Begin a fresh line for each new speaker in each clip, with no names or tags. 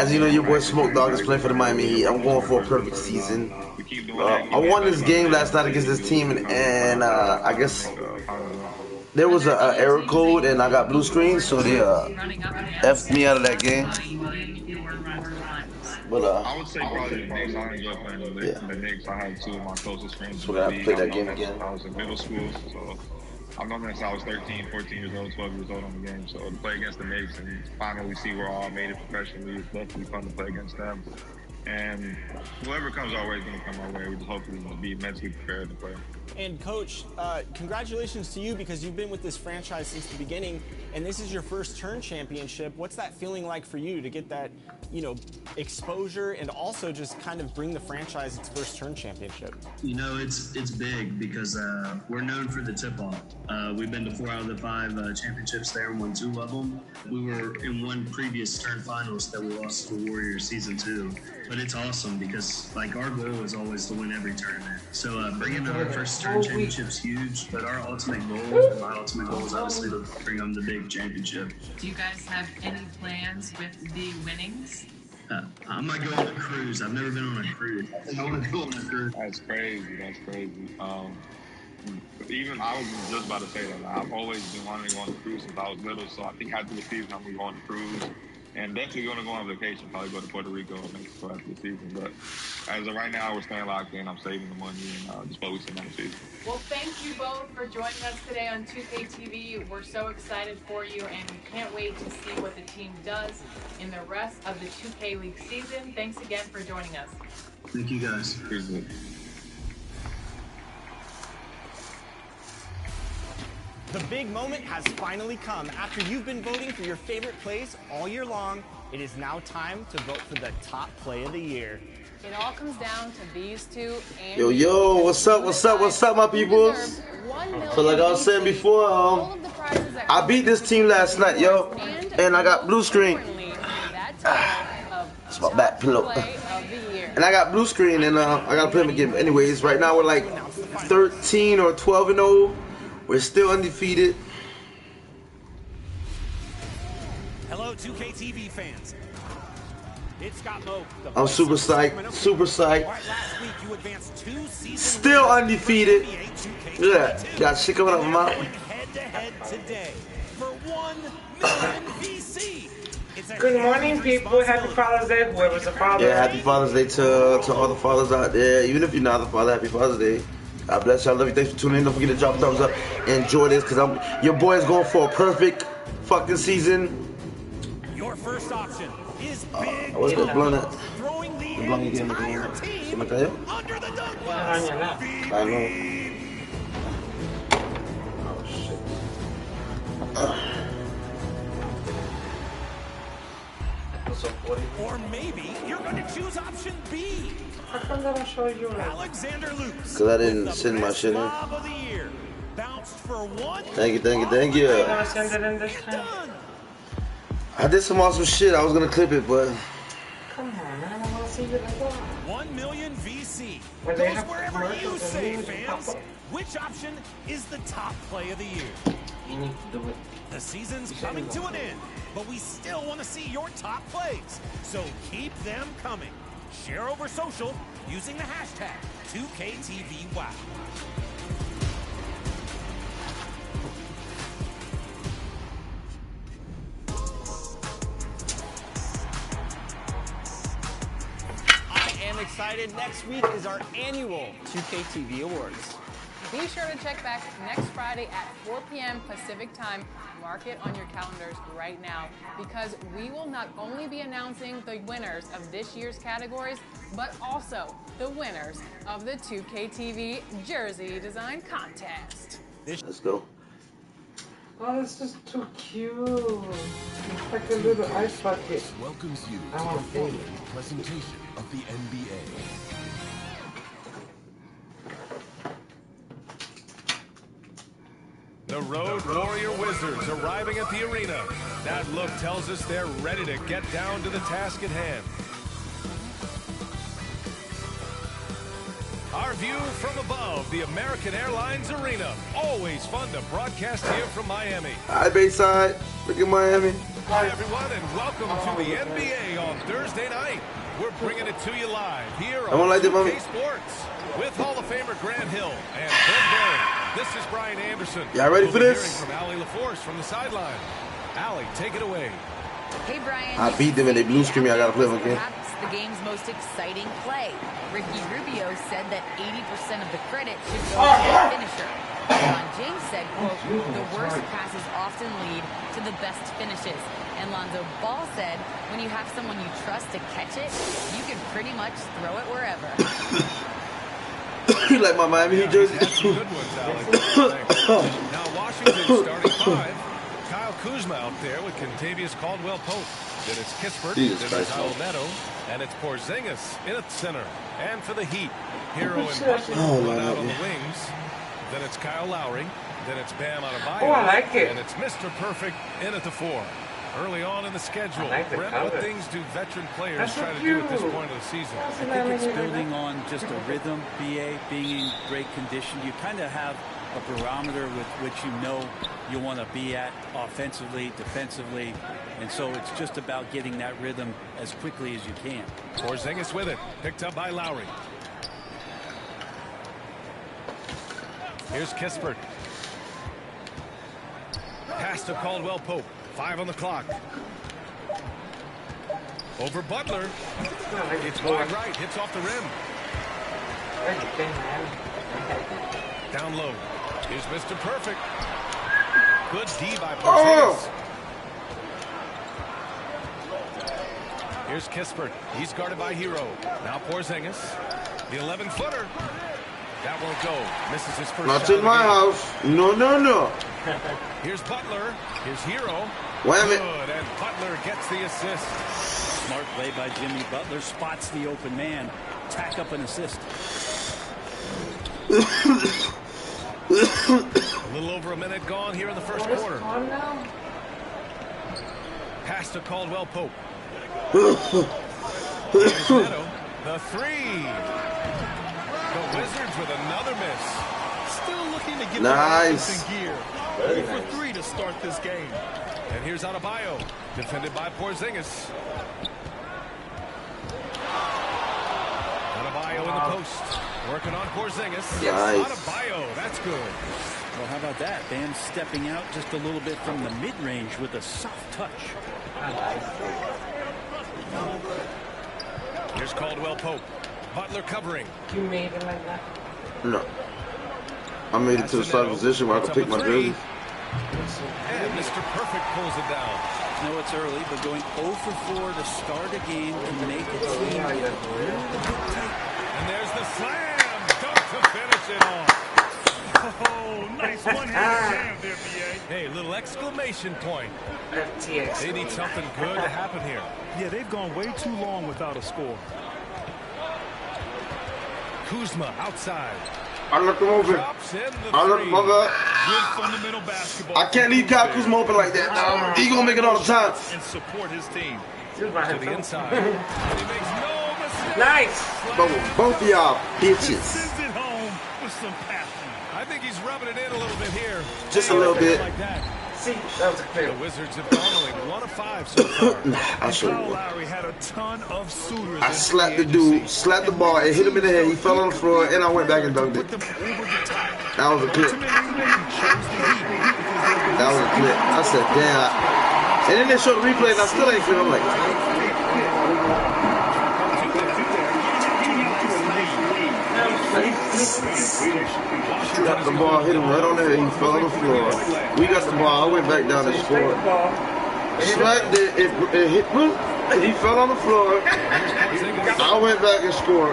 As you know, your boy Smoke Dog is playing for the Miami Heat. I'm going for a perfect season. I won this game last night against this team, and I guess there was a error code, and I got blue screen, so they effed me out of that game. But
I would say probably the Knicks. I enjoy playing the Knicks. I have two of my closest friends
So
in the
I
league.
play that
I've known
game
them
again.
since I was in middle school. So I've known them since I was 13, 14 years old, 12 years old on the game. So to play against the Knicks and finally see we're all made it professionally, it's definitely fun to play against them. And whoever comes our way is going to come our way. We just hopefully be mentally prepared to play.
And Coach, congratulations to you because you've been with this franchise since the beginning, and this is your first turn championship. What's that feeling like for you to get that, exposure and also just kind of bring the franchise its first turn championship?
It's big because we're known for the tip-off. We've been to 4 out of the 5 championships there and won 2 of them. We were in one previous turn finals that we lost to the Warriors season 2. But it's awesome because, our goal is always to win every tournament. So bringing our first turn championship is huge, but our ultimate goal, and my ultimate goal is obviously to bring them the big championship.
Do you guys have any plans with the winnings?
I might go on a cruise. I've never been on a cruise. I think I want to go on a cruise.
That's crazy. Even I was just about to say that. I've always been wanting to go on a cruise since I was little, so I think after the season I'm going to go on a cruise. And definitely going to go on vacation, probably go to Puerto Rico or Mexico after the season. But as of right now, we're staying locked in. I'm saving the money and just focusing on the season.
Well, thank you both for joining us today on 2K TV. We're so excited for you, and we can't wait to see what the team does in the rest of the 2K League season. Thanks again for joining us.
Thank you, guys.
Appreciate it.
The big moment has finally come. After you've been voting for your favorite plays all year long, it is now time to vote for the top play of the year.
It all comes down to these two. And
Yo, what's up, my peoples? So like I was saying before, I beat this team last night, yo, and I got blue screen. It's my back pillow. And I got blue screen, and I gotta play them again. Anyways, right now we're like 13 or 12-0. We're still undefeated.
Hello, 2K TV fans. It's Scott Moe.
I'm super psyched. Super psyched. Still undefeated. Yeah, got shit coming up my mouth.
Head-to-head today for 1 million VC.
Good morning, people. Happy Father's Day. Whoever's a father.
Yeah, happy Father's Day to all the fathers out there. Even if you're not a father, happy Father's Day. God bless you. I love you. Thanks for tuning in. Don't forget to drop a thumbs up. Enjoy this, because your boy is going for a perfect fucking season.
Your first option is big.
What's that blunt at?
Throwing the
entire
team
under
the dunk.
I know. Oh, shit.
Or maybe you're going to choose option B.
How come they don't show you that?
Alexander Luke.
Because I didn't send my shit in.
Of the year. Bounced for 1.
Thank you.
Are you gonna send it in this time?
I did some awesome shit. I was going to clip it, but...
Come on, man. I want to see you like that.
1 million VC.
When
Goes
they have
wherever you
commercials and
say,
music
fans.
pop up.
Which option is the top play of the year?
You need to do it.
The season's coming to an end, but we still want to see your top plays. So keep them coming. Share over social using the hashtag 2KTVWOW.
I am excited. Next week is our annual 2K TV Awards.
Be sure to check back next Friday at 4 p.m. Pacific time. Mark it on your calendars right now, because we will not only be announcing the winners of this year's categories, but also the winners of the 2K TV Jersey Design Contest.
Let's go.
Oh, this is too cute. It's like a little ice bucket.
Welcomes you
I
to
want
the
to feel
following presentation of the NBA.
The Road Warrior Wizards arriving at the arena. That look tells us they're ready to get down to the task at hand. Our view from above the American Airlines Arena. Always fun to broadcast here from Miami.
Hi, Bayside. Look at Miami.
Hi, everyone, and welcome to the NBA on Thursday night. We're bringing it to you live here on 2K Sports with Hall of Famer Grant Hill and Ben Barry. This is Brian Anderson.
Y'all ready for this?
Hearing from Allie LaForce from the sideline. Allie, take it away.
Hey, Brian.
I beat them and they blue screen me. I got to play them again.
Perhaps the game's most exciting play. Ricky Rubio said that 80% of the credit should go to the finisher. Ron James said, quote, the worst passes often lead to the best finishes. And Lonzo Ball said, when you have someone you trust to catch it, you can pretty much throw it wherever.
You like my Miami Heat jersey?
Good ones, Alex. Now Washington starting five. Kyle Kuzma out there with Kentavious Caldwell-Pope. Then it's Kispert, then it's Almedo, and it's Porzingis in at center. And for the Heat, Hero and Butler run out on the wings. Then it's Kyle Lowry. Then it's Bam Adebayo.
Oh, I like it.
And it's Mr. Perfect in at the 4. Early on in the schedule, Brent, what things do veteran players try to do at this point of the season?
I think it's building on just a rhythm, BA, being in great condition. You kind of have a barometer with which you know you want to be at offensively, defensively, and so it's just about getting that rhythm as quickly as you can.
Porzingis with it, picked up by Lowry. Here's Kispert. Pass to Caldwell-Pope. 5 on the clock. Over Butler. It's wide right. Hits off the rim. Down low. Here's Mr. Perfect. Good D by Porzingis. Here's Kispert. He's guarded by Hero. Now Porzingis. The 11-footer. That won't go. Misses his first
Not
shot
in my house. No, no, no.
Here's Butler. Here's Hero.
Wham it.
Good, and Butler gets the assist.
Smart play by Jimmy. Butler spots the open man. Tack up an assist.
A little over a minute gone here in the first quarter. Pass to Caldwell-Pope. Here's Neto. The 3. The Wizards with another miss.
Still looking to get
nice.
the in gear. 0 for 3 to start this game.
And here's Adebayo, defended by Porzingis. Adebayo in the post, working on Porzingis.
Nice.
Adebayo, that's good.
Well, how about that? Bam stepping out just a little bit from the mid-range with a soft touch.
Here's Caldwell-Pope. Butler covering.
You made it like that?
No. I made it to the starting position where I could pick my jersey.
And Mr. Perfect pulls it down.
I know it's early, but going 0 for 4 to start a game can make it seem a little bit tight.
And there's the slam. Dunk to finish it off.
Oh, nice one-handed jam there, BA.
Hey, little exclamation point. They need something good to happen here.
Yeah, they've gone way too long without a score.
Kuzma outside.
I left him open. I left him open.
Good fundamental basketball.
I can't leave Kyle Kuzma open like that. He's going to make it all the time.
And support his team.
To the inside. And he makes no mistake.
Nice.
Both of y'all bitches.
Sends it home with some passion.
I think he's rubbing it in a little bit here.
Just a little bit.
Like that.
See, that was clear.
The Wizards have gone only 1 of 5 so far.
I'll show you
Kyle
one.
Lowry had a ton of suitors.
I slapped the dude, slapped the ball, and hit him in the head. He fell on the floor, and I went back and dunked it. That was a clip. That was a clip. I said, damn. And then they showed the replay, and I still ain't feel. I'm like, got the ball, hit him right on the head. He fell on the floor. We got the ball. I went back down and scored. Slapped it, it hit him. He fell on the floor. I went back and scored.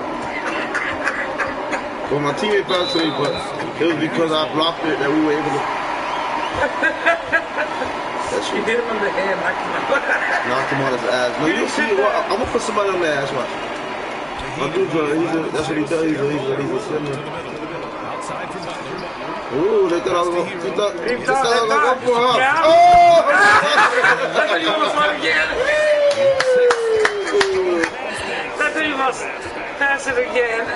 Well, my teammate passed to me, but it was because I blocked it that we were able to.
You hit him on the head,
knocked him on his ass. No, you'll see. Well, I'm gonna put somebody on the ass. Watch. My dude's that's what he does. He's a swimmer.
Outside from Butler.
Ooh, they thought I was going to go for her.
Yeah.
Oh!
I thought you almost won again. I thought you must pass it again.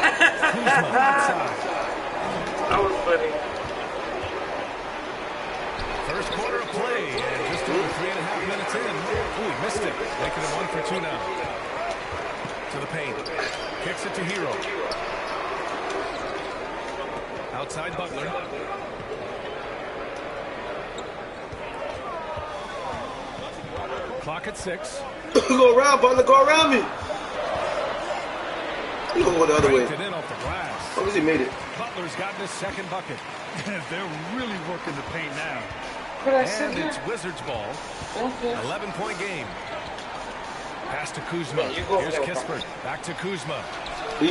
That was funny.
First quarter of play, and just Just over 3.5 minutes in. Ooh, he missed it. Making it 1 for 2 now. To the paint. Kicks it to Hero. Outside Butler. Clock at 6.
Go around, Butler. Go around me. He's going to go the other way.
It in off the glass.
How has he made it?
Butler's gotten his second bucket.
They're really working the paint now.
And it's Wizards ball. 11-point game. Pass to Kuzma. Here's Kispert. Back to Kuzma.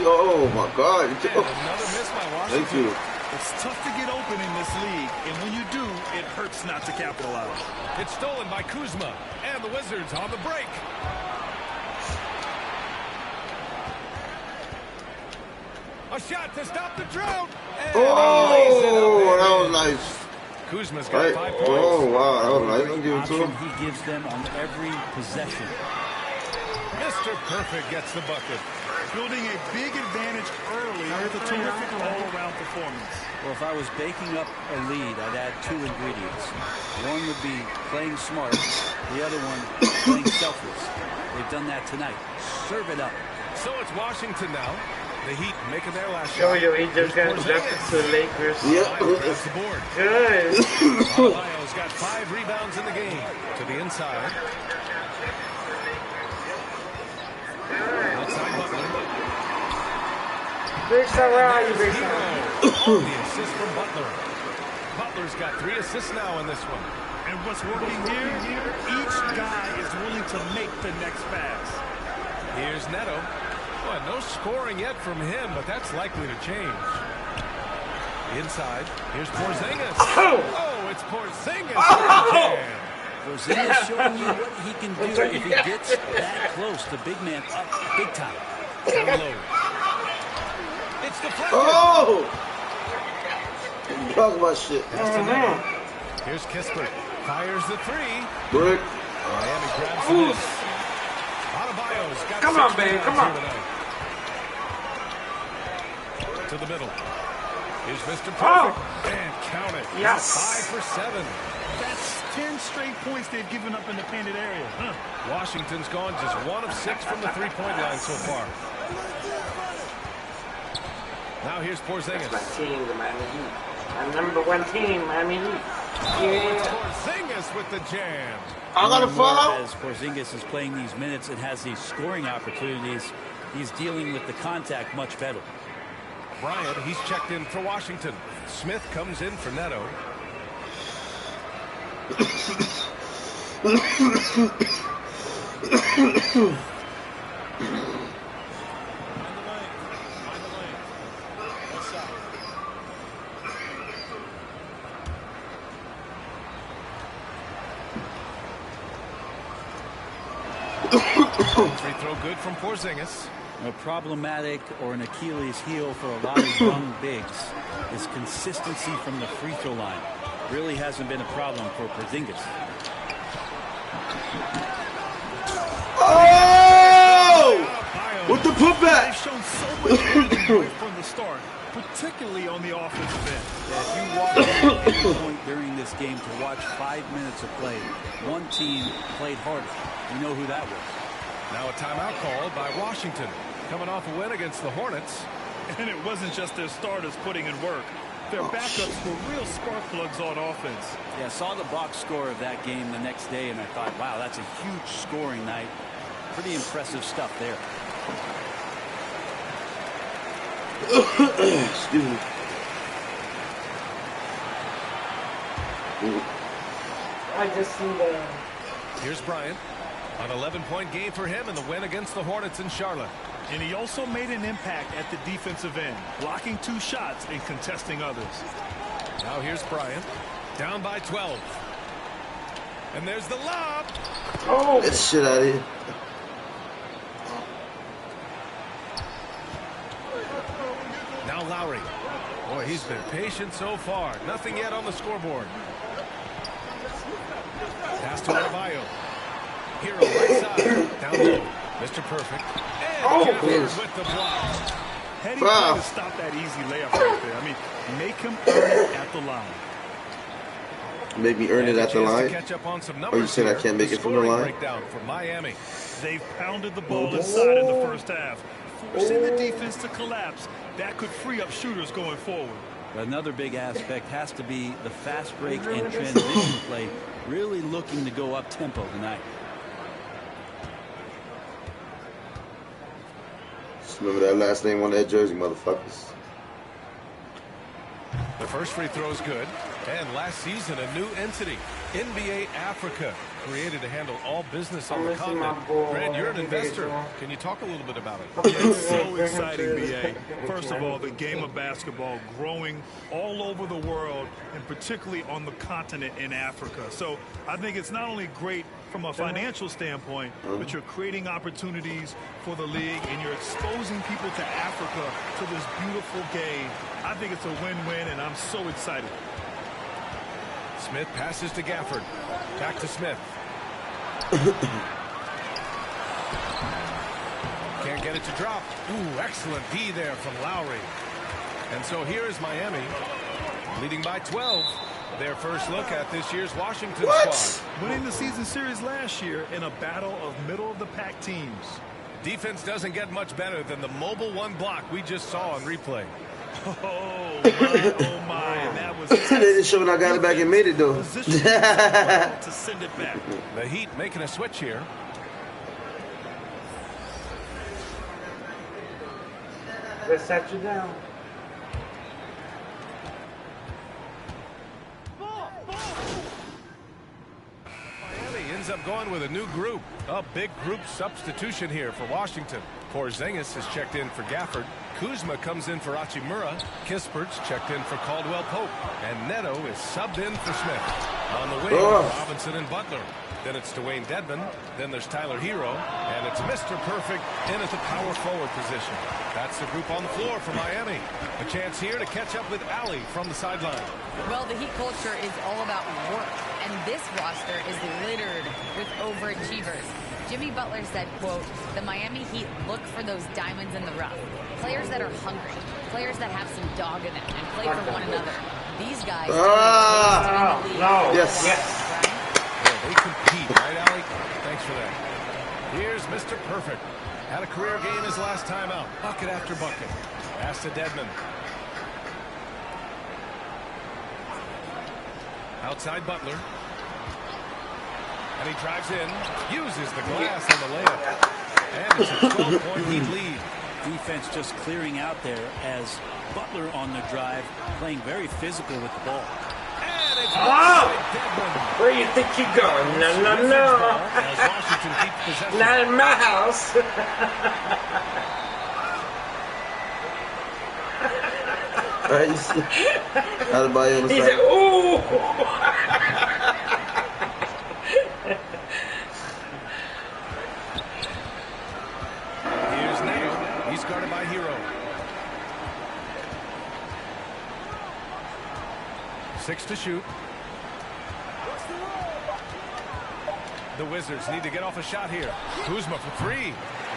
Oh my God.
Another miss by Washington.
Thank you.
It's tough to get open in this league, and when you do, it hurts not to capitalize.
It's stolen by Kuzma, and the Wizards on the break. A shot to stop the drought.
Oh, that was nice.
Kuzma's got 5 points.
Oh, wow, that was nice. I'll give it to him.
He gives them on every possession.
Mr. Perfect gets the bucket.
Building a big advantage early with a terrific all-around performance.
Well, if I was baking up a lead, I'd add 2 ingredients. One would be playing smart. The other one, playing selfless. They've done that tonight. Serve it up.
So it's Washington now. The Heat making their last
Yo,
shot.
he just got drafted to the Lakers.
Yep.
That's the board.
Good.
Adebayo's got 5 rebounds in the game. To the inside. Outside Butler.
Big Sarai, big
The assist from Butler. Butler's got 3 assists now in this one.
And what's working here, each guy is willing to make the next pass.
Here's Neto. Well, no scoring yet from him, but that's likely to change. Inside, here's Porzingis. Oh, it's Porzingis.
Porzingis showing you what he can do if he gets that close. The big man up big time.
Low. It's deflected.
Oh! Talk about shit.
Here's Kispert. Fires the 3.
Brick.
Miami grabs the miss. Adebayo's got
Come on, baby. Come on.
To the middle. Here's Mr. Perfect. And count it.
Yes.
5 for 7.
That's 10 straight points they've given up in the painted area.
Washington's gone just 1 of 6 from the 3-point line so far. Now here's Porzingis.
My team, the Miami Heat. My number 1 team, Miami Heat. Yeah.
Porzingis with the jam.
I got a foul.
As Porzingis is playing these minutes and has these scoring opportunities, he's dealing with the contact much better.
Bryant, he's checked in for Washington. Smith comes in for Neto. Free throw good from Porzingis.
A problematic or an Achilles heel for a lot of young bigs is consistency from the free throw line. Really hasn't been a problem for Porzingis.
Oh! With the putback.
They've shown so much growth from the start, particularly on the offensive end.
If you watch at any point during this game to watch 5 minutes of play, one team played harder. You know who that was.
Now a timeout called by Washington. Coming off a win against the Hornets.
And it wasn't just their starters putting in work. Their backups were real spark plugs on offense.
Yeah, I saw the box score of that game the next day, and I thought, wow, that's a huge scoring night. Pretty impressive stuff there.
Excuse me.
I just see the...
Here's Bryant. An 11-point game for him in the win against the Hornets in Charlotte.
And he also made an impact at the defensive end, blocking 2 shots and contesting others.
Now here's Bryant. Down by 12. And there's the lob.
Oh! Get shit out of here.
Now Lowry. Boy, he's been patient so far. Nothing yet on the scoreboard. Pass to Adebayo. Hero right side. Down low. Mr. Perfect. And with the block.
Had he tried to stop that easy layup right there, I mean, make him earn it at the line.
Make me earn it at the line? Or you said I can't make it from the line?
For Miami.
They've pounded the ball inside in the first half, forcing the defense to collapse. That could free up shooters going forward.
Another big aspect has to be the fast break and transition play. Really looking to go up tempo tonight.
Just remember that last name on that jersey, motherfuckers.
The first free throw is good. And last season, a new entity, NBA Africa, created to handle all business on the continent. Brad, you're an investor. Can you talk a little bit about it?
It's so exciting, B.A. First of all, the game of basketball growing all over the world, and particularly on the continent in Africa. So I think it's not only great from a financial standpoint, but you're creating opportunities for the league, and you're exposing people to Africa, to this beautiful game. I think it's a win-win, and I'm so excited.
Smith passes to Gafford. Back to Smith. Can't get it to drop. Ooh, excellent D there from Lowry. And so here is Miami, leading by 12. Their first look at this year's Washington squad.
Winning the season series last year in a battle of middle-of-the-pack teams.
Defense doesn't get much better than the mobile one block we just saw on replay.
Oh my, oh my. That was
They didn't show when I got it back and made it though.
to send it back.
The Heat making a switch here.
Let's set you down.
Miami ends up going with a new group. A big group substitution here for Washington. Porzingis has checked in for Gafford. Kuzma comes in for Hachimura. Kispert's checked in for Caldwell Pope. And Neto is subbed in for Smith. On the wing, Robinson and Butler. Then it's Dwayne Dedmon. Then there's Tyler Hero. And it's Mr. Perfect in at the power forward position. That's the group on the floor for Miami. A chance here to catch up with Allie from the sideline.
Well, the Heat culture is all about work. And this roster is littered with overachievers. Jimmy Butler said, quote, the Miami Heat look for those diamonds in the rough. Players that are hungry. Players that have some dog in them and play for one another. These guys
yes.
Yeah, they compete, right, Allie? Thanks for that. Here's Mr. Perfect. Had a career game his last time out. Bucket after bucket. Pass to Dedmon. Outside Butler. And he drives in, uses the glass on the layup. And it's a 12-point Heat lead.
Defense just clearing out there as Butler on the drive, playing very physical with the ball.
And it's
where you think you're going? No, no, no. Not in my house.
Alright, you see. Out of my own side.
He said, ooh.
Here's Neto. He's guarded by Hero. 6 to shoot. The Wizards need to get off a shot here. Kuzma for 3.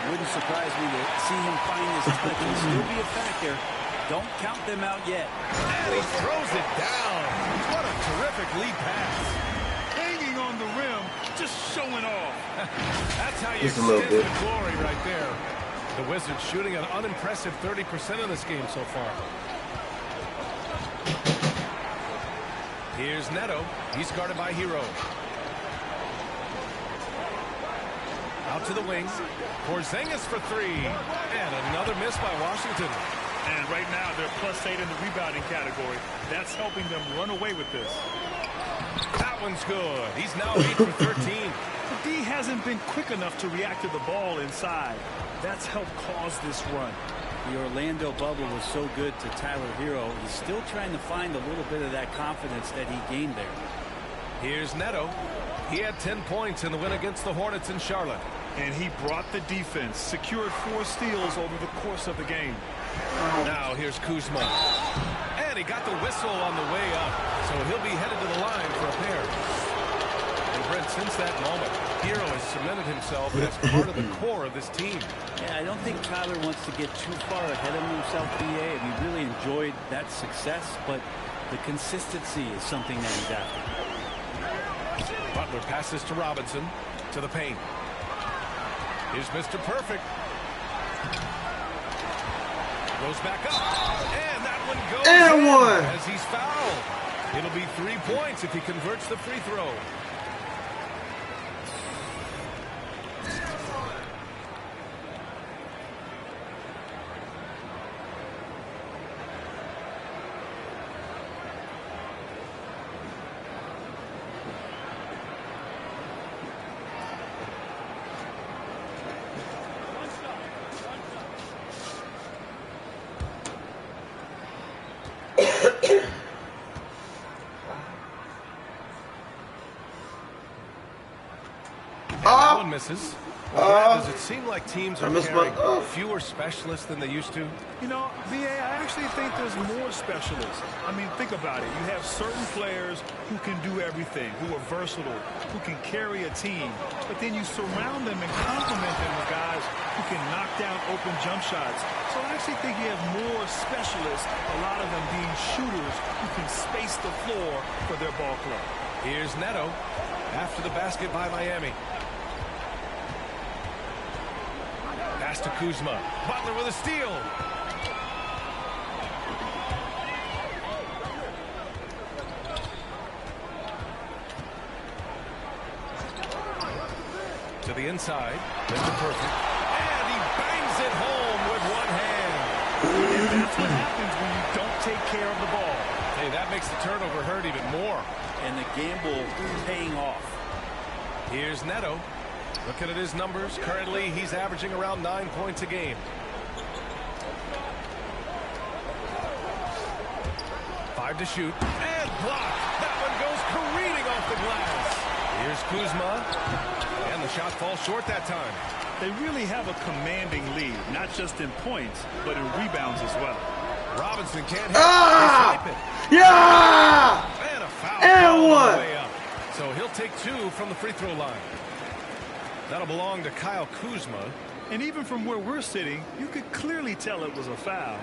Wouldn't surprise me to see him find his touch and still be a factor. Don't count them out yet.
And he throws it down. What a terrific lead pass.
Hanging on the rim, just showing off.
That's how you extend the glory right there. The Wizards shooting an unimpressive 30% of this game so far. Here's Neto. He's guarded by Hero. Out to the wing. Porzingis for 3. And another miss by Washington.
And right now, they're +8 in the rebounding category. That's helping them run away with this.
That one's good. He's now 8 for 13.
The D hasn't been quick enough to react to the ball inside. That's helped cause this run.
The Orlando bubble was so good to Tyler Hero. He's still trying to find a little bit of that confidence that he gained there.
Here's Neto. He had 10 points in the win against the Hornets in Charlotte.
And he brought the defense, secured 4 steals over the course of the game.
Now here's Kuzma. And he got the whistle on the way up. So he'll be headed to the line for a pair. And Brent, since that moment, Hero has cemented himself as part of the core of this team.
Yeah, I don't think Tyler wants to get too far ahead of himself, BA. We really enjoyed that success, but the consistency is something that he's after.
Butler passes to Robinson, to the paint. Here's Mr. Perfect. Goes back up. And that one goes
and
in
one.
as he's fouled. It'll be 3 points if he converts the free throw. That one misses. Well, Brad, does it seem like teams are carrying fewer specialists than they used to?
You know, BA, I actually think there's more specialists. I mean, think about it. You have certain players who can do everything, who are versatile, who can carry a team. But then you surround them and complement them with guys who can knock down open jump shots. So I actually think you have more specialists, a lot of them being shooters who can space the floor for their ball club.
Here's Neto after the basket by Miami. Pass to Kuzma. Butler with a steal. To the inside. Mr. Perfect. And he bangs it home with one hand.
And that's what happens when you don't take care of the ball.
Hey, that makes the turnover hurt even more.
And the gamble paying off.
Here's Neto. Looking at his numbers, currently he's averaging around 9 points a game. 5 to shoot. And blocked. That one goes careening off the glass. Here's Kuzma. And the shot falls short that time.
They really have a commanding lead, not just in points, but in rebounds as well.
Robinson can't hit. It.
Yeah!
And a foul.
And one.
Way up. So he'll take 2 from the free throw line. That'll belong to Kyle Kuzma.
And even from where we're sitting, you could clearly tell it was a foul.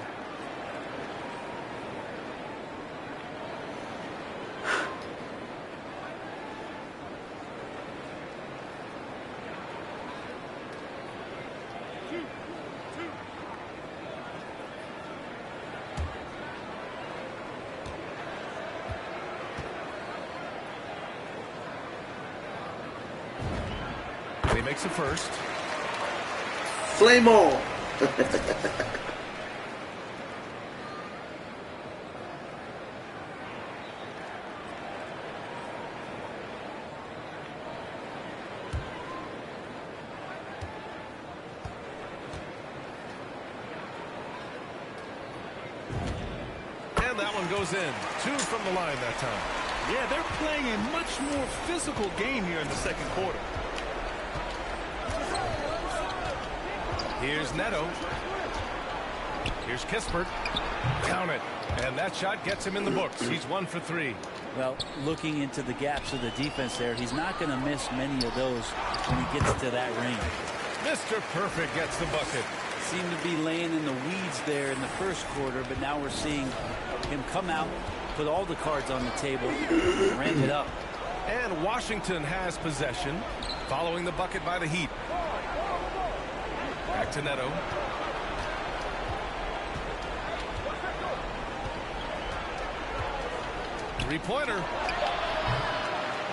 He makes it first.
Flame on.
And that one goes in. 2 from the line that time.
Yeah, they're playing a much more physical game here in the second quarter.
Here's Neto. Here's Kispert. Count it. And that shot gets him in the books. He's 1 for 3.
Well, looking into the gaps of the defense there, he's not going to miss many of those when he gets to that range.
Mr. Perfect gets the bucket.
Seemed to be laying in the weeds there in the first quarter, but now we're seeing him come out, put all the cards on the table, ramp it up.
And Washington has possession following the bucket by the Heat. Back to Neto. Three-pointer.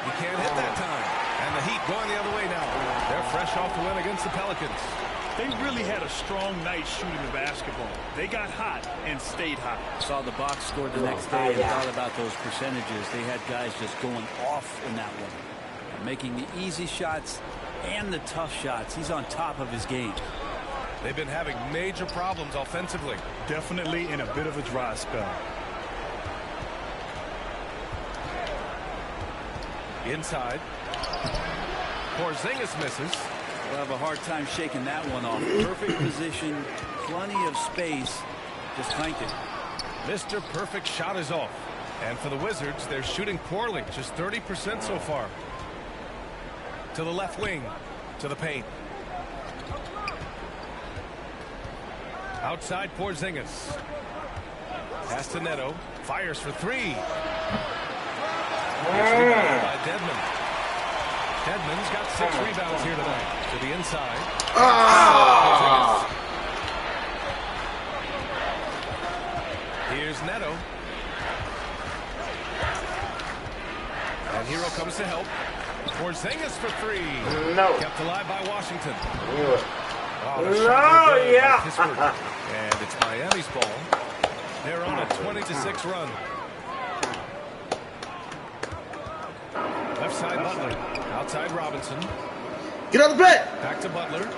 He can't hit that time. And the Heat going the other way now. They're fresh off the win against the Pelicans.
They really had a strong night shooting the basketball. They got hot and stayed hot.
Saw the box score the next day and thought about those percentages. They had guys just going off in that one. Making the easy shots and the tough shots. He's on top of his game.
They've been having major problems offensively.
Definitely in a bit of a dry spell.
Inside. Porzingis misses. We'll have a hard time shaking that one off. Perfect position, plenty of space. Just clanked it.
Mr. Perfect shot is off. And for the Wizards, they're shooting poorly, just 30% so far. To the left wing, to the paint. Outside Porzingis. Pass to Neto. Fires for 3. It's rebounded by Dedmon. Edmonds got 6 rebounds here tonight. To the inside.
Ah!
Here's Neto. And Hero comes to help. Porzingis for 3.
No.
Kept alive by Washington.
Oh, no, yeah.
And it's Miami's ball. They're on a 20-6 run. Left side Butler. Outside Robinson.
Get out of the bed.
Back to Butler.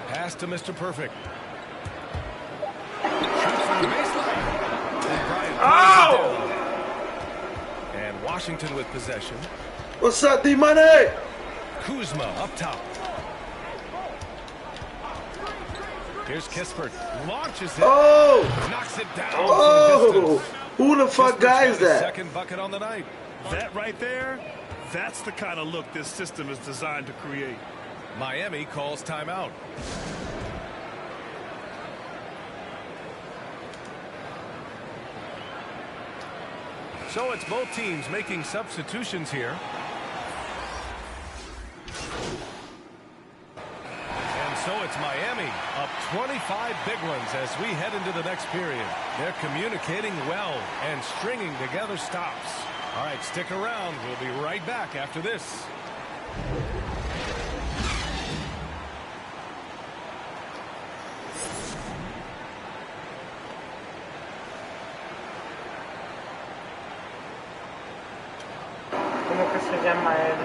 Pass to Mr. Perfect. Shoots from the baseline. And Bryant throws it down. And Washington with possession.
What's up, D-Money?
Kuzma up top. Here's Kispert. Launches it.
Oh!
Knocks it down.
Oh! Who the fuck guy is that?
Second bucket on the night.
That right there, that's the kind of look this system is designed to create.
Miami calls timeout. So it's both teams making substitutions here. And so it's Miami up 25 big ones as we head into the next period. They're communicating well and stringing together stops. All right, stick around. We'll be right back after this.
¿Cómo que se llama él?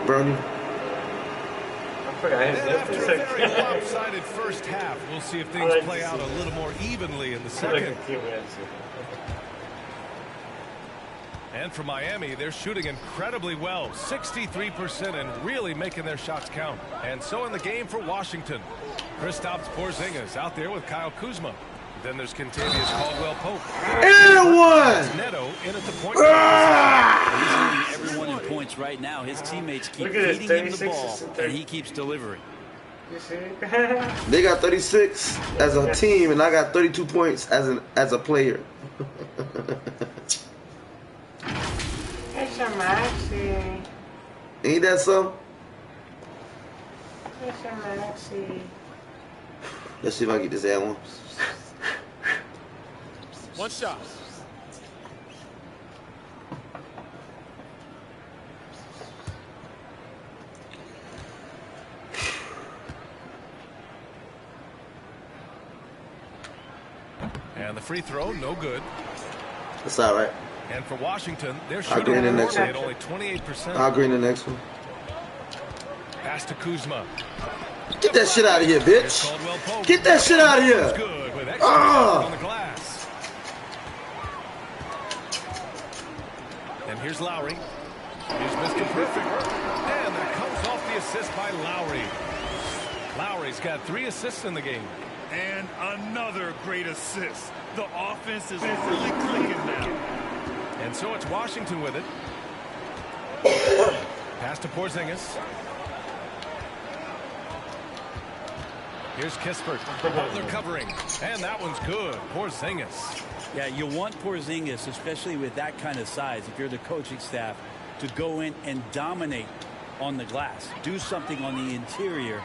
Bernie.
I forgot his
And after a very lopsided first half, we'll see if things play out a little more evenly in the second. And for Miami, they're shooting incredibly well, 63%, and really making their shots count. And so in the game for Washington, Kristaps Porzingis out there with Kyle Kuzma. Then there's Contavious Caldwell-Pope.
And one!
Neto in at the point guard.
He's leading everyone in points right now. His teammates keep feeding him the ball, and he keeps delivering.
You see?
They got 36 as a team, and I got 32 points as a player.
It's a maxi.
Ain't that so?
It's a maxi.
Let's see if I get this ad one.
One shot.
And the free throw, no good.
That's all right.
And for Washington, they're
I'll agree
shooting
in the next
at
one.
only 28%.
I'll agree in the next one.
Pass to Kuzma.
Get that shit out of here, bitch. Get that shit out of here.
Good with extra on the glass. And here's Lowry. Here's Mr. Perfect. And that comes off the assist by Lowry. Lowry's got 3 assists in the game.
And another great assist. The offense is really clicking now.
And so it's Washington with it. Pass to Porzingis. Here's Kispert. Butler covering. And that one's good. Porzingis.
Yeah, you want Porzingis, especially with that kind of size, if you're the coaching staff, to go in and dominate on the glass. Do something on the interior.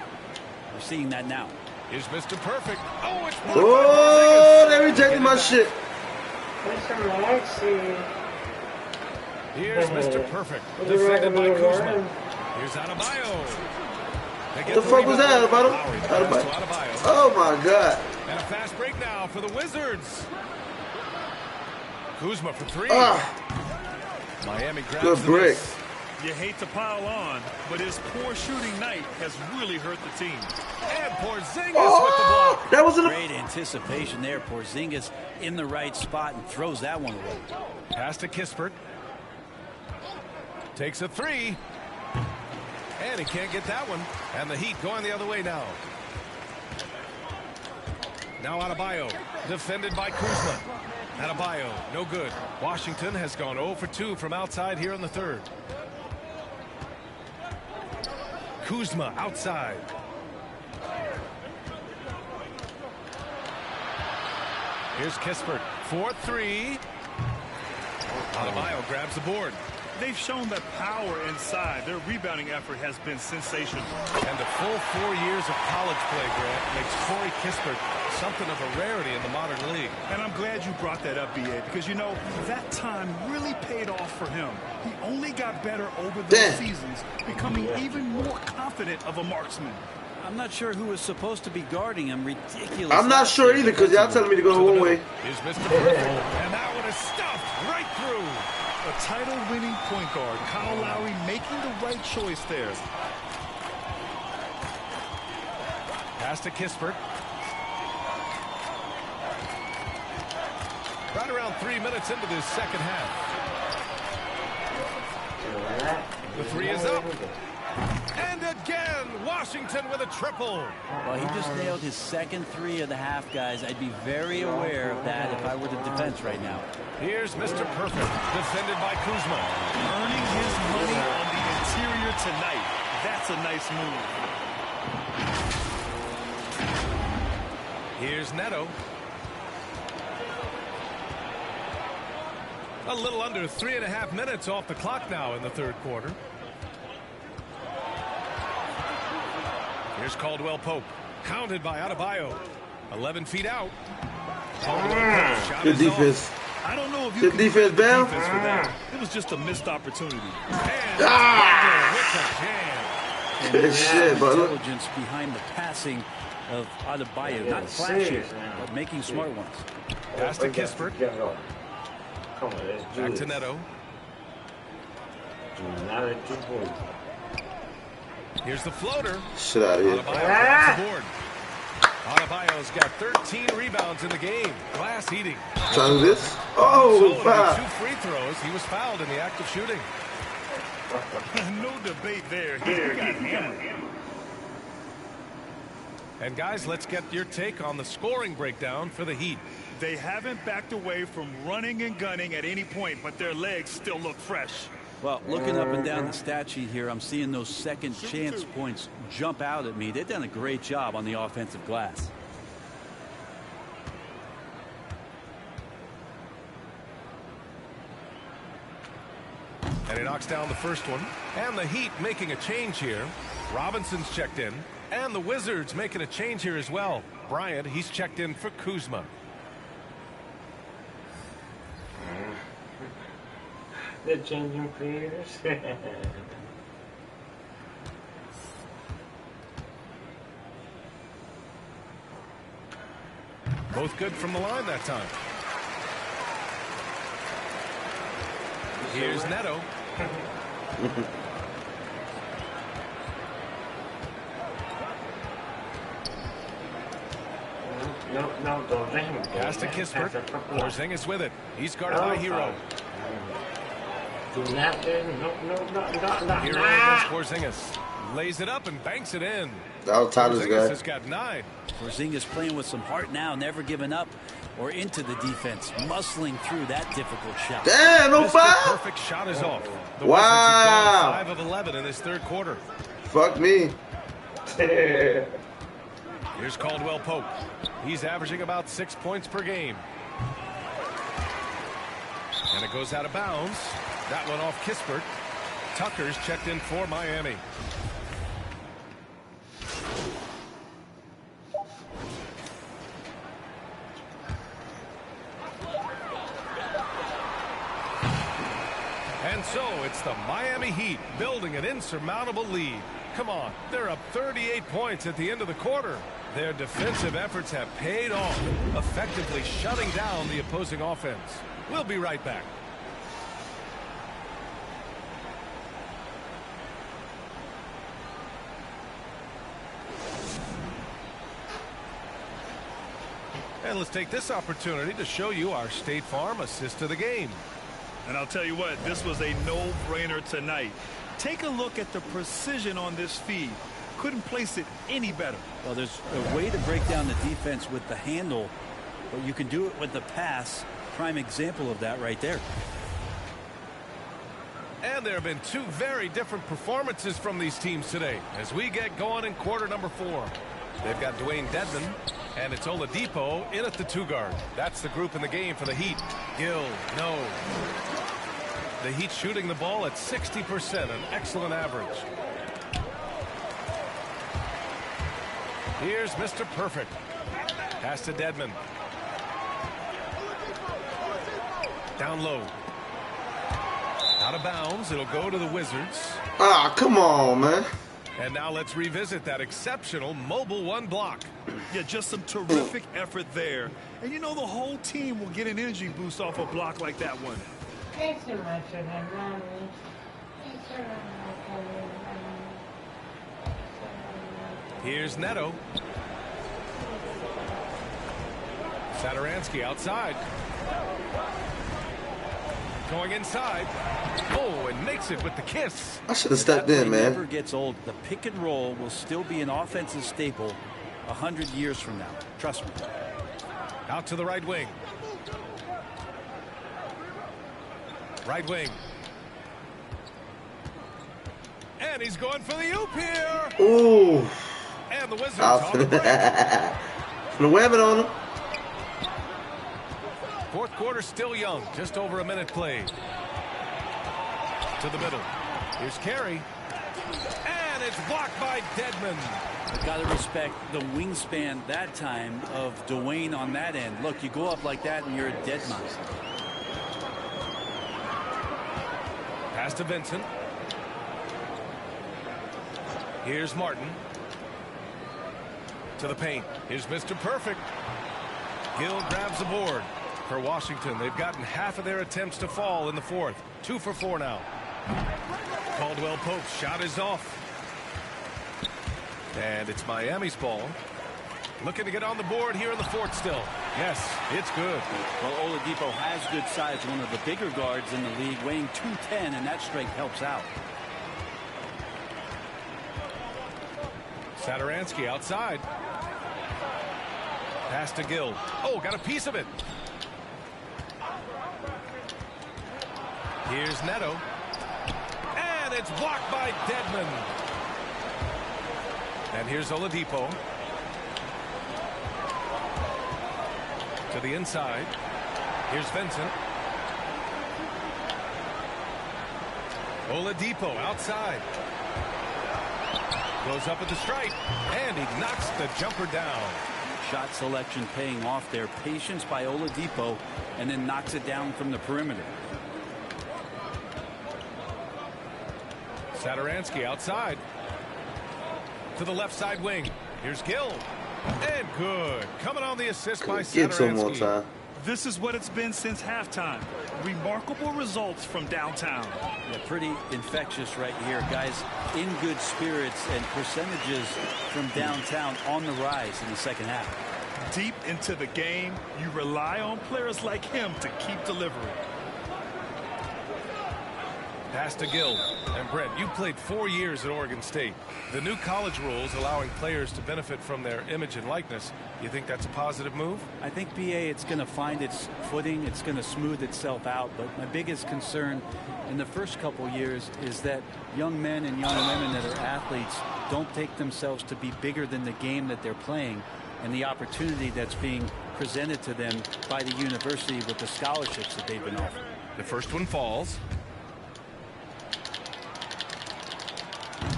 We're seeing that now.
Here's Mr. Perfect. Oh, it's
Oh, they rejected my shit.
It's a maxi.
Here's Mr. Perfect. Defended by Kuzma. Here's Adebayo.
What the fuck was that, Adebayo? Oh my God.
And a fast break now for the Wizards. Kuzma for 3. Miami grabs
Good break.
You hate to pile on, but his poor shooting night has really hurt the team.
And Porzingis with the block.
That was
Great anticipation there. Porzingis in the right spot and throws that one away.
Pass to Kispert. Takes a 3. And he can't get that one. And the Heat going the other way now. Now Adebayo. Defended by Kuzma. Adebayo, no good. Washington has gone 0 for 2 from outside here in the third. Kuzma outside. Here's Kispert. 4-3. Adebayo grabs the board.
they've shown that power inside. Their rebounding effort has been sensational.
And the full 4 years of college play, Grant, makes Corey Kispert something of a rarity in the modern league.
And I'm glad you brought that up, B.A., because, you know, that time really paid off for him. He only got better over those seasons, becoming even more confident of a marksman.
I'm not sure who was supposed to be guarding him. Ridiculous.
I'm not sure either because y'all telling me to go one way.
Here's Mr. Perfect, and that one is stuffed right through.
A title-winning point guard, Kyle Lowry making the right choice there.
Pass to Kispert. Right around 3 minutes into this second half. The three is up. And again, Washington with a triple.
Well, he just nailed his second three of the half, guys. I'd be very aware of that if I were the defense right now.
Here's Mr. Perfect, defended by Kuzma.
Earning his money on the interior tonight. That's a nice move.
Here's Neto. A little under 3.5 minutes off the clock now in the third quarter. Here's Caldwell Pope, counted by Adebayo. 11 feet out.
Good defense.
I don't know if you
good
can
defense, Bell.
Defense for that. It was just a missed opportunity.
And there's intelligence behind the passing of Adebayo. Not flashy, but making smart ones.
Pass to Kispert. Back to Neto. Here's the floater.
Shit out of here.
Adebayo's got 13 rebounds in the game. Glass heating.
Trying to do this? Oh,
wow. 2 free throws. He was fouled in the act of shooting.
No debate there. He got hammered.
And guys, let's get your take on the scoring breakdown for the Heat.
They haven't backed away from running and gunning at any point, but their legs still look fresh.
Well, looking up and down the stat sheet here, I'm seeing those second chance points jump out at me. They've done a great job on the offensive glass.
And he knocks down the first one. And the Heat making a change here. Robinson's checked in. And the Wizards making a change here as well. Bryant, he's checked in for Kuzma.
They're changing players.
Both good from the line that time. Here's Neto.
No, don't let him go.
Pass to Kispert. Porzingis with it. He's guarded by Hero.
No.
Hero against Porzingis. Lays it up and banks it in.
That was Tyler's guy.
Has got 9.
Porzingis playing with some heart now, never giving up or into the defense, muscling through that difficult shot.
Damn, no foul.
Perfect shot is off. The
wow.
5 of 11 in this third quarter.
Fuck me.
Here's Caldwell Pope. He's averaging about 6 points per game. And it goes out of bounds. That one off Kispert. Tucker's checked in for Miami. And so it's the Miami Heat building an insurmountable lead. Come on, they're up 38 points at the end of the quarter. Their defensive efforts have paid off, effectively shutting down the opposing offense. We'll be right back. And let's take this opportunity to show you our State Farm assist to the game.
And I'll tell you what, this was a no-brainer tonight. Take a look at the precision on this feed. Couldn't place it any better.
Well, there's a way to break down the defense with the handle, but you can do it with the pass. Prime example of that right there.
And there have been 2 very different performances from these teams today as we get going in quarter number 4. They've got Dwayne Dedman, and it's Oladipo in at the 2 guard. That's the group in the game for the Heat. Gill, no. The Heat shooting the ball at 60%, an excellent average. Here's Mr. Perfect. Pass to Dedmon. Down low. Out of bounds. It'll go to the Wizards.
Ah, come on, man.
And now let's revisit that exceptional mobile one block.
Yeah, just some terrific effort there. And you know the whole team will get an energy boost off a block like that one.
Here's Neto. Satoransky outside. Going inside. Oh, and makes it with the kiss.
I should have stepped in, man.
Never gets old. The pick and roll will still be an offensive staple 100 years from now. Trust me.
Out to the right wing. Right wing. And he's going for the oop here.
Ooh.
And the Wizards on the break.
The webbing on him.
Fourth quarter still young. Just over a minute played. To the middle. Here's Carey. And it's blocked by Dedmon.
I've got to respect the wingspan that time of Dwayne on that end. Look, you go up like that and you're a dead mouse.
Pass to Vincent. Here's Martin. To the paint. Here's Mr. Perfect. Gill grabs the board. For Washington, they've gotten half of their attempts to fall in the fourth. 2 for 4 now. Caldwell Pope's shot is off. And it's Miami's ball. Looking to get on the board here in the fourth still. Yes, it's good.
Well, Oladipo has good size. One of the bigger guards in the league, weighing 210, and that strength helps out.
Satoransky outside. Pass to Gill. Oh, got a piece of it. Here's Neto. And it's blocked by Dedmon. And here's Oladipo. To the inside. Here's Vincent. Oladipo outside. Goes up at the stripe. And he knocks the jumper down.
Shot selection paying off there. Patience by Oladipo, and then knocks it down from the perimeter.
Satoransky outside. To the left side wing. Here's Gill. And good. Coming on the assist by Satoransky.
Get some more time.
This is what it's been since halftime. Remarkable results from downtown.
Yeah, pretty infectious right here. Guys in good spirits, and percentages from downtown on the rise in the second half.
Deep into the game, you rely on players like him to keep delivering.
Pass to Gill. And Brent, you played 4 years at Oregon State. The new college rules allowing players to benefit from their image and likeness. You think that's a positive move?
I think, BA, it's going to find its footing. It's going to smooth itself out. But my biggest concern in the first couple years is that young men and young women that are athletes don't take themselves to be bigger than the game that they're playing and the opportunity that's being presented to them by the university with the scholarships that they've been offered.
The first one falls.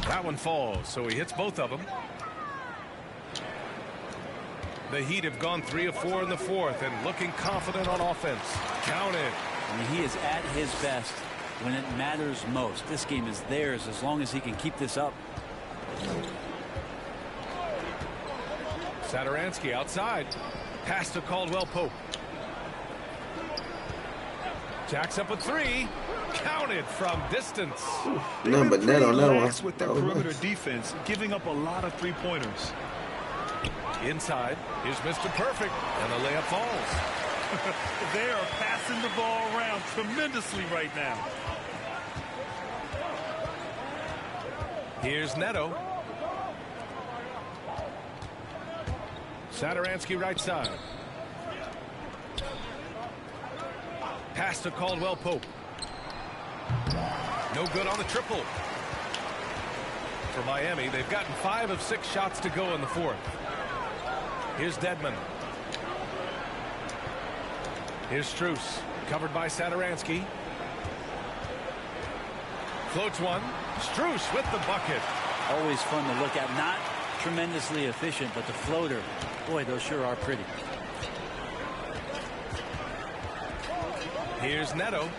That one falls, so he hits both of them. The Heat have gone 3 of 4 in the fourth and looking confident on offense. Count it.
I mean, he is at his best when it matters most. This game is theirs as long as he can keep this up.
Satoransky outside. Pass to Caldwell Pope. Jacks up a 3. Counted from distance.
No, but net on that one.
With their perimeter defense, giving up a lot of three-pointers.
Inside, here's Mr. Perfect, and the layup falls.
They are passing the ball around tremendously right now.
Here's Neto. Satoransky right side. Pass to Caldwell Pope. No good on the triple. For Miami, they've gotten 5 of 6 shots to go in the fourth. Here's Dedmon. Here's Strus, covered by Satoransky. Floats one. Strus with the bucket.
Always fun to look at. Not tremendously efficient, but the floater, boy, those sure are pretty.
Here's Neto.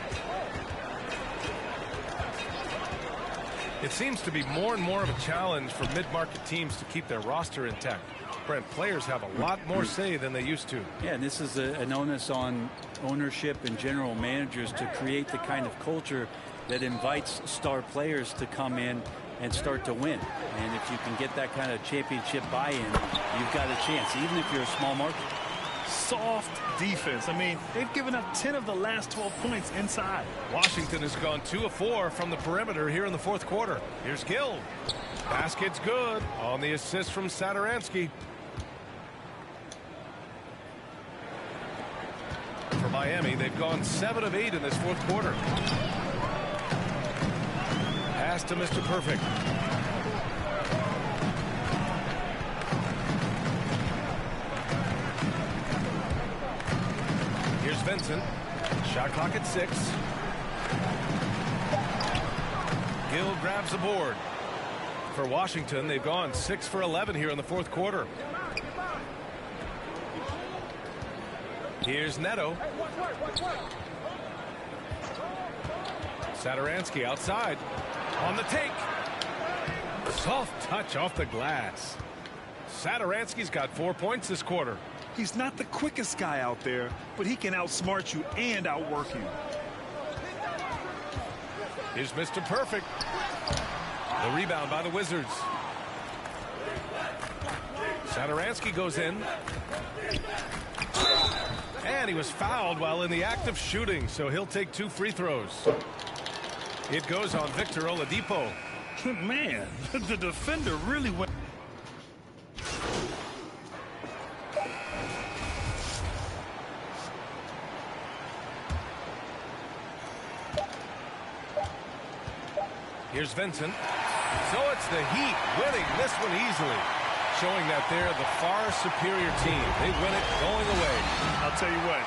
It seems to be more and more of a challenge for mid-market teams to keep their roster intact. Brent, players have a lot more say than they used to.
Yeah, and this is an onus on ownership and general managers to create the kind of culture that invites star players to come in and start to win. And if you can get that kind of championship buy-in, you've got a chance, even if you're a small market.
Soft defense. I mean, they've given up 10 of the last 12 points inside.
Washington has gone 2 of 4 from the perimeter here in the fourth quarter. Here's Gill. Basket's good on the assist from Satoransky. For Miami, they've gone 7 of 8 in this fourth quarter. Pass to Mr. Perfect. Here's Vincent. Shot clock at 6. Gill grabs the board. For Washington, they've gone 6 for 11 here in the fourth quarter. Here's Neto. Satoransky outside. On the take. Soft touch off the glass. Satoransky's got 4 points this quarter.
He's not the quickest guy out there, but he can outsmart you and outwork you.
Here's Mr. Perfect. The rebound by the Wizards. Satoransky goes in. And he was fouled while in the act of shooting, so he'll take 2 free throws. It goes on Victor Oladipo.
Man, the defender really went.
Here's Vincent. So it's the Heat winning this one easily, showing that they're the far superior team. They win it going away.
I'll tell you what,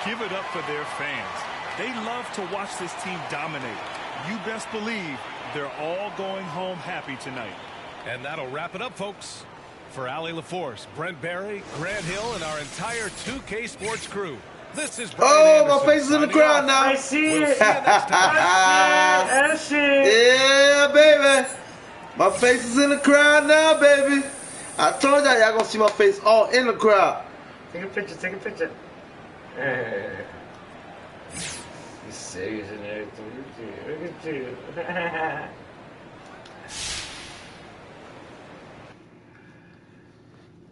give it up for their fans. They love to watch this team dominate. You best believe they're all going home happy tonight.
And that'll wrap it up, folks. For Allie LaForce, Brent Barry, Grant Hill, and our entire 2K Sports crew, this is Brian Anderson.
My face is in the crowd now.
I see
We'll
it.
see you next time.
I see it.
Yeah, baby. My face is in the crowd now, baby. I told y'all gonna see my face all in the crowd.
Take a picture, take a picture. He's serious and everything. Look at you. Look at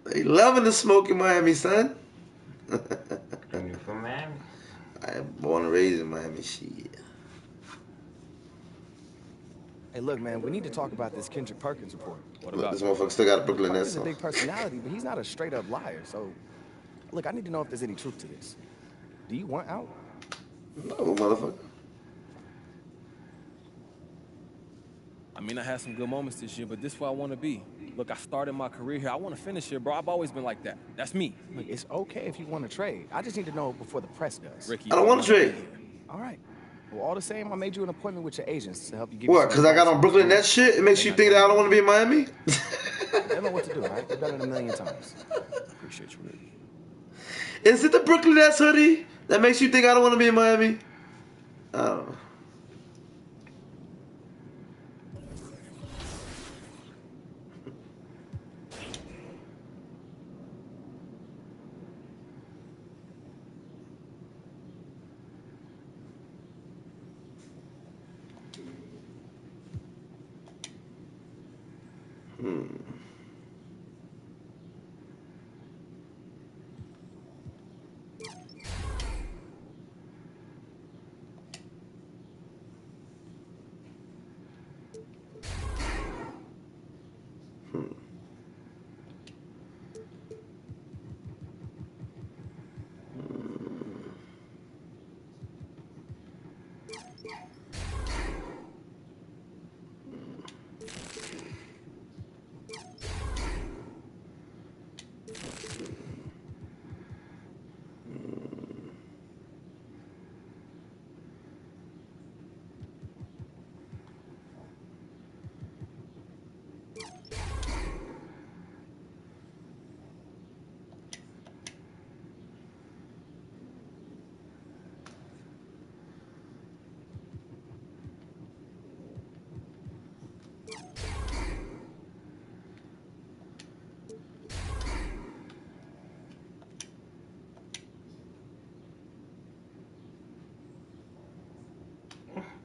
you.
They loving the smoke in Miami, son.
You from Miami?
I am born and raised in Miami, shit.
Hey, look, man, we need to talk about this Kendrick Perkins report.
What about this motherfucker still got a Brooklyn Nets
He's a
song.
big personality, but he's not a straight-up liar. So, look, I need to know if there's any truth to this. Do you want out?
No, motherfucker.
I mean, I had some good moments this year, but this is where I want to be. Look, I started my career here. I want to finish here, bro. I've always been like that. That's me.
Look, it's okay if you want to trade. I just need to know before the press does.
Ricky,
I don't want to trade.
All right. Well, all the same, I made you an appointment with your agents to help you get.
What? Because I got on Brooklyn Nets shit? It makes you think that I don't want to be in Miami?
They know what to do, all right? They've done it a million times. Appreciate you, Ricky.
Is it the Brooklyn Nets hoodie that makes you think I don't want to be in Miami? I don't know.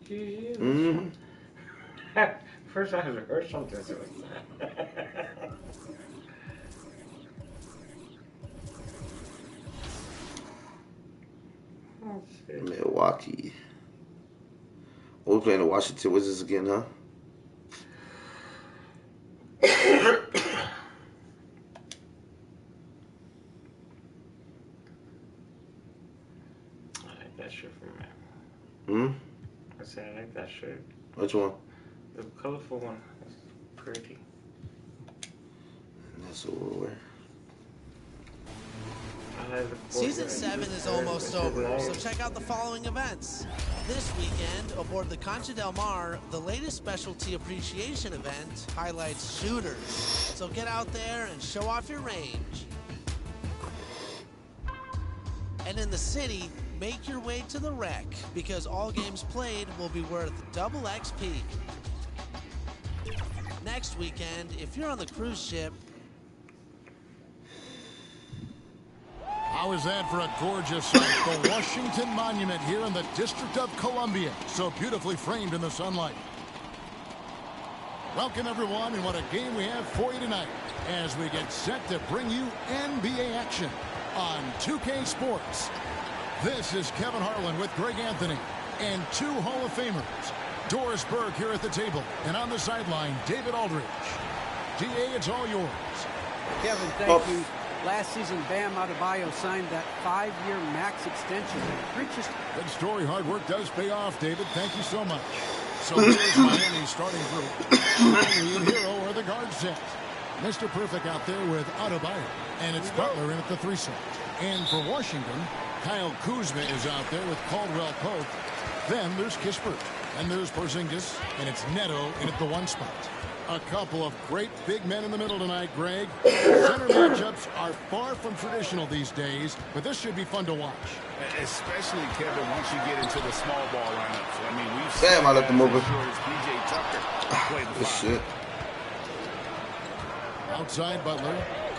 few years.
Mm-hmm.
First I heard something. So
Milwaukee. We're playing the Washington Wizards again, huh?
I like that shirt from
Hmm?
I said I like that shirt.
Which one?
The colorful one. It's pretty.
That's what we'll wear.
Season 7 is almost over, so check out the following events. This weekend, aboard the Concha Del Mar, the latest specialty appreciation event highlights shooters. So get out there and show off your range. And in the city, make your way to the Rec, because all games played will be worth double XP. Next weekend, if you're on the cruise ship,
How is that for a gorgeous sight? The Washington Monument here in the District of Columbia, so beautifully framed in the sunlight. Welcome, everyone, and what a game we have for you tonight as we get set to bring you NBA action on 2K Sports. This is Kevin Harlan with Greg Anthony and two Hall of Famers, Doris Berg here at the table, and on the sideline, David Aldridge. DA, it's all yours.
Kevin, thank you. Last season, Bam Adebayo signed that 5-year max extension.
Good story. Hard work does pay off, David. Thank you so much. So here's Miami's starting group. Only in Hero are the guard set. Mr. Perfect out there with Adebayo. And it's Butler in at the 3 slot. And for Washington, Kyle Kuzma is out there with Caldwell Pope. Then there's Kispert. And there's Porzingis. And it's Neto in at the 1 spot. A couple of great big men in the middle tonight, Greg. Center matchups are far from traditional these days, but this should be fun to watch.
Especially, Kevin, once you get into the small ball lineups. I mean, we've seen
damn, I left him open.
PJ Tucker play the
This shit.
Outside Butler.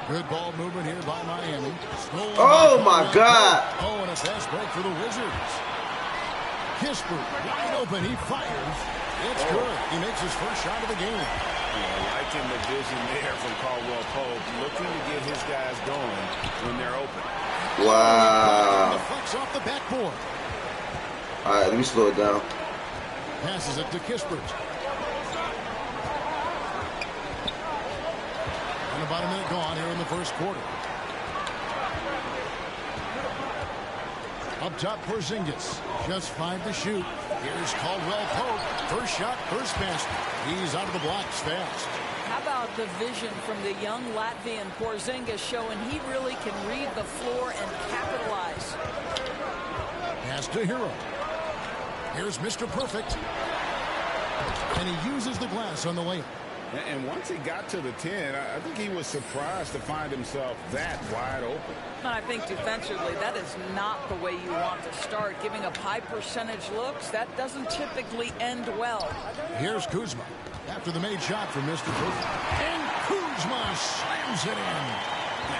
Good ball movement here by Miami. Stolen
Oh, my God.
Oh, and a fast break for the Wizards. Kispert wide open. He fires. It's good. He makes his first shot of the game.
Liking the vision there from Caldwell Pope, looking to get his guys going when they're open.
Wow.
Flex off the backboard.
All right, let me slow it down.
Passes it to Kispert. And about a minute gone here in the first quarter. Up top, Porzingis. Just 5 to shoot. Here's Caldwell Pope. First shot, first basket. He's out of the blocks fast.
How about the vision from the young Latvian Porzingis showing he really can read the floor and capitalize.
Pass to Hero. Here's Mr. Perfect. And he uses the glass on the layup.
And once he got to the 10, I think he was surprised to find himself that wide open.
I think defensively, that is not the way you want to start. Giving up high percentage looks, that doesn't typically end well.
Here's Kuzma after the made shot from Mr. Perfect. And Kuzma slams it in.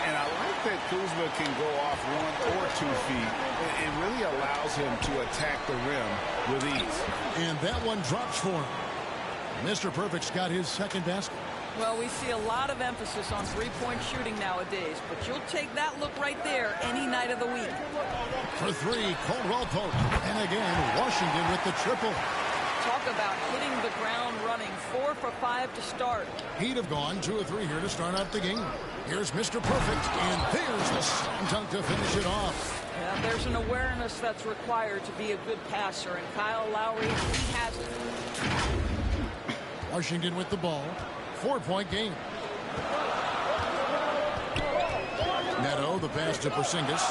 And I like that Kuzma can go off 1 or 2 feet. It really allows him to attack the rim with ease.
And that one drops for him. Mr. Perfect's got his second basket.
Well, we see a lot of emphasis on three-point shooting nowadays, but you'll take that look right there any night of the week.
For 3, Caldwell Pope. And again, Washington with the triple.
Talk about hitting the ground running. 4 for 5 to start.
He'd have gone 2 or 3 here to start out the game. Here's Mr. Perfect, and there's the slam dunk to finish it off.
Yeah, there's an awareness that's required to be a good passer, and Kyle Lowry, he has it.
Washington with the ball. 4-point game. Neto, the pass to Porzingis.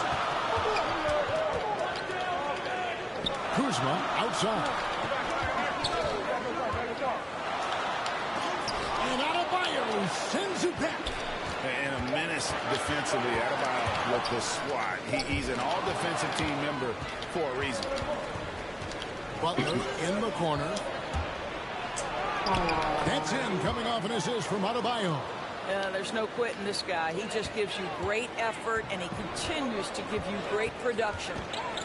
Kuzma outside. And Adebayo sends it back.
And a menace defensively. Adebayo with the swat. He's an all-defensive team member for a reason.
Butler in the corner. That's in, coming off an assist from Adebayo.
There's no quitting this guy. He just gives you great effort, and he continues to give you great production.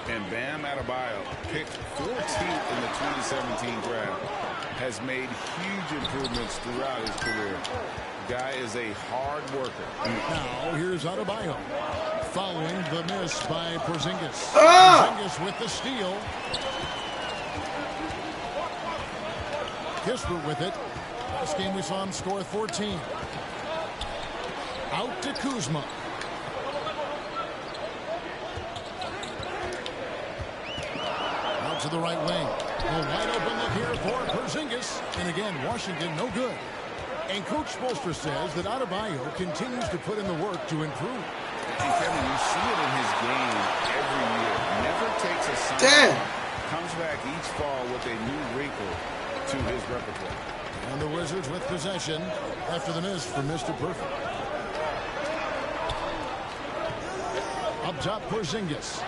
And Bam Adebayo, picked 14th in the 2017 draft, has made huge improvements throughout his career. Guy is a hard worker.
Now here's Adebayo, following the miss by Porzingis. Porzingis with the steal. Kispert with it. Last game we saw him score 14. Out to Kuzma. Out to the right wing. A wide open look here for Porzingis. And again, Washington no good. And Coach Spoelstra says that Adebayo continues to put in the work to improve.
And Kevin, you see it in his game every year. Never takes a summer off. Comes back each fall with a new wrinkle to his repertoire.
And the Wizards with possession after the miss from Mr. Perfect. Up top, Porzingis.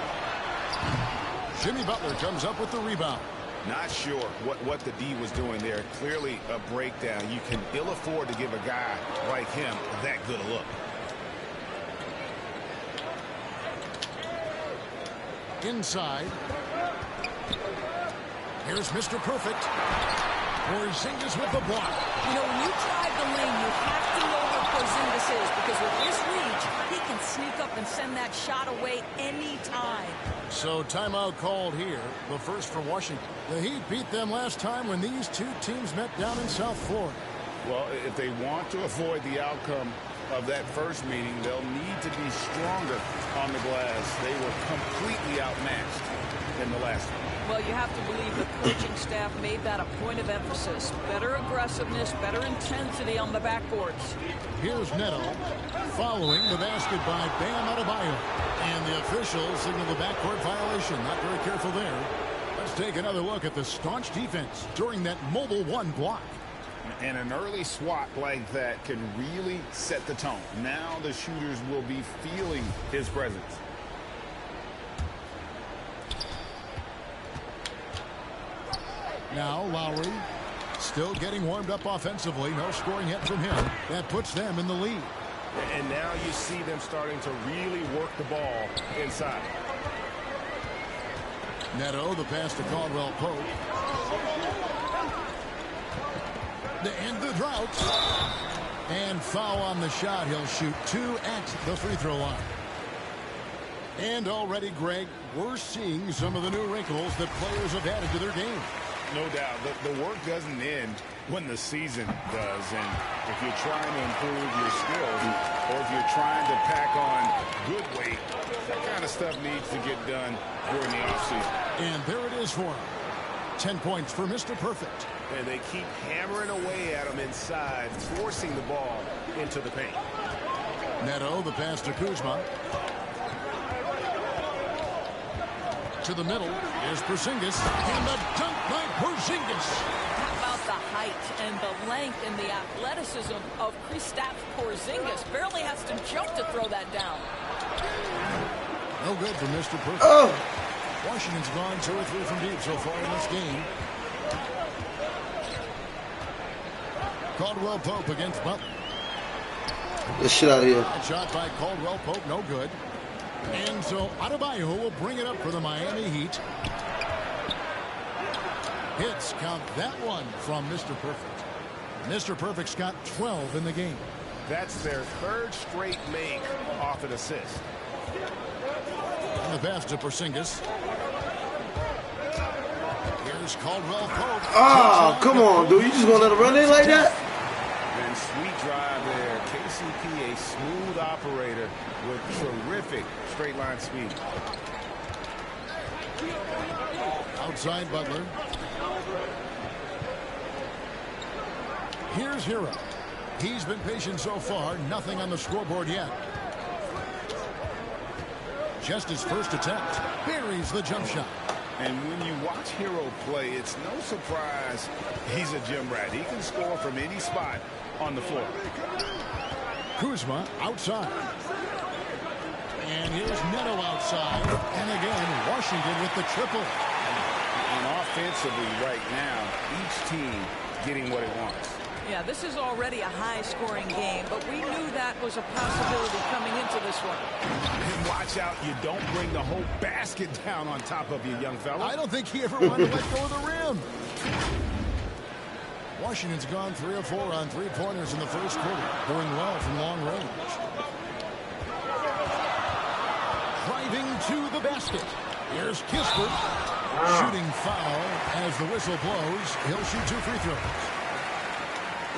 Jimmy Butler comes up with the rebound.
Not sure what the D was doing there. Clearly a breakdown. You can ill afford to give a guy like him that good a look.
Inside. Here's Mr. Perfect. Porzingis with the block.
You know, when you drive the lane, you have to know where Porzingis is, because with his reach, he can sneak up and send that shot away anytime.
So timeout called here, the first for Washington. The Heat beat them last time when these two teams met down in South Florida.
Well, if they want to avoid the outcome of that first meeting, they'll need to be stronger on the glass. They were completely outmatched in the last one.
Well, you have to believe the coaching staff made that a point of emphasis. Better aggressiveness, better intensity on the backboards.
Here's Neto following the basket by Bam Adebayo. And the officials signal the backcourt violation. Not very careful there. Let's take another look at the staunch defense during that mobile one block.
And an early swat like that can really set the tone. Now the shooters will be feeling his presence.
Now Lowry still getting warmed up offensively. No scoring yet from him. That puts them in the lead.
And now you see them starting to really work the ball inside.
Neto, the pass to Caldwell Pope. To end the drought. And foul on the shot. He'll shoot 2 at the free throw line. And already, Greg, we're seeing some of the new wrinkles that players have added to their game.
No doubt. The work doesn't end when the season does. And if you're trying to improve your skills, or if you're trying to pack on good weight, that kind of stuff needs to get done during the offseason.
And there it is for him. 10 points for Mr. Perfect.
And they keep hammering away at him inside, forcing the ball into the paint.
Neto, the pass to Kuzma. To the middle is Porzingis. And the dunk by Porzingis.
How about the height and the length and the athleticism of Kristaps Porzingis? Barely has to jump to throw that down.
No good for Mr. Perfect. Washington's gone 2 or 3 from deep so far in this game. Caldwell Pope against Butler.
Get shit out of here.
Shot by Caldwell Pope, no good. And so Adebayo will bring it up for the Miami Heat. Hits, count that one from Mr. Perfect. Mr. Perfect's got 12 in the game.
That's their 3rd straight make off an assist.
And the pass to Porzingis. Here's Caldwell Pope.
Oh, come on, dude. You just gonna let him run in like that?
And sweet drive there. KCP, a smooth operator with terrific straight line speed.
Outside Butler. Here's Hero. He's been patient so far. Nothing on the scoreboard yet. Just his first attempt. Buries the jump shot.
And when you watch Hero play, it's no surprise he's a gym rat. He can score from any spot on the floor.
Kuzma outside. And here's Neto outside. And again, Washington with the triple.
And offensively right now, each team getting what it wants.
Yeah, this is already a high-scoring game, but we knew that was a possibility coming into this one.
And watch out, you don't bring the whole basket down on top of you, young fella.
I don't think he ever wanted to let go of the rim. Washington's gone 3 of 4 on three-pointers in the first quarter, doing well from long range. Driving to the basket. Here's Kispert. Shooting foul as the whistle blows. He'll shoot 2 free throws.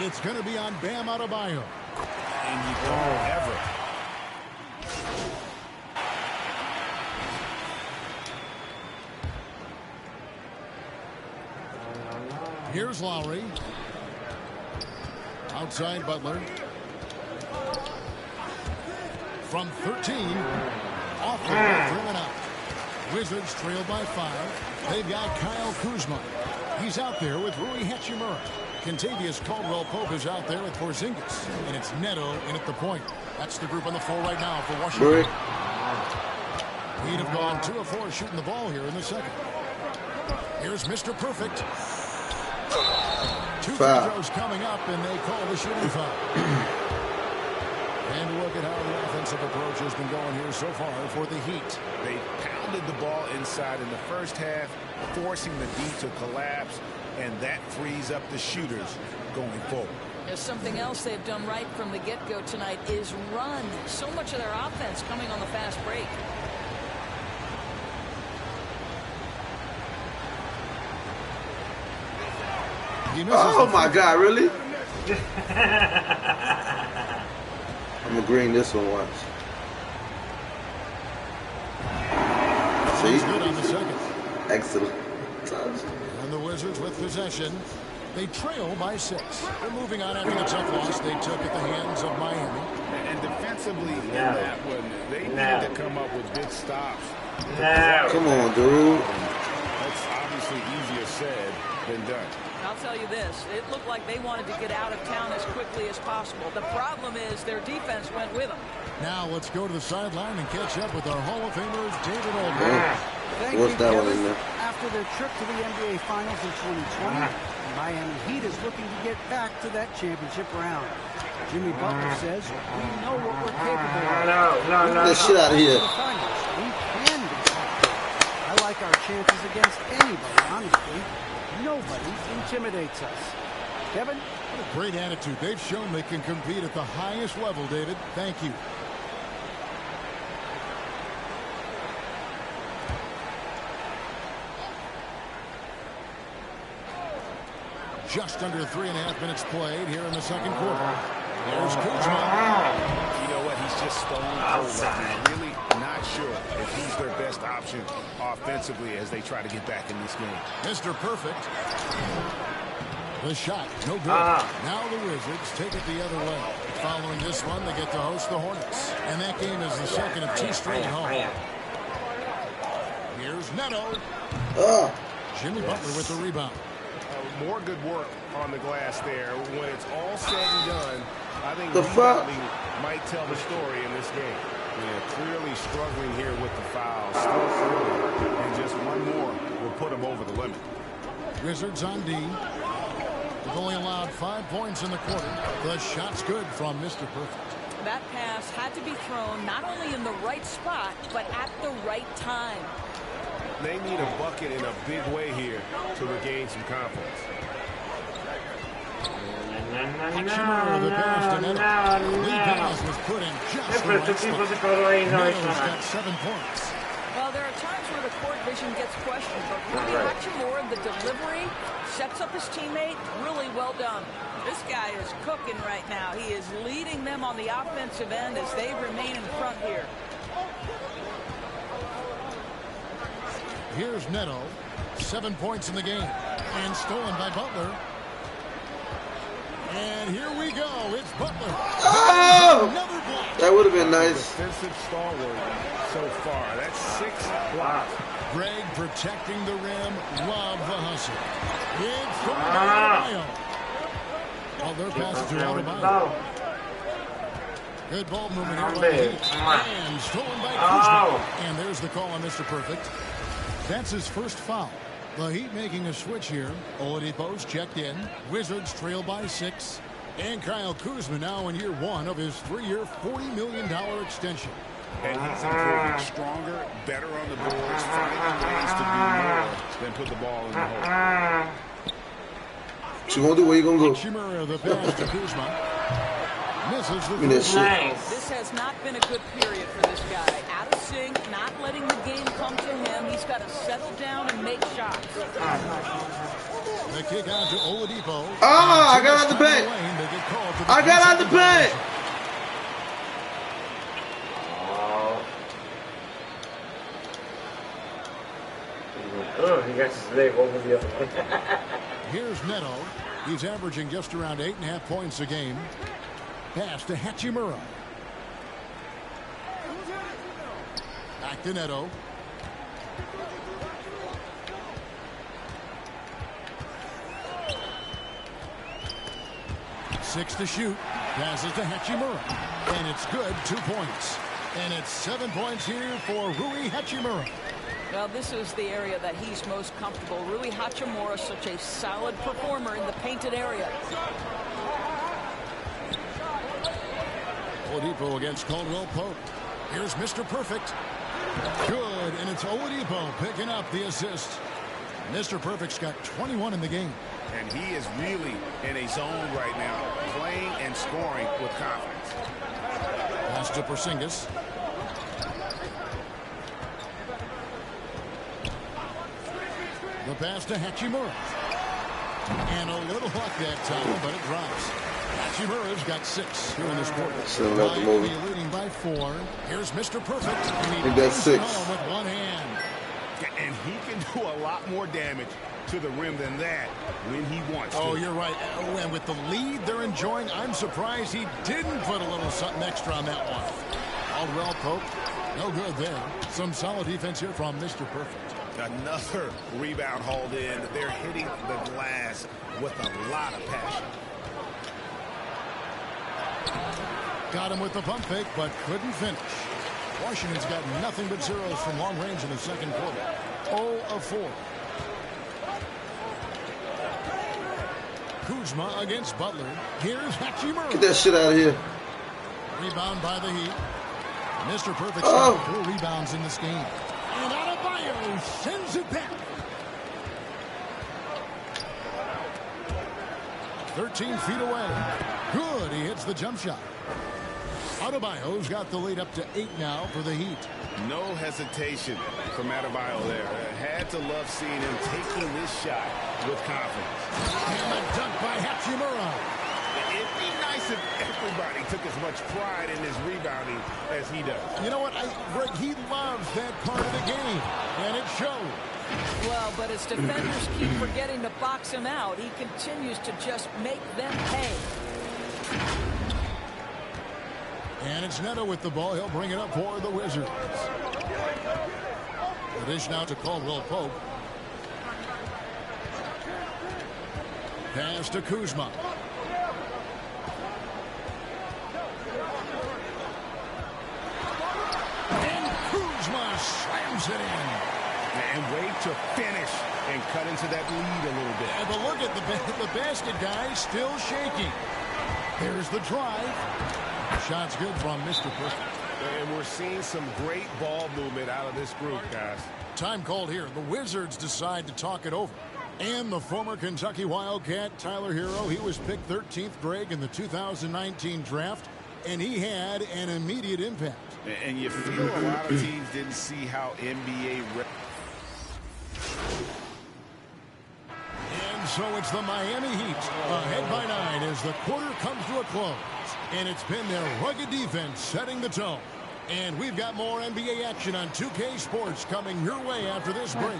It's going to be on Bam Adebayo.
And you don't ever.
Here's Lowry. Outside Butler. From 13. Off the driven out. Wizards trail by 5. They've got Kyle Kuzma. He's out there with Rui Hachimura. Kentavious Caldwell-Pope is out there with Porzingis. And it's Neto in at the point. That's the group on the floor right now for Washington. He'd have gone 2 of 4 shooting the ball here in the second. Here's Mr. Perfect. 2 free throws coming up, and they call the shooting foul. And look at how the offensive approach has been going here so far for the Heat.
They pounded the ball inside in the first half, forcing the D to collapse, and that frees up the shooters going forward.
There's something else they've done right from the get-go tonight is run. So much of their offense coming on the fast break.
Oh my God, really? I'm agreeing this one once. See? Excellent.
And the Wizards with possession. They trail by 6. They're moving on after the tough loss they took at the hands of Miami.
And defensively in that one, they needed to come up with big stops.
Come on, dude.
That's obviously easier said than done.
I'll tell you this, it looked like they wanted to get out of town as quickly as possible. The problem is their defense went with them.
Now let's go to the sideline and catch up with our Hall of Famer, David Aldridge.
What's that one in there?
After their trip to the NBA Finals in 2020, the Miami Heat is looking to get back to that championship round. Jimmy Butler says, we know what we're capable of.
Get that shit out of here.
We can be. I like our chances against anybody, honestly. Nobody intimidates us. Kevin?
What a great attitude. They've shown they can compete at the highest level, David. Thank you. Just under 3.5 minutes played here in the second quarter. There's Kuzma.
You know what? He's just stone cold. He's really not sure if he's their best option offensively as they try to get back in this game.
Mr. Perfect. The shot, no good. Now the Wizards take it the other way. Following this one, they get to host the Hornets. And that game is the second of 2 straight at home. Here's Neto. Jimmy Butler with the rebound.
More good work on the glass there. When it's all said and done, I think
the
rebounding might tell the story in this game. Yeah, clearly struggling here with the fouls. Still through, and just one more will put them over the limit.
Wizards on D. They've only allowed 5 points in the quarter. The shot's good from Mr. Perfect.
That pass had to be thrown not only in the right spot, but at the right time.
They need a bucket in a big way here to regain some confidence.
Hachimura the pass to Neto. The pass was put in just the right spot. Neto's got 7 points.
Well, there are times where the court vision gets questioned, but really Hachimura, the delivery, sets up his teammate, really well done. This guy is cooking right now. He is leading them on the offensive end as they remain in front here.
Here's Neto. 7 points in the game. And stolen by Butler. And here we go. It's Butler.
Oh! That would have been nice.
Defensive stalwart so far. That's 6 blocks.
Greg protecting the rim. Love the hustle. It's stolen by Adebayo. Well, their pass to Adebayo. Good ball movement here by the Heat. And stolen by Kuzma. And there's the call on Mr. Perfect. That's his first foul. The Heat making a switch here. Oladipo's checked in. Wizards trail by 6. And Kyle Kuzma now in year 1 of his 3-year, $40 million extension.
And he's improving stronger, better on the boards, finding ways to do more than put the ball in the hole.
What you gonna do? Where you gonna go?
Hachimura, the pass to Kuzma. Misses the
This has not been a good period for this guy. Out of sync, not letting the game come to him. He's got to settle down and make shots.
The kick out to Oladipo.
I got out the paint. I got out the paint.
Oh, he got his leg over the other one.
Here's Neto. He's averaging just around 8.5 points a game. Pass to Hachimura. Back to Neto. Six to shoot. Passes to Hachimura. And it's good. 2 points. And it's 7 points here for Rui Hachimura.
Well, this is the area that he's most comfortable. Rui Hachimura, such a solid performer in the painted area.
Oladipo against Caldwell Pope. Here's Mr. Perfect. Good, and it's Oladipo picking up the assist. Mr. Perfect's got 21 in the game.
And he is really in a zone right now, playing and scoring with confidence.
Pass to Porzingis. The pass to Hachimura. And a little luck that time, but it drops. Hachimura's got 6 here in this quarter. Miami leading by 4. Here's Mr. Perfect.
He got 6.
With one hand.
And he can do a lot more damage to the rim than that when he wants to.
Oh, you're right. And with the lead they're enjoying, I'm surprised he didn't put a little something extra on that one. Caldwell Pope, no good there. Some solid defense here from Mr. Perfect.
Another rebound hauled in. They're hitting the glass with a lot of passion.
Got him with the pump fake, but couldn't finish. Washington's got nothing but zeros from long range in the second quarter. 0 of 4. Kuzma against Butler. Here's Hachimura.
Get that shit out of here.
Rebound by the Heat. Mr. Perfect's got 4 rebounds in this game. And Adebayo sends it back. 13 feet away. Good. He hits the jump shot. Adebayo's got the lead up to 8 now for the Heat.
No hesitation from Adebayo there. Had to love seeing him taking this shot with confidence.
And a dunk by Hachimura.
It'd be nice if everybody took as much pride in his rebounding as he does.
You know what? Greg, he loves that part of the game, and it shows.
Well, but as defenders keep forgetting to box him out, he continues to just make them pay.
And it's Neto with the ball. He'll bring it up for the Wizards. The dish now to Caldwell Pope. Pass to Kuzma. And Kuzma slams it in.
And wait to finish and cut into that lead a little bit.
But look at the basket guy still shaking. There's the drive. Shot's good from Mr. Perfect.
And we're seeing some great ball movement out of this group, guys.
Time called here. The Wizards decide to talk it over. And the former Kentucky Wildcat, Tyler Hero, he was picked 13th, Greg, in the 2019 draft, and he had an immediate impact.
And you feel a lot of teams didn't see how NBA...
And so it's the Miami Heat, ahead by 9 as the quarter comes to a close. And it's been their rugged defense setting the tone. And we've got more NBA action on 2K Sports coming your way after this break.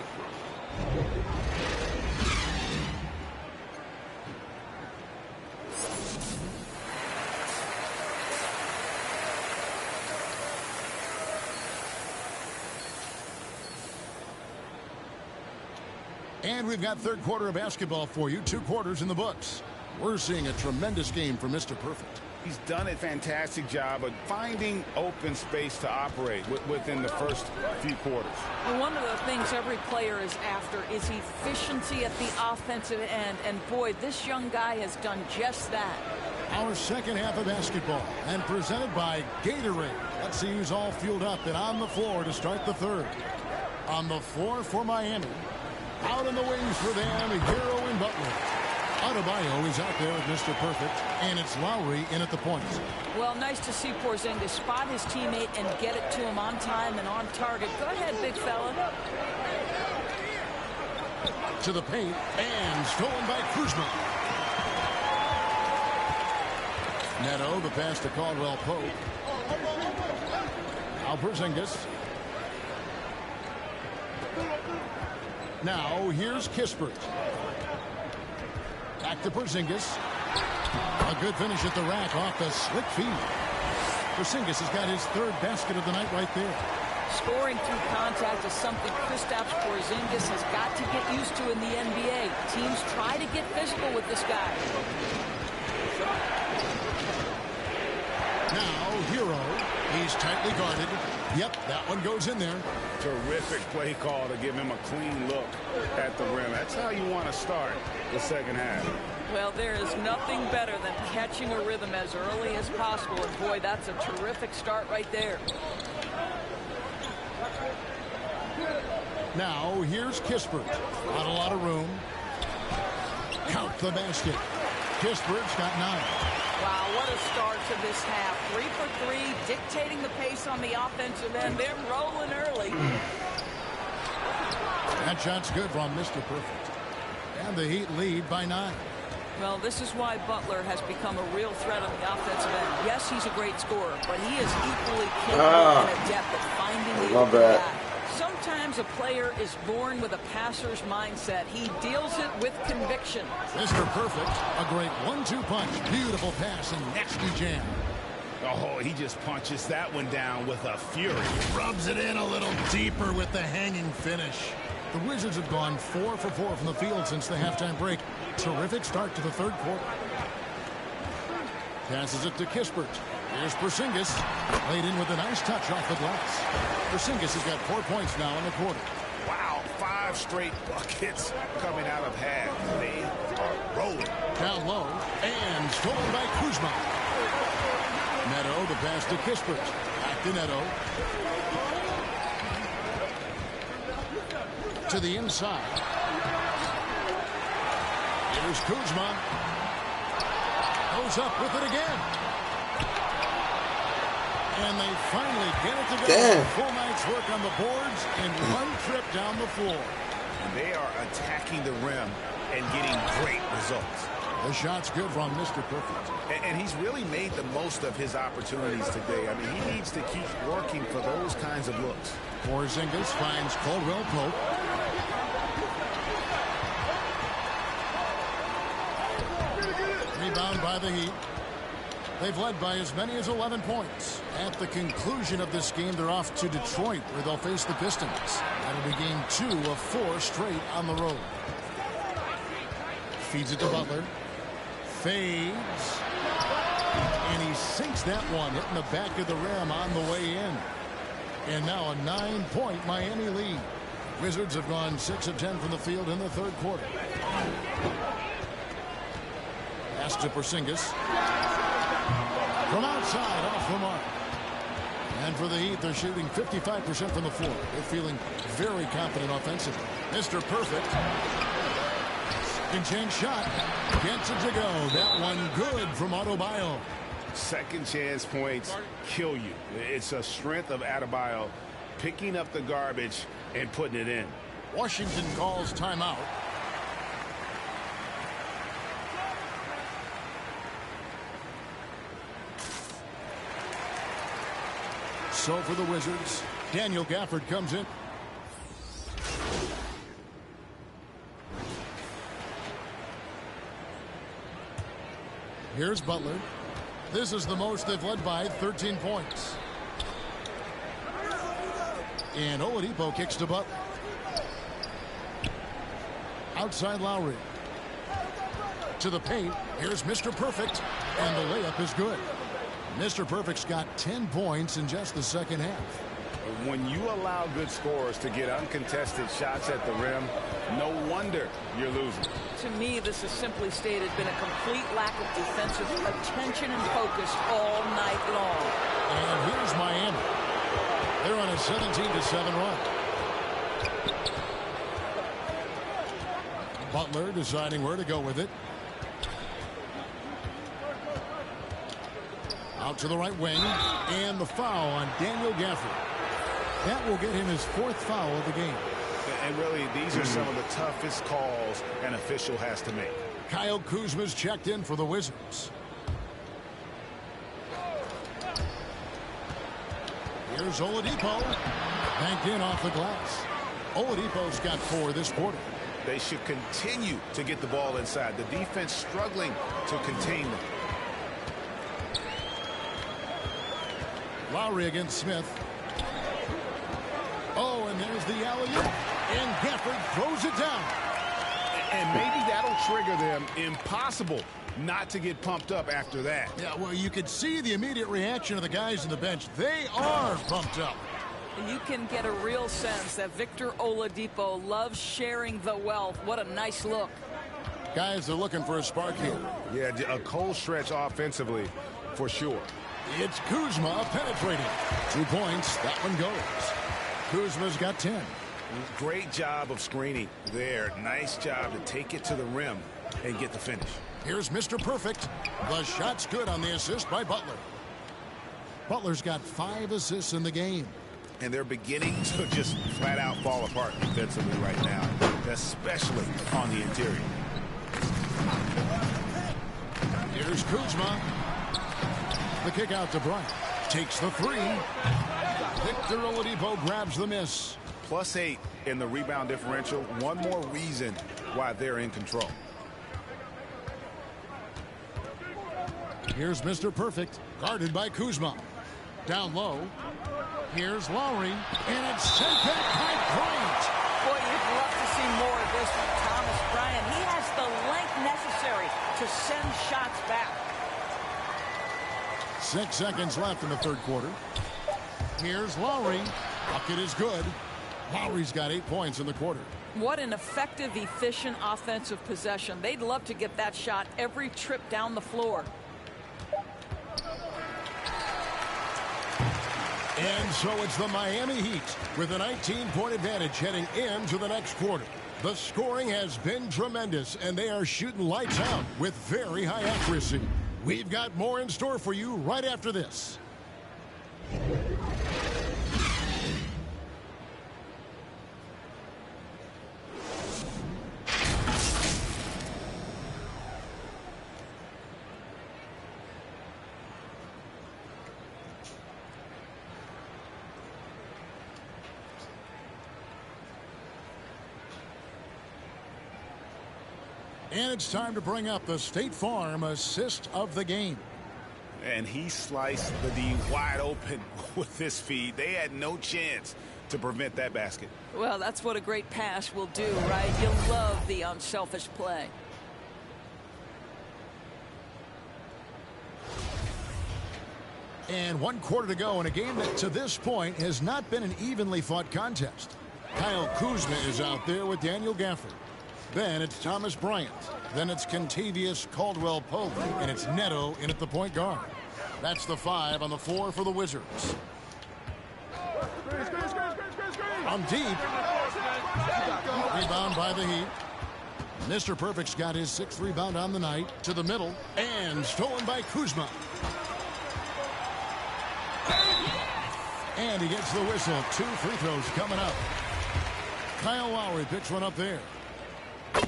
And we've got third quarter of basketball for you. 2 quarters in the books. We're seeing a tremendous game for Mr. Perfect.
He's done a fantastic job of finding open space to operate within the first few quarters.
Well, one of the things every player is after is efficiency at the offensive end. And boy, this young guy has done just that.
Our second half of basketball and presented by Gatorade. Let's see who's all fueled up and on the floor to start the third. On the floor for Miami. Out in the wings for them, Hero and Butler. Adebayo is out there with Mr. Perfect, and it's Lowry in at the point.
Well, nice to see Porzingis spot his teammate and get it to him on time and on target. Go ahead, big fella.
To the paint, and stolen by Kuzma. Neto, the pass to Caldwell Pope. Now Porzingis. Now here's Kispert. Back to Porzingis. A good finish at the rack off the slick feed. Porzingis has got his third basket of the night right there.
Scoring through contact is something Kristaps Porzingis has got to get used to in the NBA. Teams try to get physical with this guy.
Now Hero. He's tightly guarded. Yep, that one goes in there.
Terrific play call to give him a clean look at the rim. That's how you want to start the second half.
Well, there is nothing better than catching a rhythm as early as possible. And boy, that's a terrific start right there.
Now here's Kispert. Not a lot of room. Count the basket. Kispert's got 9.
Wow, what a start to this half. 3 for 3, dictating the pace on the offensive end. They're rolling early.
That shot's good from Mr. Perfect. And the Heat lead by 9.
Well, this is why Butler has become a real threat on the offensive end. Yes, he's a great scorer, but he is equally capable and adept at finding the open guy. Sometimes a player is born with a passer's mindset. He deals it with conviction.
Mr. Perfect, a great 1-2 punch. Beautiful pass and nasty jam.
Oh, he just punches that one down with a fury.
Rubs it in a little deeper with the hanging finish. The Wizards have gone 4 for 4 from the field since the halftime break. Terrific start to the third quarter. Passes it to Kispert. Here's Porzingis. Laid in with a nice touch off the glass. Porzingis has got 4 points now in the quarter.
Wow, 5 straight buckets coming out of half. They are rolling.
Down low and stolen by Kuzma. Neto, the pass to Kispert. Back to Neto. To the inside. Here's Kuzma. Goes up with it again. And they finally get it together.
Damn.
Full night's work on the boards and one trip down the floor.
And they are attacking the rim and getting great results.
The shot's good from Mr. Perfect.
And he's really made the most of his opportunities today. I mean, he needs to keep working for those kinds of looks.
Porzingis finds Caldwell Pope. Rebound by the Heat. They've led by as many as 11 points. At the conclusion of this game, they're off to Detroit, where they'll face the Pistons. That'll be game 2 of 4 straight on the road. Feeds it to Butler. Fades. And he sinks that one, hitting the back of the rim on the way in. And now a 9-point Miami lead. Wizards have gone 6 of 10 from the field in the third quarter. Pass to Porzingis. From outside, off the mark. And for the Heat, they're shooting 55% from the floor. They're feeling very confident offensively. Mr. Perfect. Second chance shot. Gets it to go. That one good from Adebayo.
Second chance points kill you. It's a strength of Adebayo picking up the garbage and putting it in.
Washington calls timeout. So for the Wizards, Daniel Gafford comes in. Here's Butler. This is the most they've led by, 13 points. And Oladipo kicks to Butler. Outside Lowry. To the paint. Here's Mr. Perfect. And the layup is good. Mr. Perfect's got 10 points in just the second half.
When you allow good scorers to get uncontested shots at the rim, no wonder you're losing.
To me, this has simply stated been a complete lack of defensive attention and focus all night long.
And here's Miami. They're on a 17-7 run. Butler deciding where to go with it. Out to the right wing, and the foul on Daniel Gafford. That will get him his 4th foul of the game.
And really, these are some of the toughest calls an official has to make.
Kyle Kuzma's checked in for the Wizards. Here's Oladipo. Banked in off the glass. Oladipo's got 4 this quarter.
They should continue to get the ball inside. The defense struggling to contain them.
Lowry against Smith. Oh, and there's the alley-oop. And Gafford throws it down.
And maybe that'll trigger them. Impossible not to get pumped up after that.
Yeah, well, you could see the immediate reaction of the guys on the bench. They are pumped up.
And you can get a real sense that Victor Oladipo loves sharing the wealth. What a nice look.
Guys are looking for a spark here.
Yeah, a cold stretch offensively for sure.
It's Kuzma penetrating. 2 points. That one goes. Kuzma's got 10.
Great job of screening there. Nice job to take it to the rim and get the finish.
Here's Mr. Perfect. The shot's good on the assist by Butler. Butler's got 5 assists in the game.
And they're beginning to just flat out fall apart defensively right now, especially on the interior.
Here's Kuzma. The kick out to Bryant. Takes the 3. Victor Oladipo grabs the miss.
+8 in the rebound differential. One more reason why they're in control.
Here's Mr. Perfect, guarded by Kuzma. Down low. Here's Lowry, and it's sent back by Bryant.
Boy, you'd love to see more of this from Thomas Bryant. He has the length necessary to send shots back.
6 seconds left in the third quarter. Here's Lowry. Bucket is good. Lowry's got 8 points in the quarter.
What an effective, efficient offensive possession. They'd love to get that shot every trip down the floor.
And so it's the Miami Heat with a 19-point advantage heading into the next quarter. The scoring has been tremendous, and they are shooting lights out with very high accuracy. We've got more in store for you right after this. And it's time to bring up the State Farm assist of the game.
And he sliced the D wide open with this feed. They had no chance to prevent that basket.
Well, that's what a great pass will do, right? You love the unselfish play.
And 1 quarter to go in a game that to this point has not been an evenly fought contest. Kyle Kuzma is out there with Daniel Gafford. Then it's Thomas Bryant. Then it's Kentavious Caldwell-Pope. And it's Neto in at the point guard. That's the 5 on the floor for the Wizards. From deep. Rebound by the Heat. Mr. Perfect's got his 6th rebound on the night. To the middle. And stolen by Kuzma. And he gets the whistle. 2 free throws coming up. Kyle Lowry picks one up there.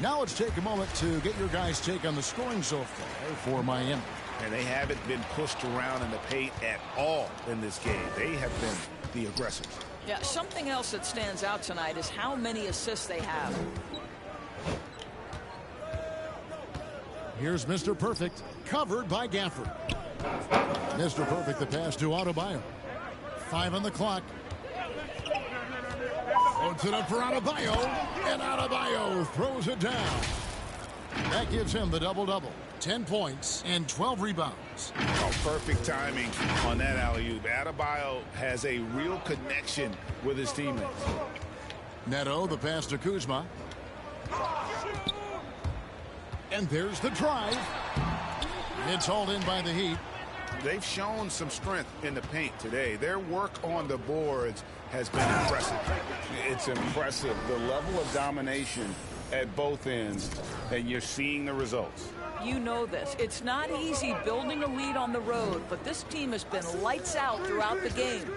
Now let's take a moment to get your guys' take on the scoring so far for Miami.
And they haven't been pushed around in the paint at all in this game. They have been the aggressors.
Yeah, something else that stands out tonight is how many assists they have.
Here's Mr. Perfect, covered by Gafford. Mr. Perfect, the pass to Adebayo. 5 on the clock. Puts it up for Adebayo, and Adebayo throws it down. That gives him the double-double. 10 points and 12 rebounds.
Oh, perfect timing on that alley-oop. Adebayo has a real connection with his teammates.
Neto, the pass to Kuzma. And there's the drive. It's hauled in by the Heat.
They've shown some strength in the paint today. Their work on the boards has been impressive. It's impressive, the level of domination at both ends, and you're seeing the results.
You know this. It's not easy building a lead on the road, but this team has been lights out throughout the game.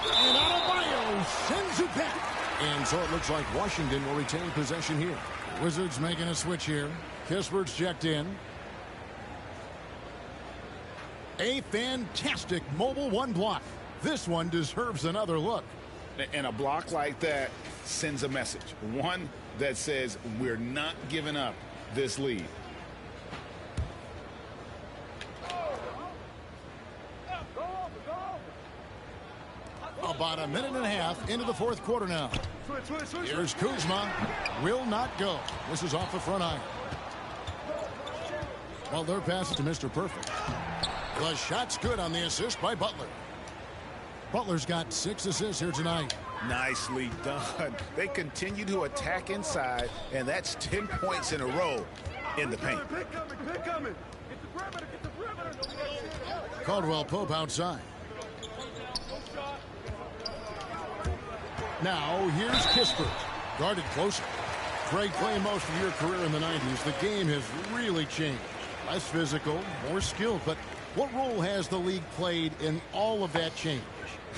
And Adebayo sends it back. And so it looks like Washington will retain possession here. Wizards making a switch here. Kispert's checked in. A fantastic mobile one block. This one deserves another look.
And a block like that sends a message. One that says we're not giving up this lead.
About a minute and a half into the fourth quarter now. Here's Kuzma. Will not go. This is off the front iron. Well, their pass to Mr. Perfect. The shot's good on the assist by Butler. Butler's got 6 assists here tonight.
Nicely done. They continue to attack inside, and that's 10 points in a row in the paint.
Caldwell Pope outside. Now here's Kispert. Guarded closer. Craig, playing most of your career in the 90s, the game has really changed. Less physical, more skilled, but what role has the league played in all of that change?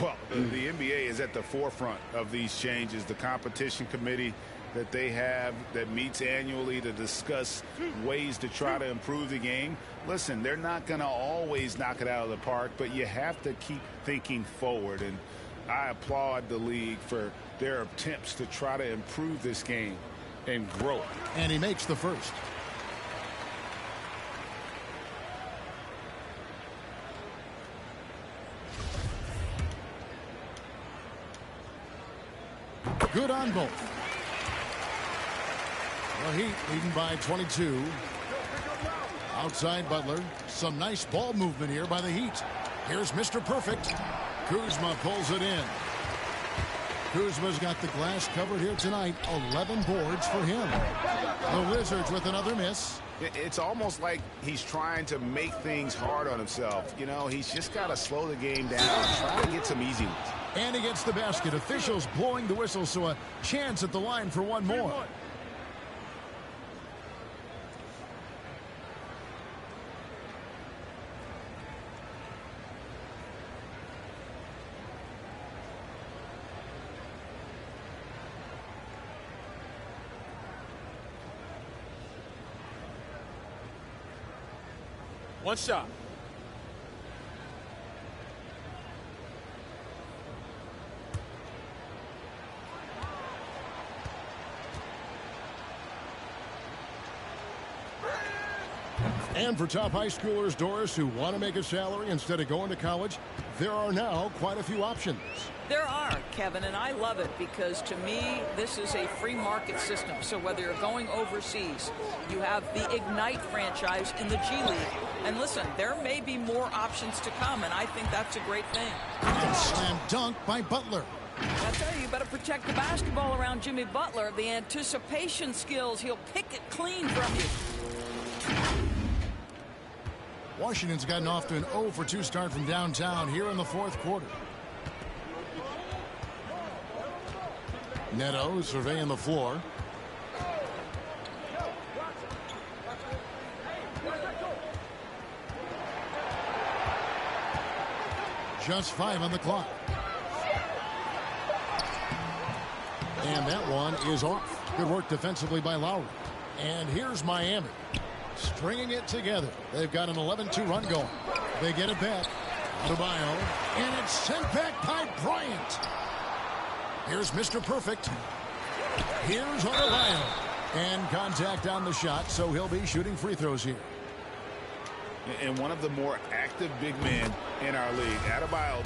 Well, the NBA is at the forefront of these changes. The competition committee that they have that meets annually to discuss ways to try to improve the game. Listen, they're not going to always knock it out of the park, but you have to keep thinking forward. And I applaud the league for their attempts to try to improve this game and grow it.
And he makes the first. Good on both. The Heat leading by 22. Outside Butler. Some nice ball movement here by the Heat. Here's Mr. Perfect. Kuzma pulls it in. Kuzma's got the glass covered here tonight. 11 boards for him. The Wizards with another miss.
It's almost like he's trying to make things hard on himself. You know, he's just got to slow the game down, try to get some easy ones.
And he gets the basket. Officials blowing the whistle, so a chance at the line for one more.
One shot.
And for top high schoolers, Doris, who want to make a salary instead of going to college, there are now quite a few options.
There are, Kevin, and I love it because to me, this is a free market system. So whether you're going overseas, you have the Ignite franchise in the G League. And listen, there may be more options to come, and I think that's a great thing.
Slam dunk by Butler.
I tell you, you better protect the basketball around Jimmy Butler. The anticipation skills, he'll pick it clean from you.
Washington's gotten off to an 0-for-2 start from downtown here in the fourth quarter. Neto surveying the floor. Just 5 on the clock. And that one is off. Good work defensively by Lowry. And here's Miami. Stringing it together. They've got an 11-2 run going. They get it back. Adebayo. And it's sent back by Bryant. Here's Mr. Perfect. Here's Adebayo. And contact on the shot, so he'll be shooting free throws here.
And one of the more active big men in our league, Adebayo.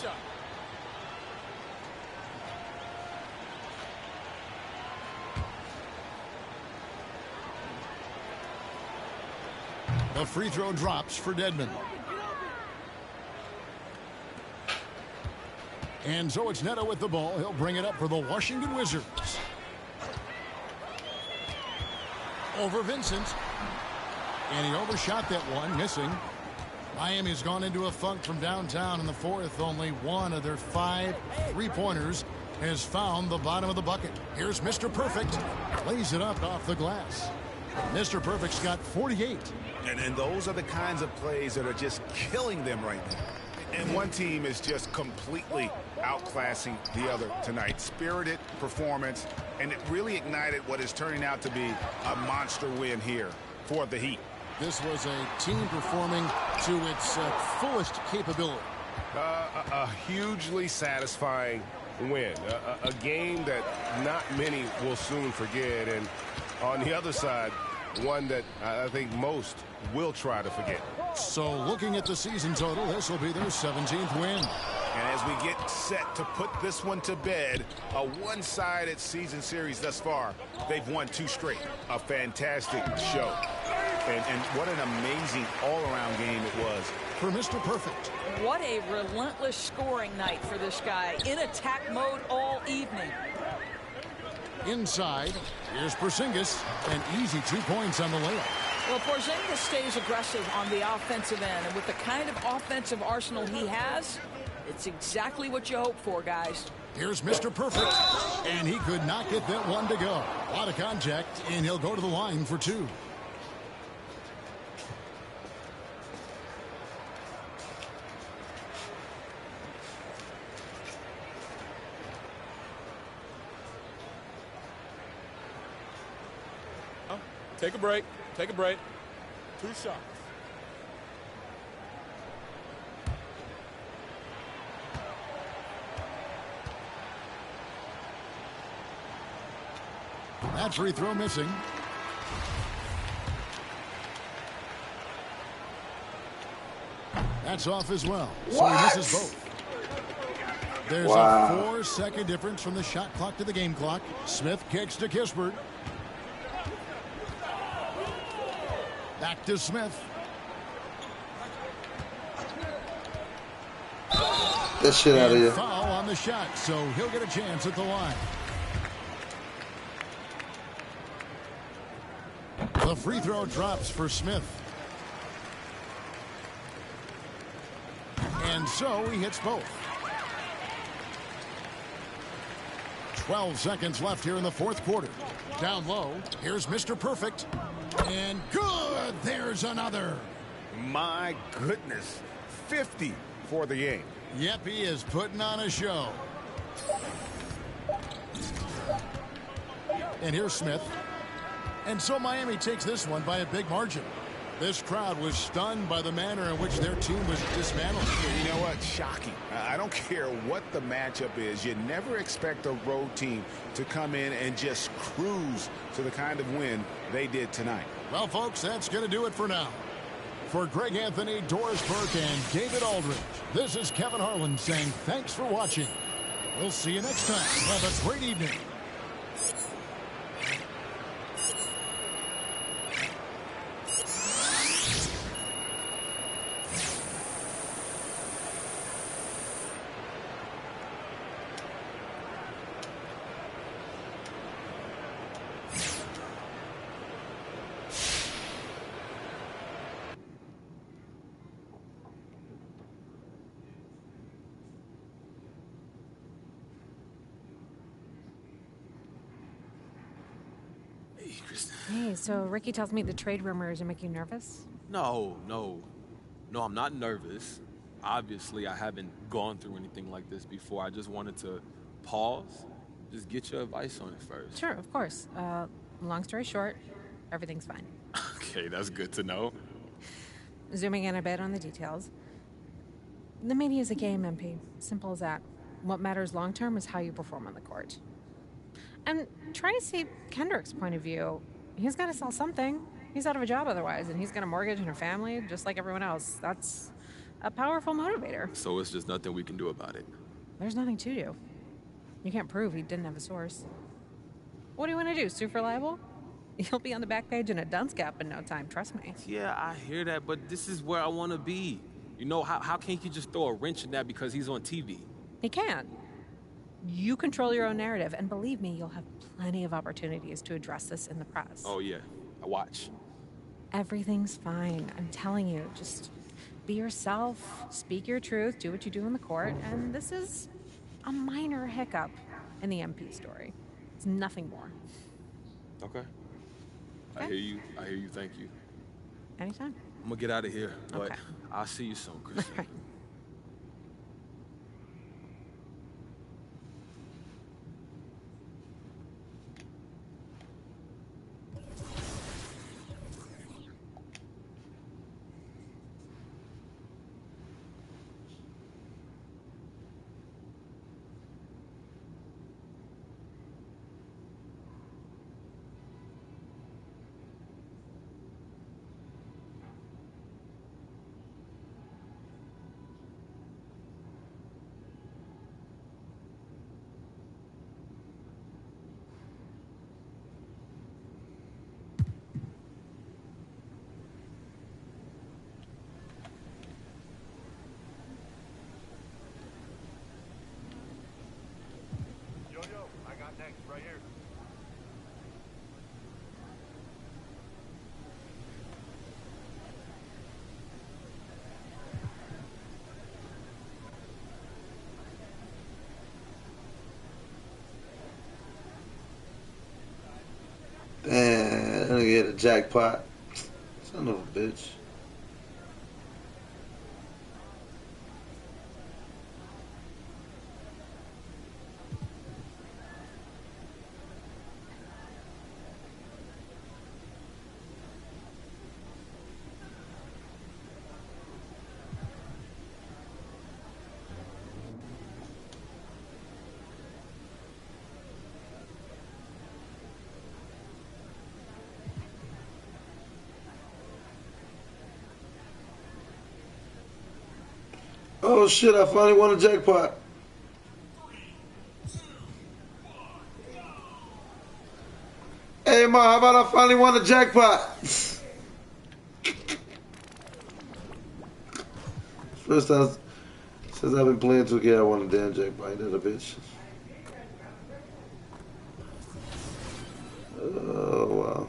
shot.
The free throw drops for Dedmon. And so it's Neto with the ball. He'll bring it up for the Washington Wizards. Over Vincent. And he overshot that one, missing. Miami's gone into a funk from downtown in the fourth. Only one of their 5 3-pointers has found the bottom of the bucket. Here's Mr. Perfect. Lays it up off the glass. Mr. Perfect's got 48.
And those are the kinds of plays that are just killing them right now. And one team is just completely outclassing the other tonight. Spirited performance, and it really ignited what is turning out to be a monster win here for the Heat.
This was a team performing to its fullest capability.
A hugely satisfying win. A game that not many will soon forget. And on the other side, one that I think most will try to forget.
So looking at the season total, this will be their 17th win.
And as we get set to put this one to bed, a one-sided season series thus far, they've won 2 straight. A fantastic show. And what an amazing all-around game it was.
For Mr. Perfect.
What a relentless scoring night for this guy. In attack mode all evening.
Inside, here's Porzingis. An easy 2 points on the layup.
Well, Porzingis stays aggressive on the offensive end. And with the kind of offensive arsenal he has, it's exactly what you hope for, guys.
Here's Mr. Perfect. And he could not get that one to go. A lot of contact, and he'll go to the line for 2.
Take a break. Take a break.
2 shots.
That free throw missing. That's off as well. So he misses both. There's a 4-second difference from the shot clock to the game clock. Smith kicks to Kispert. Back to Smith.
That shit out of here.
Foul on the shot, so he'll get a chance at the line. The free throw drops for Smith. And so he hits both. 12 seconds left here in the fourth quarter. Down low, here's Mr. Perfect. And good, there's another.
My goodness, 50 for the game.
Yep, he is putting on a show. And here's Smith. And so Miami takes this one by a big margin. This crowd was stunned by the manner in which their team was dismantled.
You know what? Shocking. I don't care what the matchup is. You never expect a road team to come in and just cruise to the kind of win they did tonight.
Well, folks, that's going to do it for now. For Greg Anthony, Doris Burke, and David Aldridge, this is Kevin Harlan saying thanks for watching. We'll see you next time. Have a great evening.
Hey, so Ricky tells me the trade rumors are making you nervous?
No, I'm not nervous. Obviously, I haven't gone through anything like this before. I just wanted to pause, just get your advice on it first.
Sure, of course. Long story short, everything's fine.
Okay, that's good to know.
Zooming in a bit on the details. The media is a game, MP. Simple as that. What matters long term is how you perform on the court. And try to see Kendrick's point of view. He's got to sell something. He's out of a job otherwise, and he's got a mortgage and a family just like everyone else. That's a powerful motivator.
So it's just nothing we can do about it.
There's nothing to do. You can't prove he didn't have a source. What do you want to do, sue for libel? You'll be on the back page in a dunce cap in no time, trust me.
Yeah, I hear that, but this is where I want to be. You know, how can't you just throw a wrench in that because he's on TV?
He can't. You control your own narrative, and believe me, you'll have plenty of opportunities to address this in the press.
Oh, yeah. I watch.
Everything's fine. I'm telling you. Just be yourself, speak your truth, do what you do in the court, and this is a minor hiccup in the MP story. It's nothing more.
Okay. I hear you. Thank you.
Anytime.
I'm going to get out of here, but
Okay.
I'll see you soon, Chris.
Damn, I'm gonna get a jackpot. Son of a bitch. Oh shit, I finally won a jackpot. Hey Ma, how about I finally won a jackpot? First time since I've been playing 2K, I won a damn jackpot. Ain't that a bitch? Oh wow.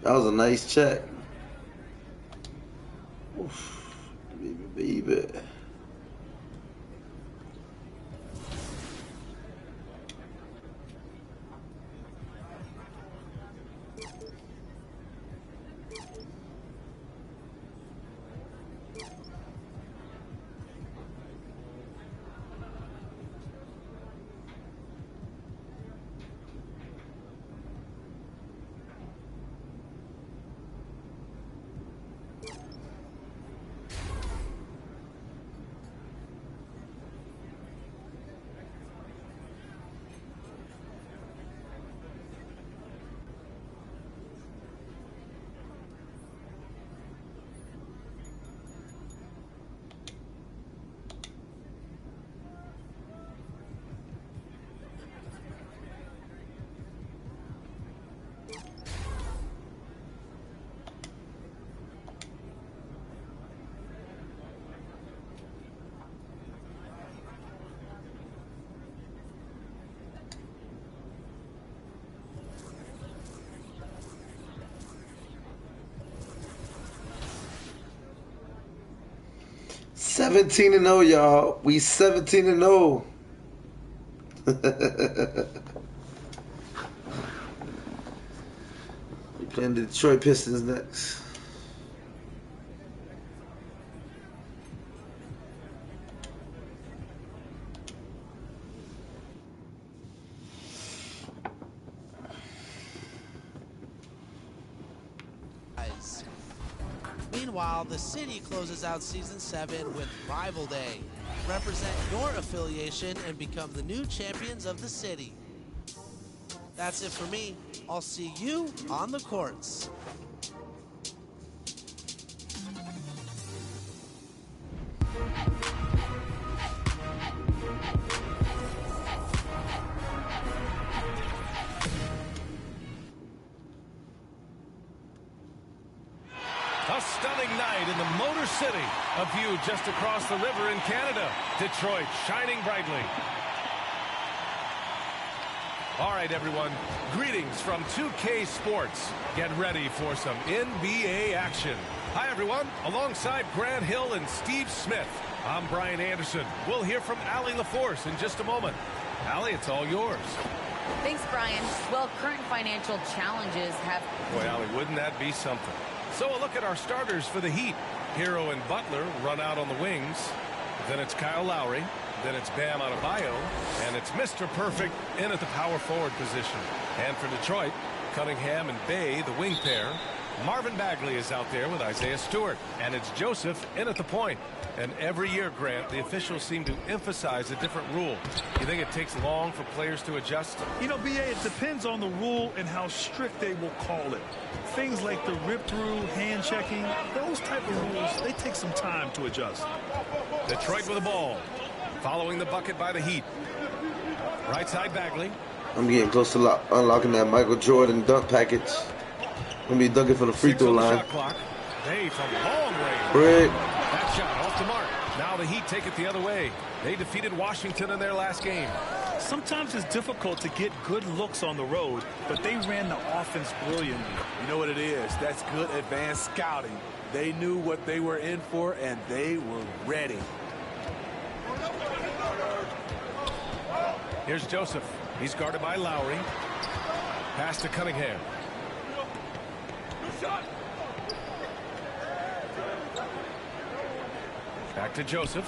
That was a nice check. Oof. Baby. $17 and 0, y'all. We 17 and 0. We playing the Detroit Pistons next.
Meanwhile, the city closes out Season 7 with Rival Day. Represent your affiliation and become the new champions of the city. That's it for me. I'll see you on the courts.
A stunning night in the Motor City. A view just across the river in Canada. Detroit shining brightly. All right, everyone. Greetings from 2K Sports. Get ready for some NBA action. Hi, everyone. Alongside Grant Hill and Steve Smith, I'm Brian Anderson. We'll hear from Allie LaForce in just a moment. Allie, it's all yours.
Thanks, Brian. Well, current financial challenges have...
Boy, Allie, wouldn't that be something? So a look at our starters for the Heat. Hero and Butler run out on the wings. Then it's Kyle Lowry. Then it's Bam Adebayo. And it's Mr. Perfect in at the power forward position. And for Detroit, Cunningham and Bay, the wing pair. Marvin Bagley is out there with Isaiah Stewart. And it's Joseph in at the point. And every year, Grant, the officials seem to emphasize a different rule. You think it takes long for players to adjust?
You know, BA, it depends on the rule and how strict they will call it. Things like the rip-through, hand-checking, those type of rules, they take some time to adjust.
Detroit with the ball. Following the bucket by the Heat. Right side Bagley.
I'm getting close to unlocking that Michael Jordan dunk package. I'm going to be dunking for the free throw line.
Shot clock. They from long range.
Break.
That shot off the mark. Now the Heat take it the other way. They defeated Washington in their last game.
Sometimes it's difficult to get good looks on the road, but they ran the offense brilliantly.
You know what it is? That's good advanced scouting. They knew what they were in for, and they were ready.
Here's Joseph. He's guarded by Lowry. Pass to Cunningham. Back to Joseph.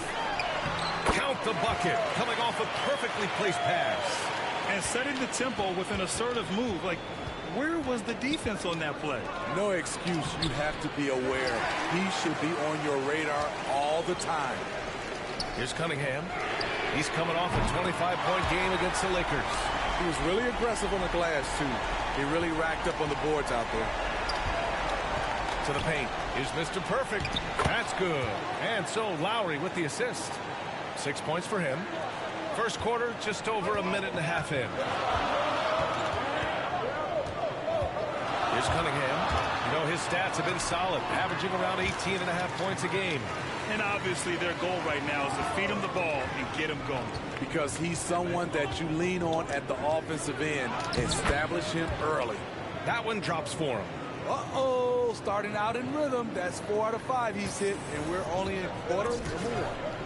Count the bucket. Coming off a perfectly placed pass.
And setting the tempo with an assertive move. Like, where was the defense on that play?
No excuse. You have to be aware. He should be on your radar all the time.
Here's Cunningham. He's coming off a 25-point game against the Lakers.
He was really aggressive on the glass, too. He really racked up on the boards out there.
To the paint. Here's Mr. Perfect. That's good. And so Lowry with the assist. 6 points for him. First quarter, just over a minute and a half in. Here's Cunningham. You know, his stats have been solid, averaging around 18.5 points a game.
And obviously their goal right now is to feed him the ball and get him going.
Because he's someone that you lean on at the offensive end. Establish him early.
That one drops for him.
Uh-oh, starting out in rhythm. That's 4 out of 5 he's hit, and we're only in quarter number 1.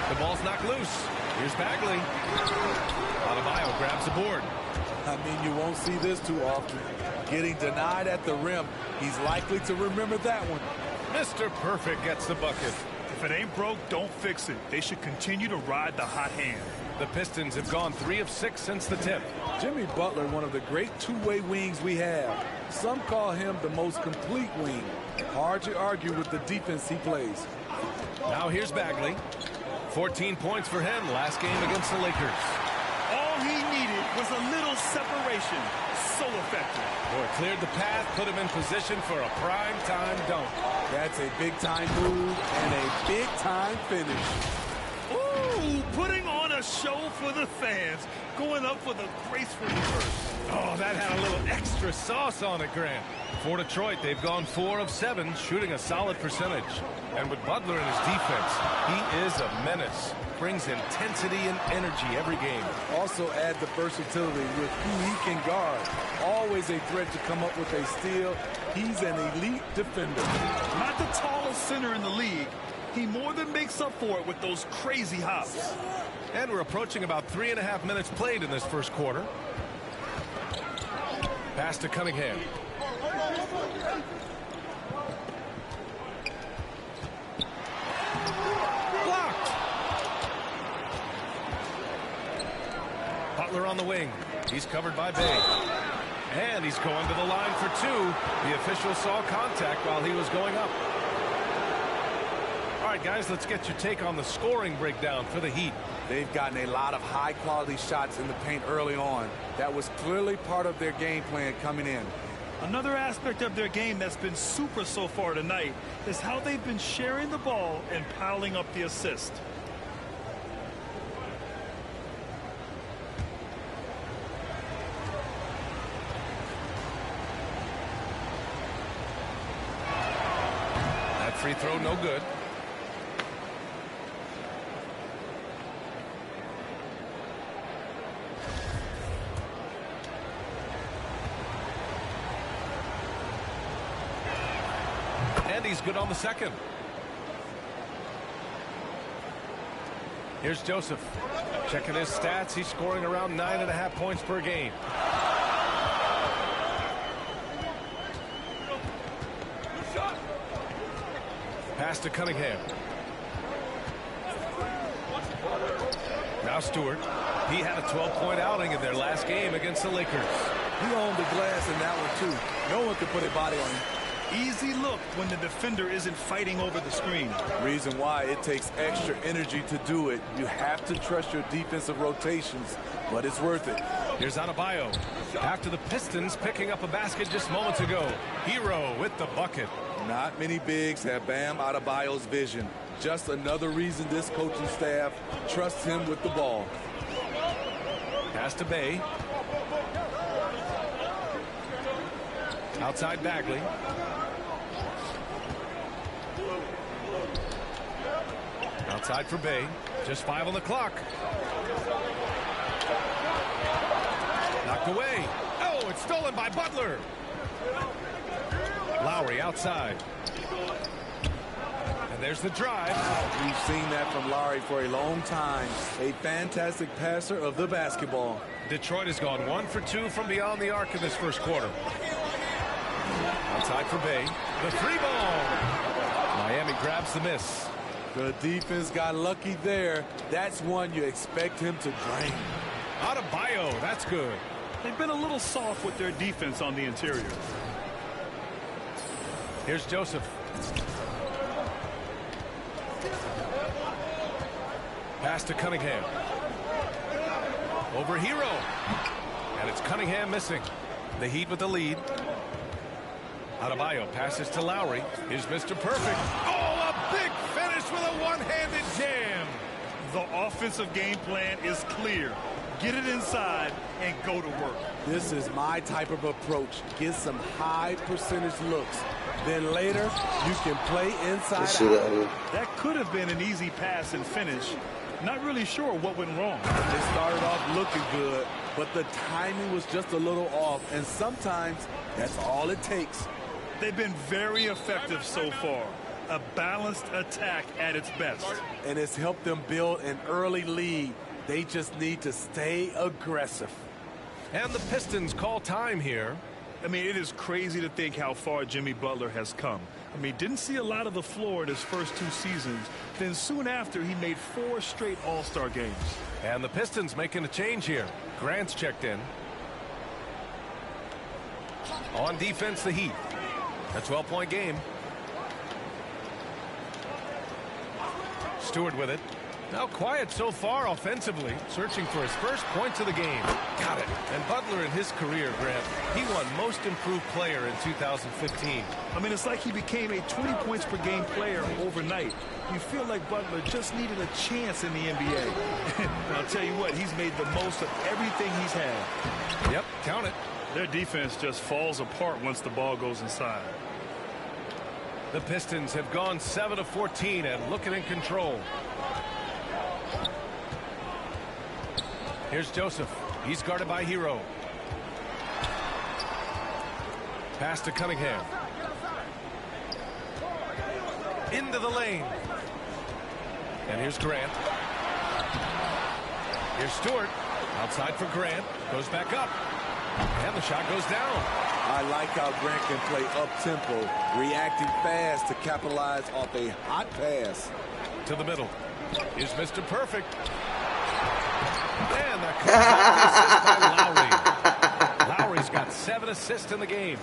The ball's knocked loose. Here's Bagley. Adebayo grabs the board.
I mean, you won't see this too often. Getting denied at the rim. He's likely to remember that one.
Mr. Perfect gets the bucket.
If it ain't broke, don't fix it. They should continue to ride the hot hand.
The Pistons have gone 3 of 6 since the tip.
Jimmy Butler, one of the great two-way wings we have. Some call him the most complete wing. Hard to argue with the defense he plays.
Now here's Bagley. 14 points for him last game against the Lakers.
All he needed was a little separation. So effective.
Boy, cleared the path, put him in position for a prime-time dunk.
That's a big-time move and a big-time finish.
Ooh, putting on a show for the fans. Going up for the graceful reverse.
Oh, that had a little extra sauce on it, Grant. For Detroit, they've gone 4 of 7, shooting a solid percentage. And with Butler in his defense, he is a menace. Brings intensity and energy every game.
Also add the versatility with who he can guard. Always a threat to come up with a steal. He's an elite defender.
Not the tallest center in the league. He more than makes up for it with those crazy hops.
And we're approaching about 3.5 minutes played in this first quarter. Pass to Cunningham. Blocked. Butler on the wing. He's covered by Bay. And he's going to the line for 2. The official saw contact while he was going up. All right, guys, let's get your take on the scoring breakdown for the Heat.
They've gotten a lot of high-quality shots in the paint early on. That was clearly part of their game plan coming in.
Another aspect of their game that's been super so far tonight is how they've been sharing the ball and piling up the assist.
That free throw no good. And he's good on the second. Here's Joseph. Checking his stats. He's scoring around 9.5 points per game. Pass to Cunningham. Now Stewart. He had a 12-point outing in their last game against the Lakers.
He owned the glass in that one, too. No one could put a body on him.
Easy look when the defender isn't fighting over the screen.
Reason why it takes extra energy to do it. You have to trust your defensive rotations, but it's worth it.
Here's Adebayo. After the Pistons picking up a basket just moments ago. Hero with the bucket.
Not many bigs have Bam Adebayo's vision. Just another reason this coaching staff trusts him with the ball.
Pass to Bay. Outside Bagley. Outside for Bay. Just 5 on the clock. Knocked away. Oh, it's stolen by Butler. Lowry outside. And there's the drive.
We've seen that from Lowry for a long time. A fantastic passer of the basketball.
Detroit has gone 1 for 2 from beyond the arc in this first quarter. Outside for Bay. The 3-ball. Miami grabs the miss.
The defense got lucky there. That's one you expect him to drain.
Adebayo, that's good.
They've been a little soft with their defense on the interior.
Here's Joseph. Pass to Cunningham. Over Hero. And it's Cunningham missing. The Heat with the lead. Adebayo passes to Lowry. Here's Mr. Perfect. Oh, a big finish with a one-handed jam.
The offensive game plan is clear. Get it inside and go to work.
This is my type of approach. Get some high percentage looks. Then later, you can play inside out.
That could have been an easy pass and finish, not really sure what went wrong.
They started off looking good, but the timing was just a little off, and sometimes that's all it takes.
They've been very effective so far. A balanced attack at its best.
And it's helped them build an early lead. They just need to stay aggressive.
And the Pistons call time here.
I mean, it is crazy to think how far Jimmy Butler has come. I mean, didn't see a lot of the floor in his first 2 seasons. Then soon after, he made 4 straight All-Star games.
And the Pistons making a change here. Grant's checked in. On defense, the Heat. A 12-point game. Stewart with it. Now quiet so far offensively, searching for his first points of the game. Got it. And Butler in his career, Grant, he won Most Improved Player in 2015.
I mean, it's like he became a 20 points per game player overnight. You feel like Butler just needed a chance in the NBA. And I'll tell you what, he's made the most of everything he's had.
Yep, count it.
Their defense just falls apart once the ball goes inside.
The Pistons have gone 7 of 14 and looking in control. Here's Joseph. He's guarded by Hero. Pass to Cunningham. Into the lane. And here's Grant. Here's Stewart. Outside for Grant. Goes back up. And the shot goes down.
I like how Grant can play up-tempo, reacting fast to capitalize off a hot pass.
To the middle. Here's Mr. Perfect. And that comes by Lowry. Lowry's got 7 assists in the game.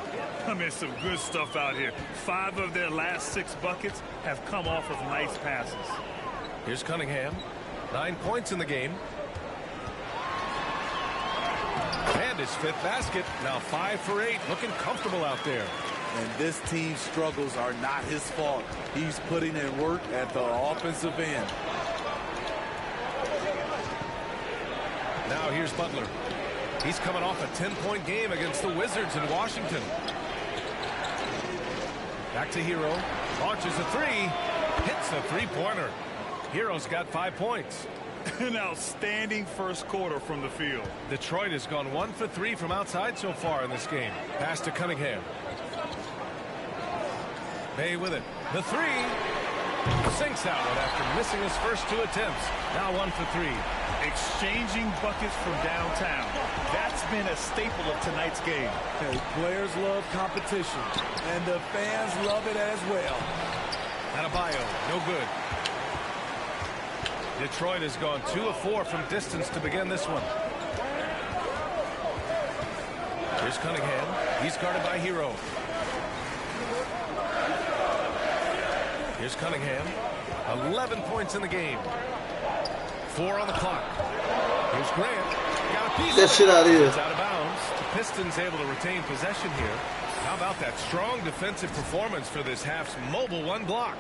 I mean, some good stuff out here. 5 of their last 6 buckets have come off of nice passes.
Here's Cunningham. 9 points in the game. And his 5th basket. Now 5 for 8. Looking comfortable out there.
And this team's struggles are not his fault. He's putting in work at the offensive end.
Now here's Butler. He's coming off a 10-point game against the Wizards in Washington. Back to Hero. Launches a 3. Hits a 3-pointer. Hero's got 5 points.
An outstanding first quarter from the field.
Detroit has gone 1 for 3 from outside so far in this game. Pass to Cunningham. Bay with it. The 3. Sinks out after missing his first 2 attempts. Now 1 for 3.
Exchanging buckets from downtown. That's been a staple of tonight's game.
Hey, players love competition, and the fans love it as well.
Adebayo, no good. Detroit has gone 2 of 4 from distance to begin this one. Here's Cunningham. He's guarded by Hero. Here's Cunningham. 11 points in the game. 4 on the clock. Here's Grant. Got a piece.
Get that shit out of here.
It's out of bounds. The Pistons able to retain possession here. How about that strong defensive performance for this half's mobile 1 block?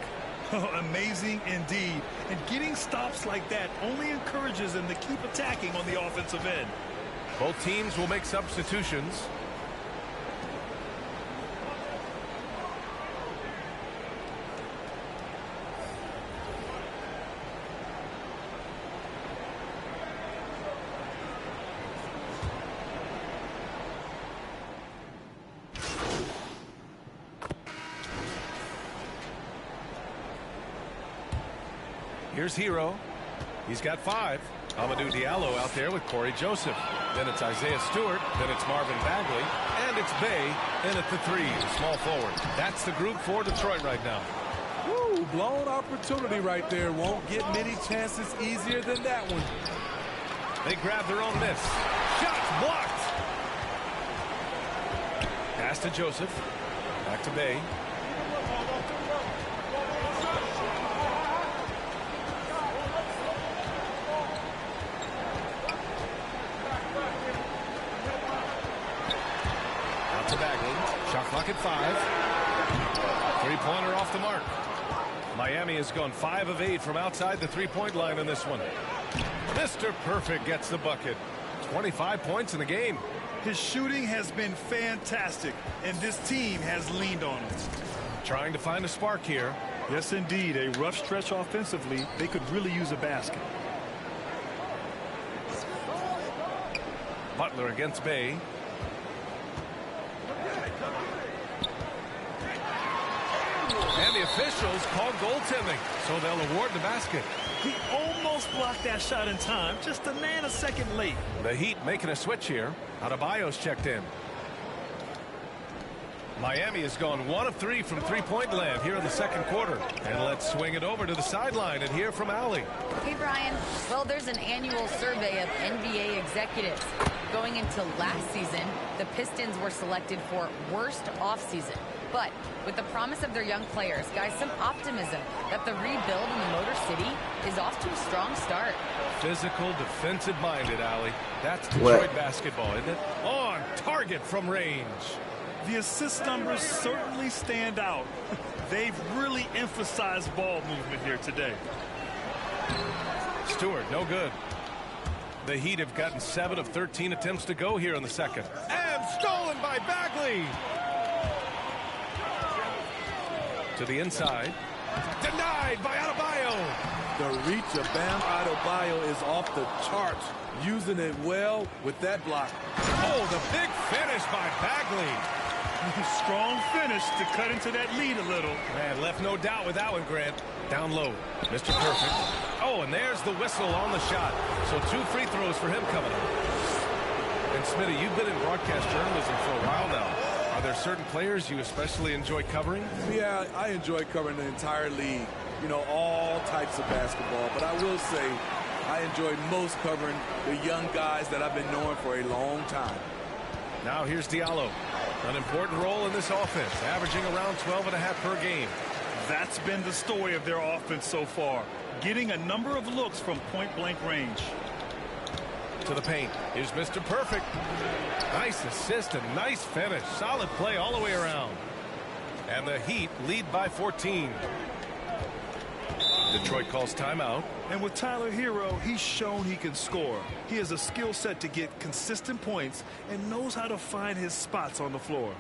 Amazing indeed. And getting stops like that only encourages them to keep attacking on the offensive end.
Both teams will make substitutions. Here's Hero. He's got 5. Amadou Diallo out there with Corey Joseph. Then it's Isaiah Stewart. Then it's Marvin Bagley. And it's Bay in at the 3, the small forward. That's the group for Detroit right now.
Woo, blown opportunity right there. Won't get many chances easier than that one.
They grab their own miss. Shot blocked. Pass to Joseph. Back to Bay. Shot clock at 5. 3-pointer off the mark. Miami has gone 5 of 8 from outside the 3-point line in this one. Mr. Perfect gets the bucket. 25 points in the game.
His shooting has been fantastic, and this team has leaned on him.
Trying to find a spark here.
Yes, indeed. A rough stretch offensively. They could really use a basket.
Butler against Bay. And the officials call goaltending, so they'll award the basket.
He almost blocked that shot in time, just a nanosecond late.
The Heat making a switch here. Adebayo's checked in. Miami has gone 1 of 3 from three-point land here in the second quarter. And let's swing it over to the sideline and hear from Allie.
Hey, Brian. Well, there's an annual survey of NBA executives. Going into last season, the Pistons were selected for worst offseason. But with the promise of their young players, guys, some optimism that the rebuild in the Motor City is off to a strong start.
Physical, defensive-minded, Allie. That's Detroit basketball, isn't it? On target from range.
The assist numbers certainly stand out. They've really emphasized ball movement here today.
Stewart, no good. The Heat have gotten 7 of 13 attempts to go here in the second. And stolen by Bagley. To the inside. Denied by Adebayo.
The reach of Bam Adebayo is off the charts. Using it well with that block.
Oh, the big finish by Bagley.
Strong finish to cut into that lead a little.
Man, left no doubt with that one, Grant. Down low. Mr. Perfect. Oh, and there's the whistle on the shot. So 2 free throws for him coming up. And Smitty, you've been in broadcast journalism for a while now. Are there certain players you especially enjoy covering?
Yeah, I enjoy covering the entire league. You know, all types of basketball. But I will say, I enjoy most covering the young guys that I've been knowing for a long time.
Now here's Diallo. An important role in this offense, averaging around 12.5 per game.
That's been the story of their offense so far. Getting a number of looks from point-blank range.
To the paint. Here's Mr. Perfect. Nice assist and nice finish. Solid play all the way around. And the Heat lead by 14. Detroit calls timeout.
And with Tyler Hero, he's shown he can score. He has a skill set to get consistent points and knows how to find his spots on the floor.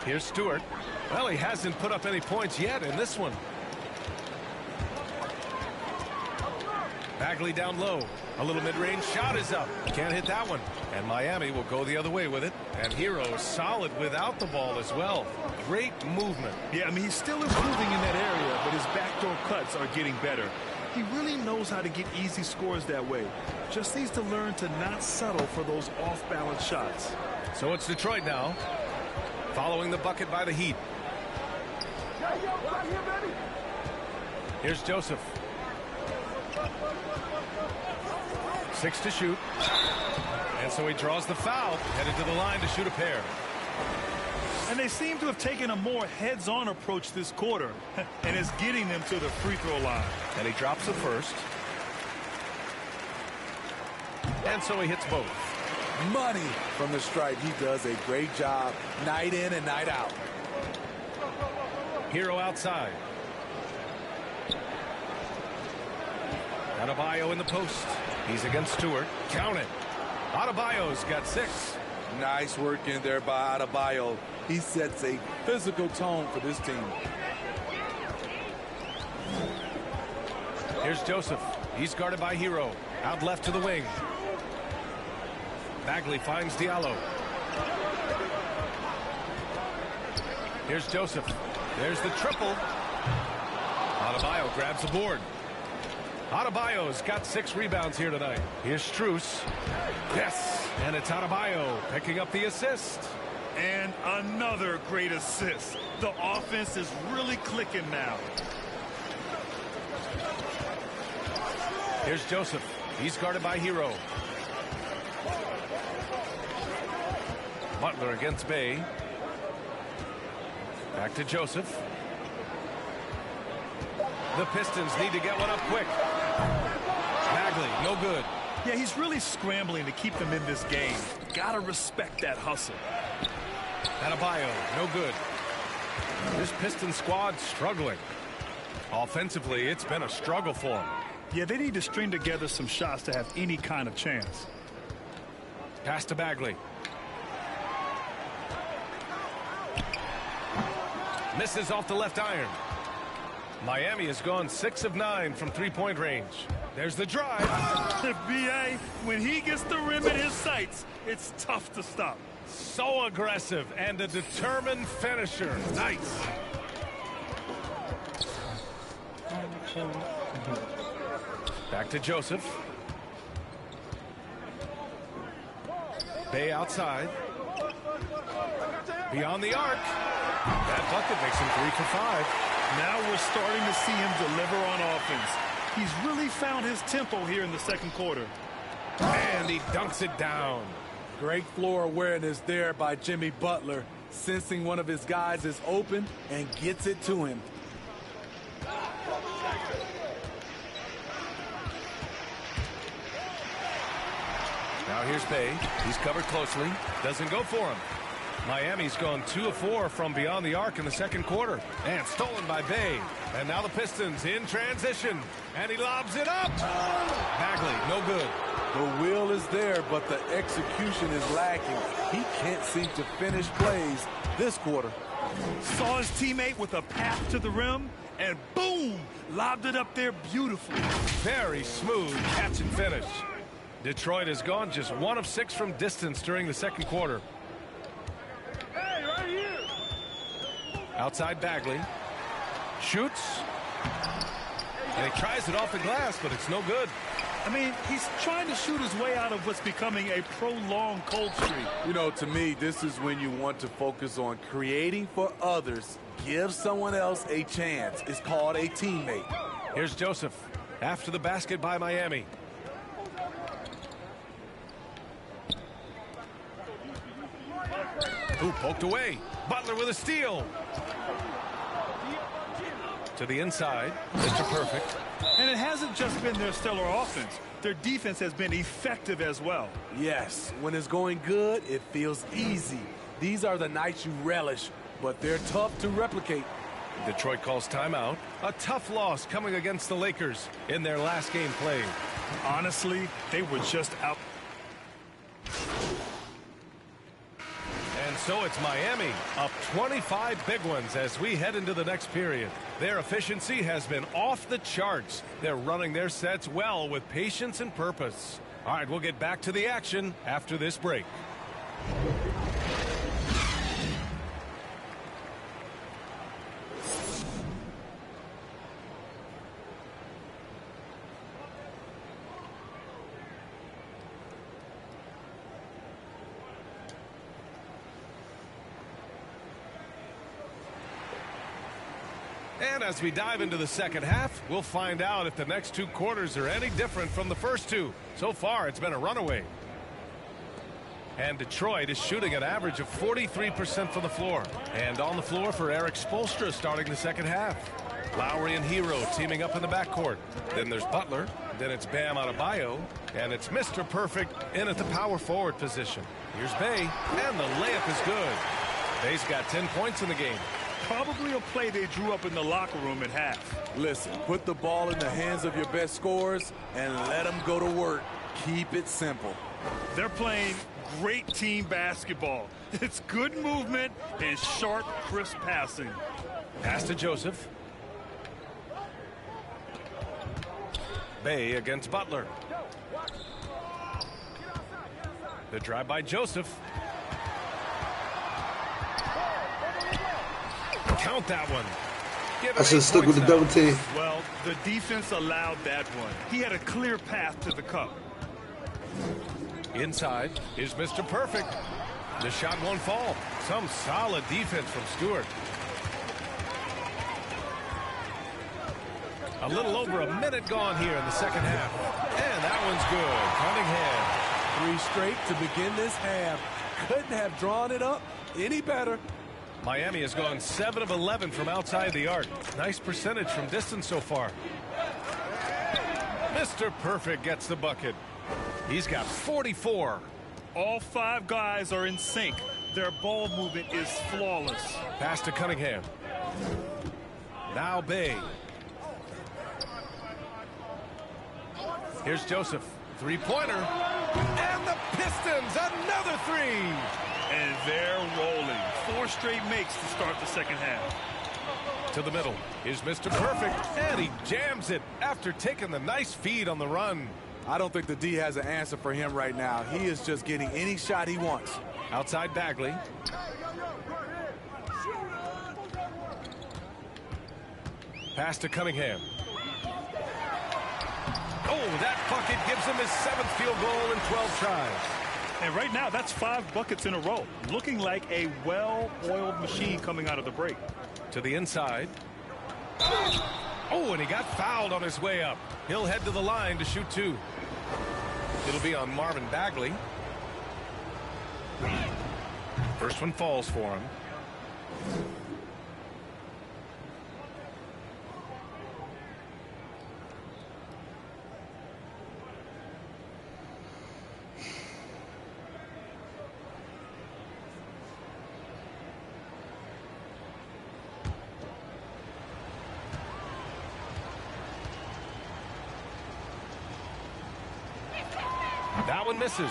Here's Stewart. Well, he hasn't put up any points yet in this one. Bagley down low. A little mid-range shot is up. Can't hit that one. And Miami will go the other way with it. And Hero solid without the ball as well. Great movement.
Yeah, I mean, he's still improving in that area, but his backdoor cuts are getting better. He really knows how to get easy scores that way. Just needs to learn to not settle for those off-balance shots.
So it's Detroit now, following the bucket by the Heat. Here's Joseph. 6 to shoot. And so he draws the foul, headed to the line to shoot a pair.
And they seem to have taken a more heads-on approach this quarter, and it's getting them to the free throw line.
And he drops the first. And so he hits both.
Money from the stripe. He does a great job night in and night out.
Hero outside. Adebayo in the post. He's against Stewart. Count it. Adebayo's got 6.
Nice work in there by Adebayo. He sets a physical tone for this team.
Here's Joseph. He's guarded by Hero. Out left to the wing. Bagley finds Diallo. Here's Joseph. There's the triple. Adebayo grabs the board. Adebayo's got 6 rebounds here tonight. Here's Strus. Yes, and it's Adebayo picking up the assist.
And another great assist. The offense is really clicking now.
Here's Joseph. He's guarded by Hero. Butler against Bay. Back to Joseph. The Pistons need to get one up quick. Bagley, no good.
Yeah, he's really scrambling to keep them in this game. Gotta respect that hustle.
Adebayo, no good. This Pistons squad struggling. Offensively, it's been a struggle for him.
Yeah, they need to string together some shots to have any kind of chance.
Pass to Bagley. Misses off the left iron. Miami has gone 6 of 9 from three-point range. There's the drive.
B.A., when he gets the rim in his sights, it's tough to stop.
So aggressive and a determined finisher. Nice. Back to Joseph. Bay outside. Beyond the arc. That bucket makes him 3 for 5.
Now we're starting to see him deliver on offense. He's really found his tempo here in the second quarter.
And he dunks it down.
Great floor awareness there by Jimmy Butler, sensing one of his guys is open and gets it to him.
Now here's Bay. He's covered closely. Doesn't go for him. Miami's gone 2 of 4 from beyond the arc in the second quarter. And stolen by Bay. And now the Pistons in transition. And he lobs it up. Bagley, no good.
The will is there, but the execution is lacking. He can't seem to finish plays this quarter.
Saw his teammate with a path to the rim, and boom, lobbed it up there beautifully.
Very smooth catch and finish. Detroit has gone just 1 of 6 from distance during the second quarter.
Hey, right here.
Outside Bagley. Shoots. And he tries it off the glass, but it's no good.
I mean, he's trying to shoot his way out of what's becoming a prolonged cold streak.
You know, to me, this is when you want to focus on creating for others. Give someone else a chance. It's called a teammate.
Here's Joseph after the basket by Miami. Ooh, poked away. Butler with a steal. To the inside. Mr. Perfect.
And it hasn't just been their stellar offense. Their defense has been effective as well.
Yes, when it's going good, it feels easy. These are the nights you relish, but they're tough to replicate.
Detroit calls timeout. A tough loss coming against the Lakers in their last game played.
Honestly, they were just out.
And so it's Miami up 25 big ones as we head into the next period. Their efficiency has been off the charts. They're running their sets well with patience and purpose. All right, we'll get back to the action after this break. And as we dive into the second half, we'll find out if the next 2 quarters are any different from the first 2. So far, it's been a runaway. And Detroit is shooting an average of 43% from the floor. And on the floor for Eric Spoelstra starting the second half. Lowry and Hero teaming up in the backcourt. Then there's Butler. Then it's Bam Adebayo. And it's Mr. Perfect in at the power forward position. Here's Bay. And the layup is good. Bay's got 10 points in the game.
Probably a play they drew up in the locker room at half.
Listen, put the ball in the hands of your best scorers and let them go to work. Keep it simple.
They're playing great team basketball. It's good movement and sharp, crisp passing.
Pass to Joseph. Bay against Butler. The drive by Joseph. Count that one.
I should have stuck with the double team.
Well, the defense allowed that one. He had a clear path to the cup.
Inside is Mr. Perfect. The shot won't fall. Some solid defense from Stewart. A little over a minute gone here in the second half. And that one's good. Cunningham.
3 straight to begin this half. Couldn't have drawn it up any better.
Miami has gone 7 of 11 from outside the arc. Nice percentage from distance so far. Mr. Perfect gets the bucket. He's got 44.
All 5 guys are in sync. Their ball movement is flawless.
Pass to Cunningham. Now Bay. Here's Joseph. Three-pointer. And the Pistons, another three.
And they're rolling. 4 straight makes to start the second half.
To the middle is Mr. Perfect, and he jams it after taking the nice feed on the run.
I don't think the D has an answer for him right now. He is just getting any shot he wants.
Outside Bagley. Pass to Cunningham. Oh, that bucket gives him his 7th field goal in 12 tries.
And right now, that's 5 buckets in a row. Looking like a well-oiled machine coming out of the break.
To the inside. Oh, and he got fouled on his way up. He'll head to the line to shoot 2. It'll be on Marvin Bagley. First one falls for him. That one misses.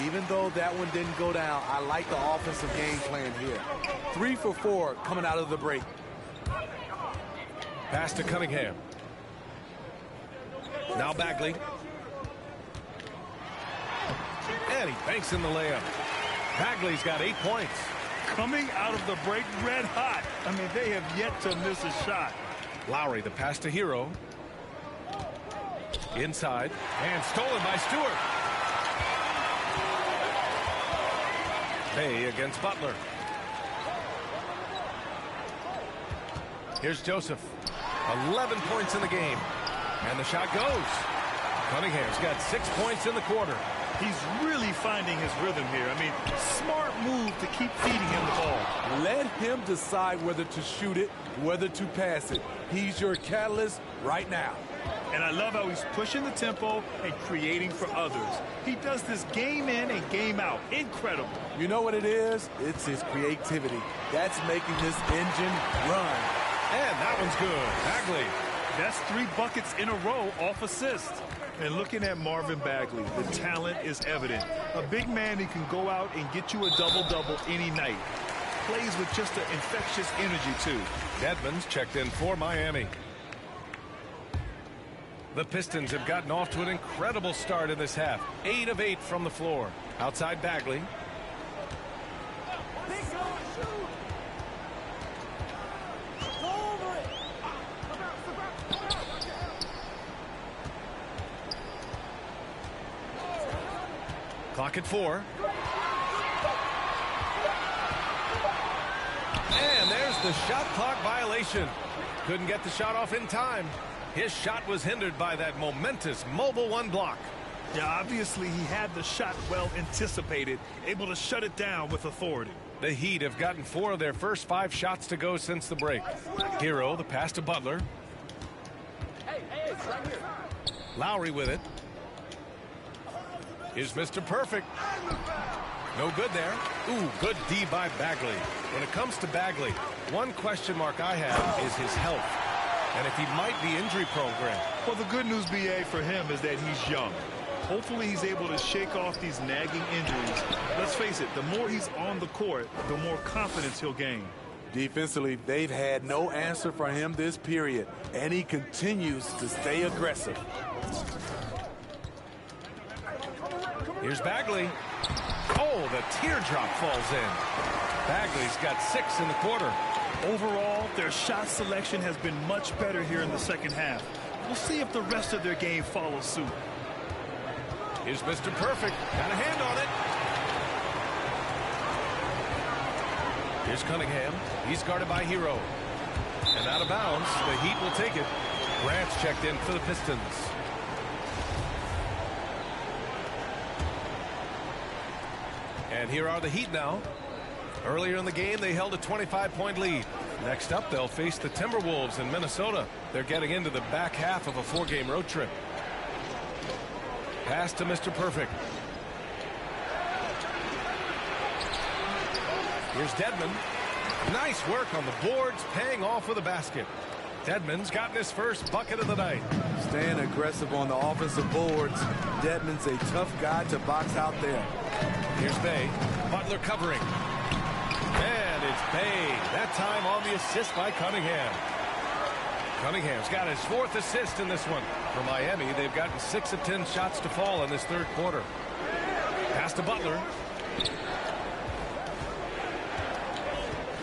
Even though that one didn't go down, I like the offensive game plan here. 3 for 4 coming out of the break.
Pass to Cunningham. Now Bagley. And he banks in the layup. Bagley's got 8 points.
Coming out of the break red hot. I mean, they have yet to miss a shot.
Lowry, the pass to Hero. Inside. And stolen by Stewart. Bay against Butler. Here's Joseph. 11 points in the game. And the shot goes. Cunningham's got 6 points in the quarter.
He's really finding his rhythm here. I mean, smart move to keep feeding him the ball.
Let him decide whether to shoot it, whether to pass it. He's your catalyst right now.
And I love how he's pushing the tempo and creating for others. He does this game in and game out. Incredible.
You know what it is? It's his creativity. That's making this engine run.
And that one's good. Bagley.
That's 3 buckets in a row off assist. And looking at Marvin Bagley, the talent is evident. A big man who can go out and get you a double-double any night. Plays with just an infectious energy, too.
Edmonds checked in for Miami. The Pistons have gotten off to an incredible start in this half. 8 of 8 from the floor. Outside Bagley. Clock at 4. And there's the shot clock violation. Couldn't get the shot off in time. His shot was hindered by that momentous mobile 1 block.
Yeah, obviously he had the shot well anticipated, able to shut it down with authority.
The Heat have gotten 4 of their first 5 shots to go since the break. Hero, the pass to Butler. Lowry with it. Is Mr. Perfect. No good there. Ooh, good D by Bagley. When it comes to Bagley, one question mark I have is his health. And if he might be injury prone, Grant.
Well, the good news, BA, for him is that he's young. Hopefully he's able to shake off these nagging injuries. Let's face it, the more he's on the court, the more confidence he'll gain.
Defensively, they've had no answer for him this period, and he continues to stay aggressive.
Here's Bagley. Oh, the teardrop falls in. Bagley's got 6 in the quarter.
Overall, their shot selection has been much better here in the second half. We'll see if the rest of their game follows suit.
Here's Mr. Perfect. Got a hand on it. Here's Cunningham. He's guarded by Hero. And out of bounds, the Heat will take it. Grant's checked in for the Pistons. And here are the Heat now. Earlier in the game, they held a 25-point lead. Next up, they'll face the Timberwolves in Minnesota. They're getting into the back half of a 4-game road trip. Pass to Mr. Perfect. Here's Dedmon. Nice work on the boards, paying off with a basket. Dedmon's gotten his first bucket of the night.
Staying aggressive on the offensive boards. Dedmon's a tough guy to box out there.
Here's Bay. Butler covering. And it's Bay. That time on the assist by Cunningham. Cunningham's got his 4th assist in this one. For Miami, they've gotten 6 of 10 shots to fall in this 3rd quarter. Pass to Butler.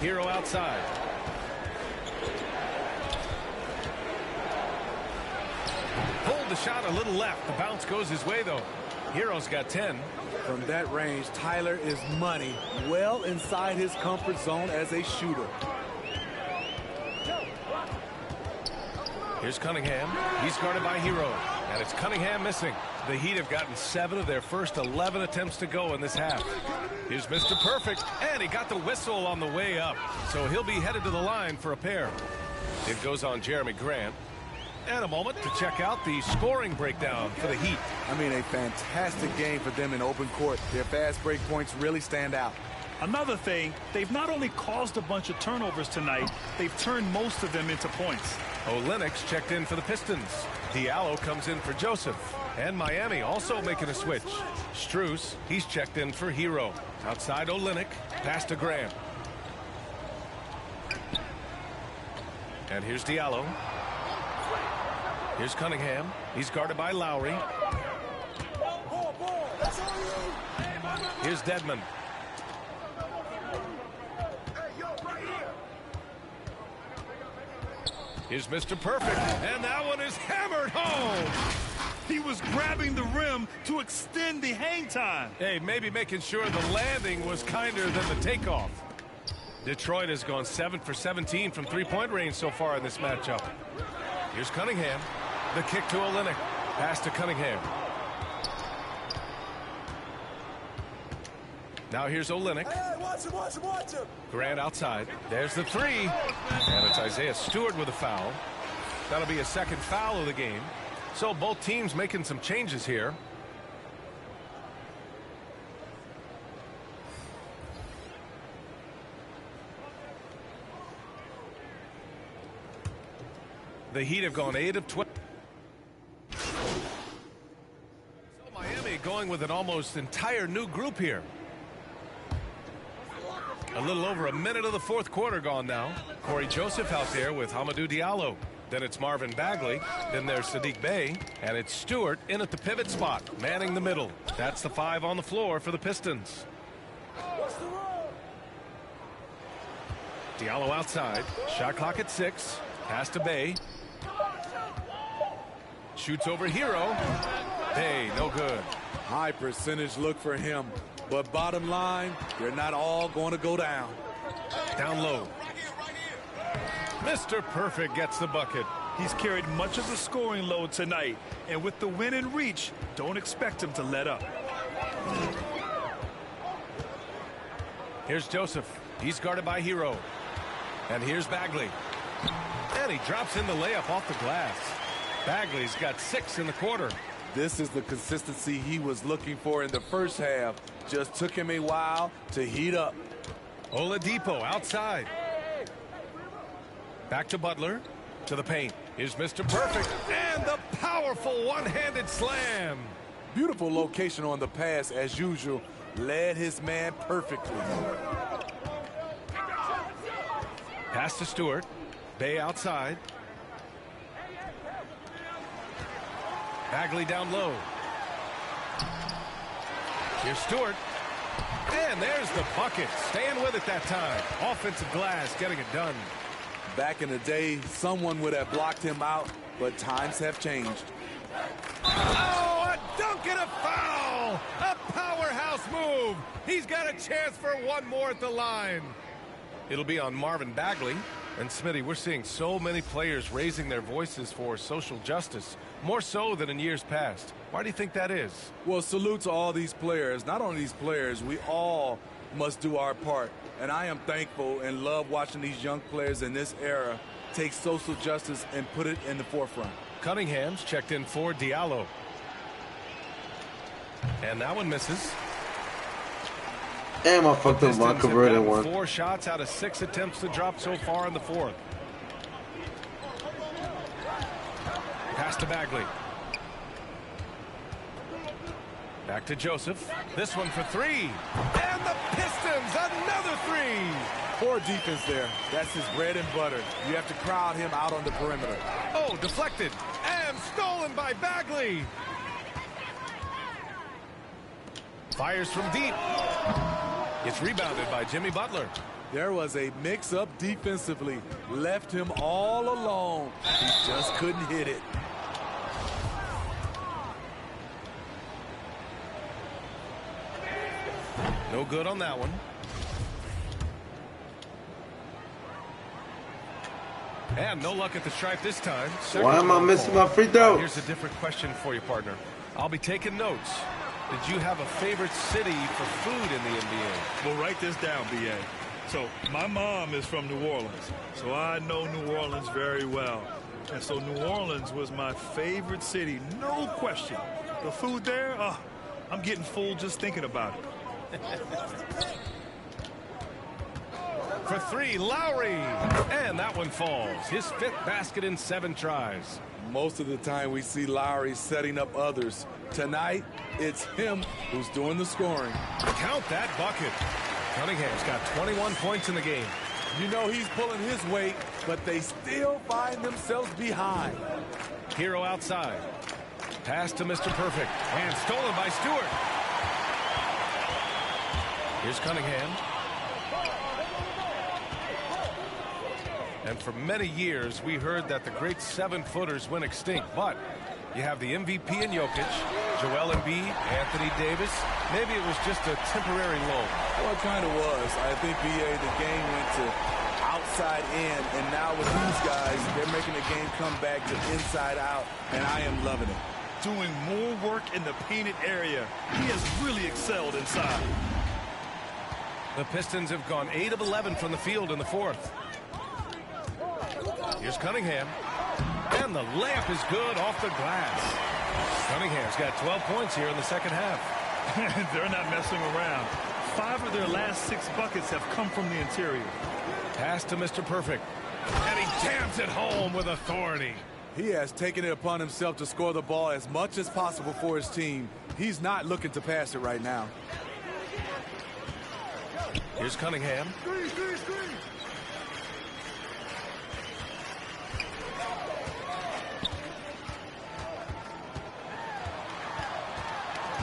Hero outside. Pulled the shot a little left. The bounce goes his way, though. Hero's got 10.
From that range, Tyler is money. Well inside his comfort zone as a shooter.
Here's Cunningham. He's guarded by Hero. And it's Cunningham missing. The Heat have gotten 7 of their first 11 attempts to go in this half. Here's Mr. Perfect. And he got the whistle on the way up. So he'll be headed to the line for a pair. It goes on Jeremy Grant. And a moment to check out the scoring breakdown for the Heat.
I mean, a fantastic game for them in open court. Their fast break points really stand out.
Another thing, they've not only caused a bunch of turnovers tonight, they've turned most of them into points.
Olenek's checked in for the Pistons. Diallo comes in for Joseph. And Miami also making a switch. Strus, he's checked in for Hero. Outside Olenek, pass to Graham. And here's Diallo. Here's Cunningham. He's guarded by Lowry. Here's Dedmon. Here's Mr. Perfect, and that one is hammered home.
He was grabbing the rim to extend the hang time.
Hey, maybe making sure the landing was kinder than the takeoff. Detroit has gone 7 for 17 from three-point range so far in this matchup. Here's Cunningham. The kick to Olenek. Pass to Cunningham. Now here's Olenek.
Hey, watch him.
Grant outside. There's the 3. And it's Isaiah Stewart with a foul. That'll be a second foul of the game. So both teams making some changes here. The Heat have gone 8 of 12. So Miami going with an almost entire new group here. A little over a minute of the 4th quarter gone now. Corey Joseph out there with Hamidou Diallo. Then it's Marvin Bagley. Then there's Sadiq Bey. And it's Stewart in at the pivot spot, manning the middle. That's the 5 on the floor for the Pistons. Diallo outside. Shot clock at 6. Pass to Bey. Shoots over Hero. Bey, no good.
High percentage look for him. But bottom line, they're not all going to go down.
Down low. Mr. Perfect gets the bucket.
He's carried much of the scoring load tonight. And with the win in reach, don't expect him to let up.
Here's Joseph. He's guarded by Hero. And here's Bagley. And he drops in the layup off the glass. Bagley's got 6 in the quarter.
This is the consistency he was looking for in the first half. Just took him a while to heat up.
Oladipo outside. Back to Butler. To the paint. Here's Mr. Perfect. And the powerful one-handed slam.
Beautiful location on the pass as usual. Led his man perfectly.
Pass to Stewart. Bey outside. Bagley down low. Here's Stewart. And there's the bucket. Staying with it that time. Offensive glass getting it done.
Back in the day, someone would have blocked him out, but times have changed.
Oh, a dunk and a foul! A powerhouse move. He's got a chance for one more at the line. It'll be on Marvin Bagley. And Smitty, we're seeing so many players raising their voices for social justice, more so than in years past. Why do you think that is?
Well, salute to all these players. Not only these players, we all must do our part. And I am thankful and love watching these young players in this era take social justice and put it in the forefront.
Cunningham's checked in for Diallo. And that one misses.
Damn, I fucked up my converted one.
4 shots out of 6 attempts to drop so far in the 4th. Pass to Bagley. Back to Joseph. This one for three. And the Pistons, another three.
Poor defense there. That's his bread and butter. You have to crowd him out on the perimeter.
Oh, deflected. And stolen by Bagley. Fires from deep. It's rebounded by Jimmy Butler.
There was a mix-up defensively. Left him all alone. He just couldn't hit it.
No good on that one. And no luck at the stripe this time.
Why am I missing my free throw?
Here's a different question for you, partner. I'll be taking notes. Did you have a favorite city for food in the NBA?
Well, write this down, B.A. So my mom is from New Orleans, so I know New Orleans very well. And so New Orleans was my favorite city, no question. The food there, I'm getting full just thinking about it.
For three, Lowry. And that one falls. His 5th basket in 7 tries.
Most of the time we see Lowry setting up others. Tonight, it's him who's doing the scoring.
Count that bucket. Cunningham's got 21 points in the game.
You know he's pulling his weight, but they still find themselves behind.
Hero outside. Pass to Mr. Perfect. And stolen by Stewart. Here's Cunningham. And for many years, we heard that the great 7-footers went extinct. But you have the MVP in Jokic, Joel Embiid, Anthony Davis. Maybe it was just a temporary lull.
Well, it kind of was. I think, B.A., the game went to outside in, and now with these guys, they're making the game come back to inside out, and I am loving it.
Doing more work in the painted area. He has really excelled inside.
The Pistons have gone 8 of 11 from the field in the 4th. Here's Cunningham. And the layup is good off the glass. Cunningham's got 12 points here in the second half.
They're not messing around. 5 of their last 6 buckets have come from the interior.
Pass to Mr. Perfect. And he jams it home with authority.
He has taken it upon himself to score the ball as much as possible for his team. He's not looking to pass it right now.
Here's Cunningham.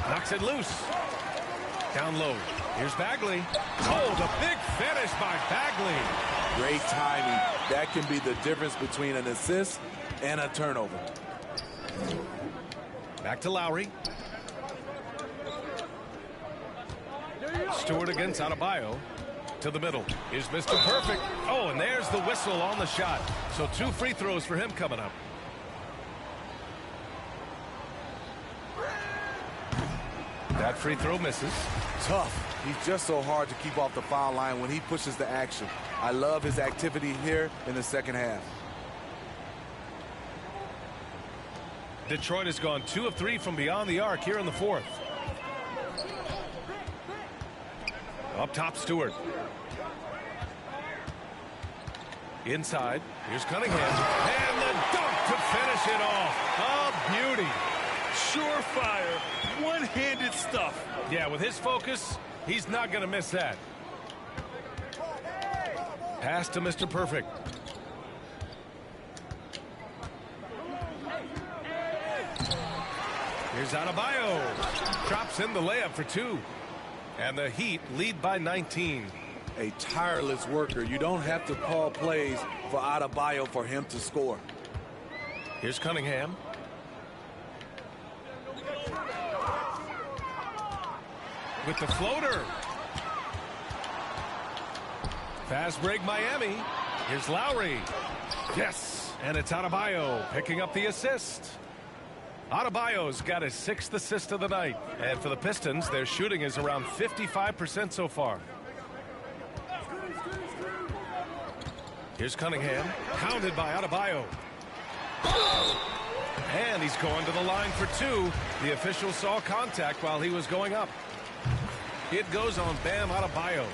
Knocks it loose. Down low. Here's Bagley. Oh, the big finish by Bagley.
Great timing. That can be the difference between an assist and a turnover.
Back to Lowry. Stewart against Adebayo. To the middle. Here's Mr. Perfect. Oh, and there's the whistle on the shot. So 2 free throws for him coming up. That free throw misses.
Tough. He's just so hard to keep off the foul line when he pushes the action. I love his activity here in the second half.
Detroit has gone 2 of 3 from beyond the arc here in the 4th. Up top, Stewart. Inside. Here's Cunningham. And the dunk to finish it off. A beauty.
Surefire, one-handed stuff.
Yeah, with his focus, he's not going to miss that. Pass to Mr. Perfect. Here's Adebayo. Drops in the layup for 2. And the Heat lead by 19.
A tireless worker. You don't have to call plays for Adebayo for him to score.
Here's Cunningham. With the floater. Fast break Miami. Here's Lowry. Yes, and it's Adebayo picking up the assist. Adebayo's got his 6th assist of the night. And for the Pistons, their shooting is around 55% so far. Here's Cunningham, pounded by Adebayo. And he's going to the line for 2. The official saw contact while he was going up. It goes on Bam Adebayo.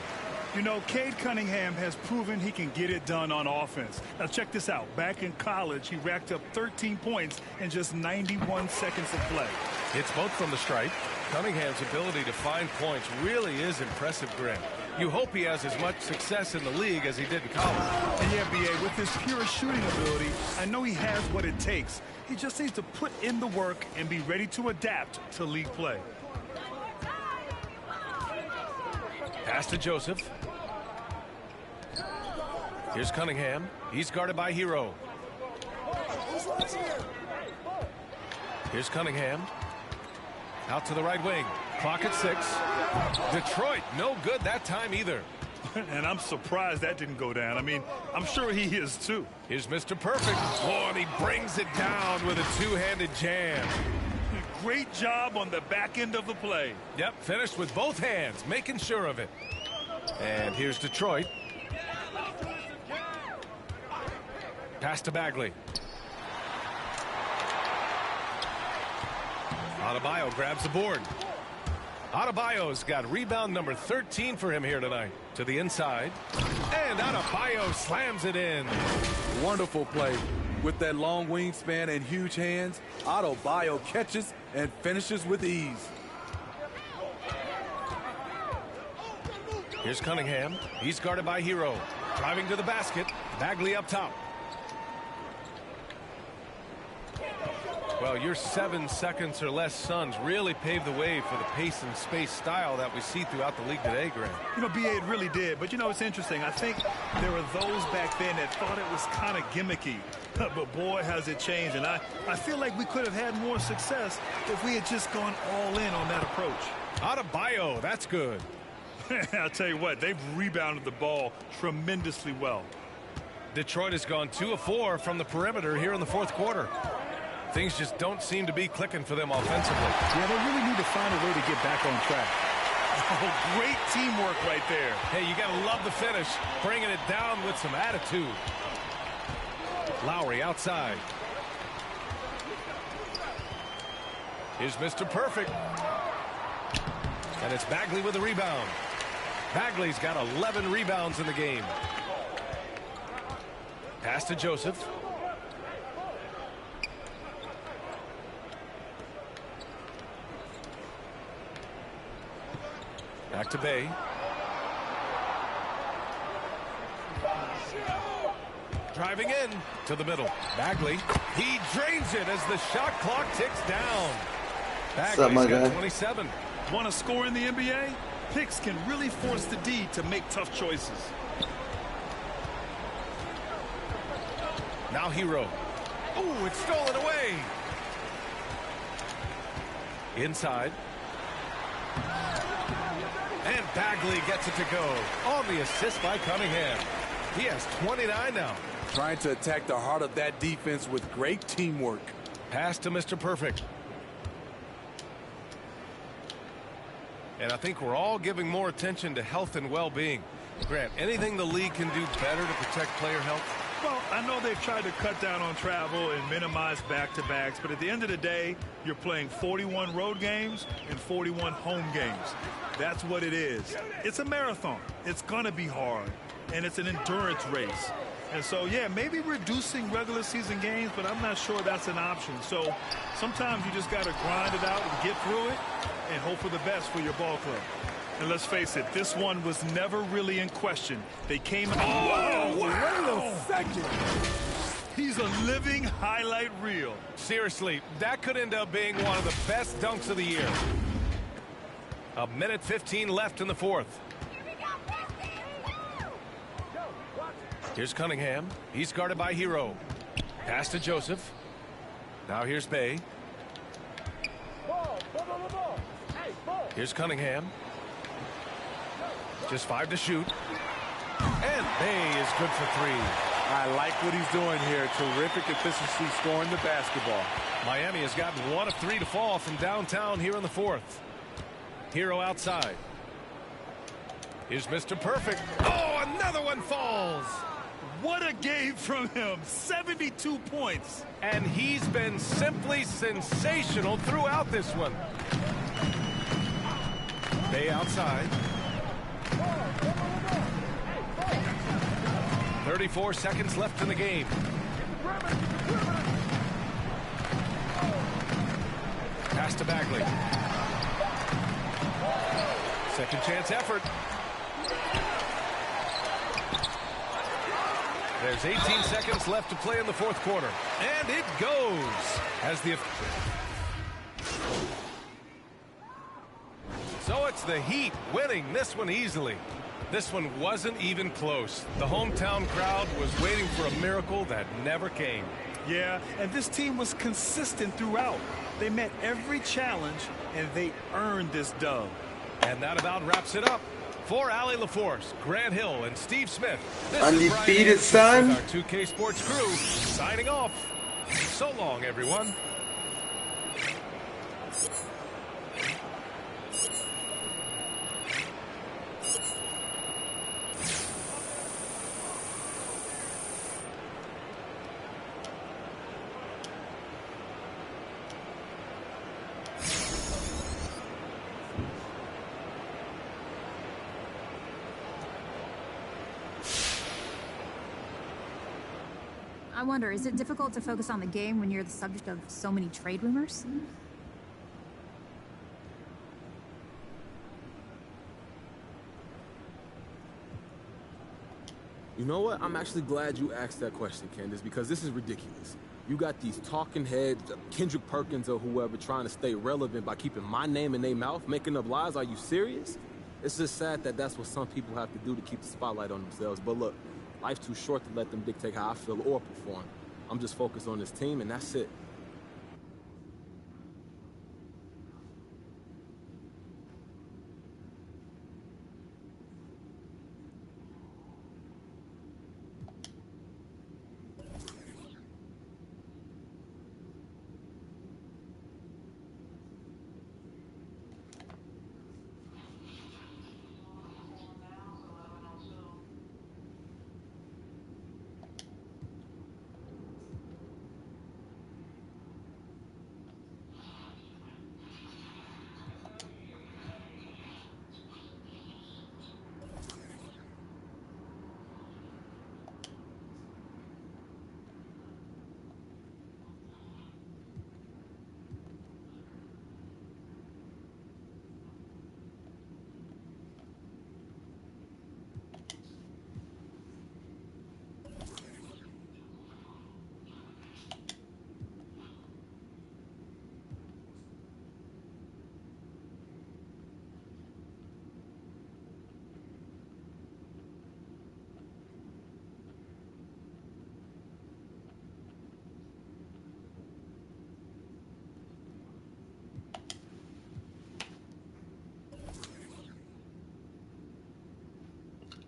You know, Cade Cunningham has proven he can get it done on offense. Now, check this out. Back in college, he racked up 13 points in just 91 seconds of play.
Hits both from the stripe. Cunningham's ability to find points really is impressive, Grant. You hope he has as much success in the league as he did in college.
And yeah, B.A., with his pure shooting ability, I know he has what it takes. He just needs to put in the work and be ready to adapt to league play.
Pass to Joseph. Here's Cunningham. He's guarded by Hero. Here's Cunningham. Out to the right wing. Clock at 6. Detroit, no good that time either.
And I'm surprised that didn't go down. I mean, I'm sure he is too.
Here's Mr. Perfect. Oh, and he brings it down with a two-handed jam.
Great job on the back end of the play.
Yep, finished with both hands, making sure of it. And here's Detroit. Pass to Bagley. Adebayo grabs the board. Adebayo's got rebound number 13 for him here tonight. To the inside. And Adebayo slams it in.
Wonderful play. With that long wingspan and huge hands, Adebayo catches and finishes with ease.
Here's Cunningham. He's guarded by Hero. Driving to the basket. Bagley up top. Well, your 7 seconds or less Suns really paved the way for the pace and space style that we see throughout the league today, Grant.
You know, B.A., it really did. But, you know, it's interesting. I think there were those back then that thought it was kind of gimmicky. But, boy, has it changed. And I feel like we could have had more success if we had just gone all in on that approach.
Adebayo, that's good.
I'll tell you what, they've rebounded the ball tremendously well.
Detroit has gone 2 of 4 from the perimeter here in the fourth quarter. Things just don't seem to be clicking for them offensively.
Yeah, they really need to find a way to get back on track. Oh, great teamwork right there.
Hey, you got to love the finish, bringing it down with some attitude. Lowry outside. Here's Mr. Perfect. And it's Bagley with the rebound. Bagley's got 11 rebounds in the game. Pass to Joseph. Back to Bay. Driving in to the middle. Bagley. He drains it as the shot clock ticks down. Bagley's got 27.
Want to score in the NBA? Picks can really force the D to make tough choices.
Now Hero. Oh, it's stolen away. Inside. And Bagley gets it to go on the assist by Cunningham. He has 29 now.
Trying to attack the heart of that defense with great teamwork.
Pass to Mr. Perfect. And I think we're all giving more attention to health and well-being. Grant, anything the league can do better to protect player health?
Well, I know they've tried to cut down on travel and minimize back-to-backs, but at the end of the day, you're playing 41 road games and 41 home games. That's what it is. It's a marathon. It's going to be hard, and it's an endurance race. And so, yeah, maybe reducing regular season games, but I'm not sure that's an option. So sometimes you just got to grind it out and get through it and hope for the best for your ball club. And let's face it, this one was never really in question. They came out.
Oh, wait a second.
He's a living highlight reel.
Seriously, that could end up being one of the best dunks of the year. 1:15 left in the fourth. Here's Cunningham. He's guarded by Hero. Pass to Joseph. Now here's Bay. Here's Cunningham. Just 5 to shoot. And Bay is good for 3.
I like what he's doing here. Terrific efficiency scoring the basketball.
Miami has gotten 1 of 3 to fall from downtown here in the fourth. Hero outside. Here's Mr. Perfect. Oh, another one falls.
What a game from him. 72 points.
And he's been simply sensational throughout this one. Bay outside. 34 seconds left in the game. Pass to Bagley. Second chance effort. There's 18 seconds left to play in the fourth quarter. And it goes. As the... So it's the Heat winning this one easily. This one wasn't even close. The hometown crowd was waiting for a miracle that never came.
Yeah, and this team was consistent throughout. They met every challenge, and they earned this dub.
And that about wraps it up. For Allie LaForce, Grant Hill, and Steve Smith, this
Undefeated,
is
son.
with our 2K Sports crew signing off. So long, everyone.
I wonder, is it difficult to focus on the game when you're the subject of so many trade rumors?
You know what? I'm actually glad you asked that question, Candace, because this is ridiculous. You got these talking heads, Kendrick Perkins or whoever, trying to stay relevant by keeping my name in their mouth, making up lies. Are you serious? It's just sad that that's what some people have to do to keep the spotlight on themselves. But look, life's too short to let them dictate how I feel or perform. I'm just focused on this team, and that's it.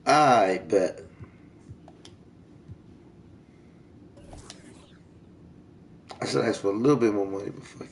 I bet. I should ask for a little bit more money, but fuck it.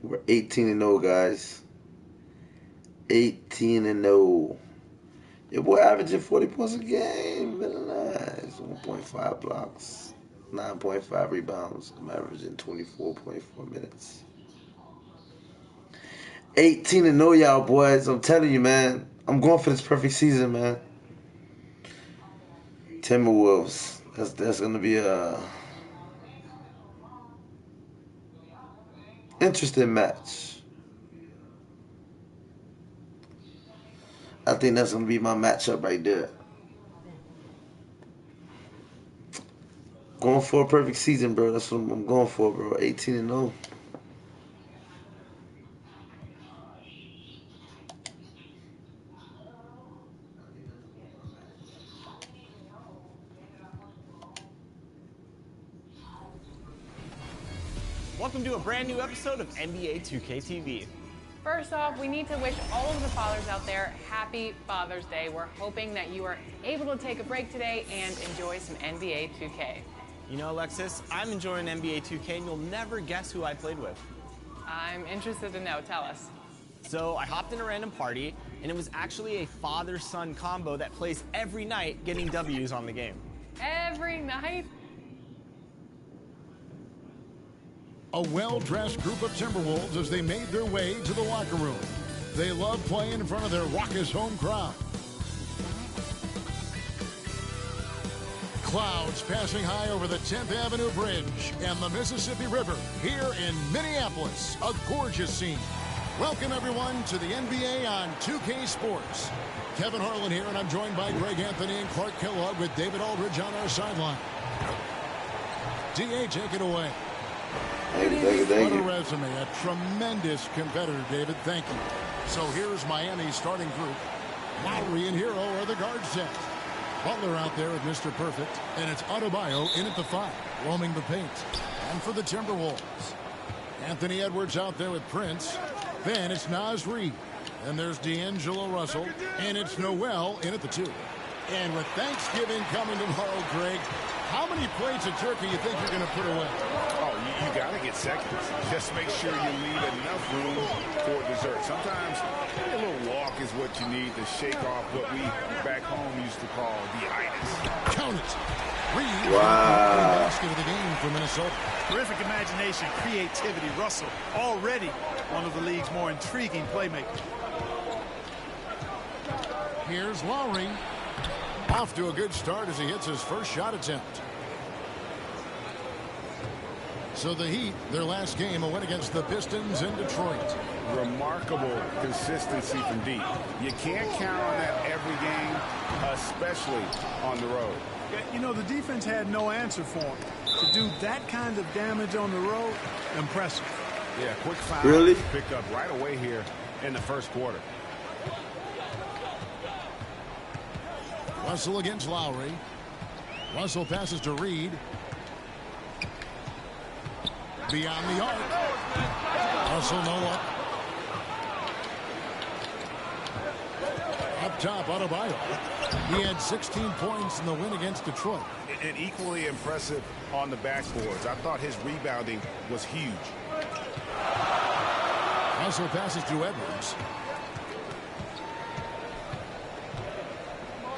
We're 18-0, guys. 18-0. Your boy averaging 40 points a game. Very nice. 1.5 blocks. 9.5 rebounds. I'm averaging 24.4 minutes. 18-0, y'all boys. I'm telling you, man. I'm going for this perfect season, man. Timberwolves. That's gonna be a interesting match. I think that's gonna be my matchup right there. Going for a perfect season, bro. That's what I'm going for, bro. 18-0.
Welcome to a brand new episode of NBA 2K TV.
First off, we need to wish all of the fathers out there happy Father's Day. We're hoping that you are able to take a break today and enjoy some NBA 2K.
You know, Alexis, I'm enjoying NBA 2K and you'll never guess who I played with.
I'm interested to know. Tell us.
So I hopped in a random party and it was actually a father-son combo that plays every night getting W's on the game.
Every night?
A well-dressed group of Timberwolves as they made their way to the locker room. They love playing in front of their raucous home crowd. Clouds passing high over the 10th Avenue Bridge and the Mississippi River here in Minneapolis. A gorgeous scene. Welcome, everyone, to the NBA on 2K Sports. Kevin Harlan here, and I'm joined by Greg Anthony and Clark Kellogg with David Aldridge on our sideline. DA, take it away.
Thank you.
What a resume. A tremendous competitor, David. Thank you. So here's Miami's starting group. Lowry and Hero are the guard set. Butler out there with Mr. Perfect. And it's Adebayo in at the 5, roaming the paint. And for the Timberwolves, Anthony Edwards out there with Prince. Then it's Naz Reid. And there's D'Angelo Russell. And it's Noel in at the 2. And with Thanksgiving coming tomorrow, Greg, how many plates of turkey you think you're going to put away?
Oh, you got to get seconds. Just make sure you leave enough room for dessert. Sometimes a little walk is what you need to shake off what we back home used to call the itis.
Count it. Reed,
wow.
Basket of the game for Minnesota.
Terrific imagination, creativity. Russell already one of the league's more intriguing playmakers.
Here's Lowry. Off to a good start as he hits his first shot attempt. So the Heat, their last game, a win against the Pistons in Detroit.
Remarkable consistency from deep. You can't count on that every game, especially on the road.
You know, the defense had no answer for him. To do that kind of damage on the road, impressive.
Yeah, quick foul picked up right away here in the first quarter.
Russell against Lowry. Russell passes to Reed. Beyond the arc. Russell no luck. Up top, Adebayo. He had 16 points in the win against Detroit.
And equally impressive on the backboards. I thought his rebounding was huge.
Russell passes to Edwards.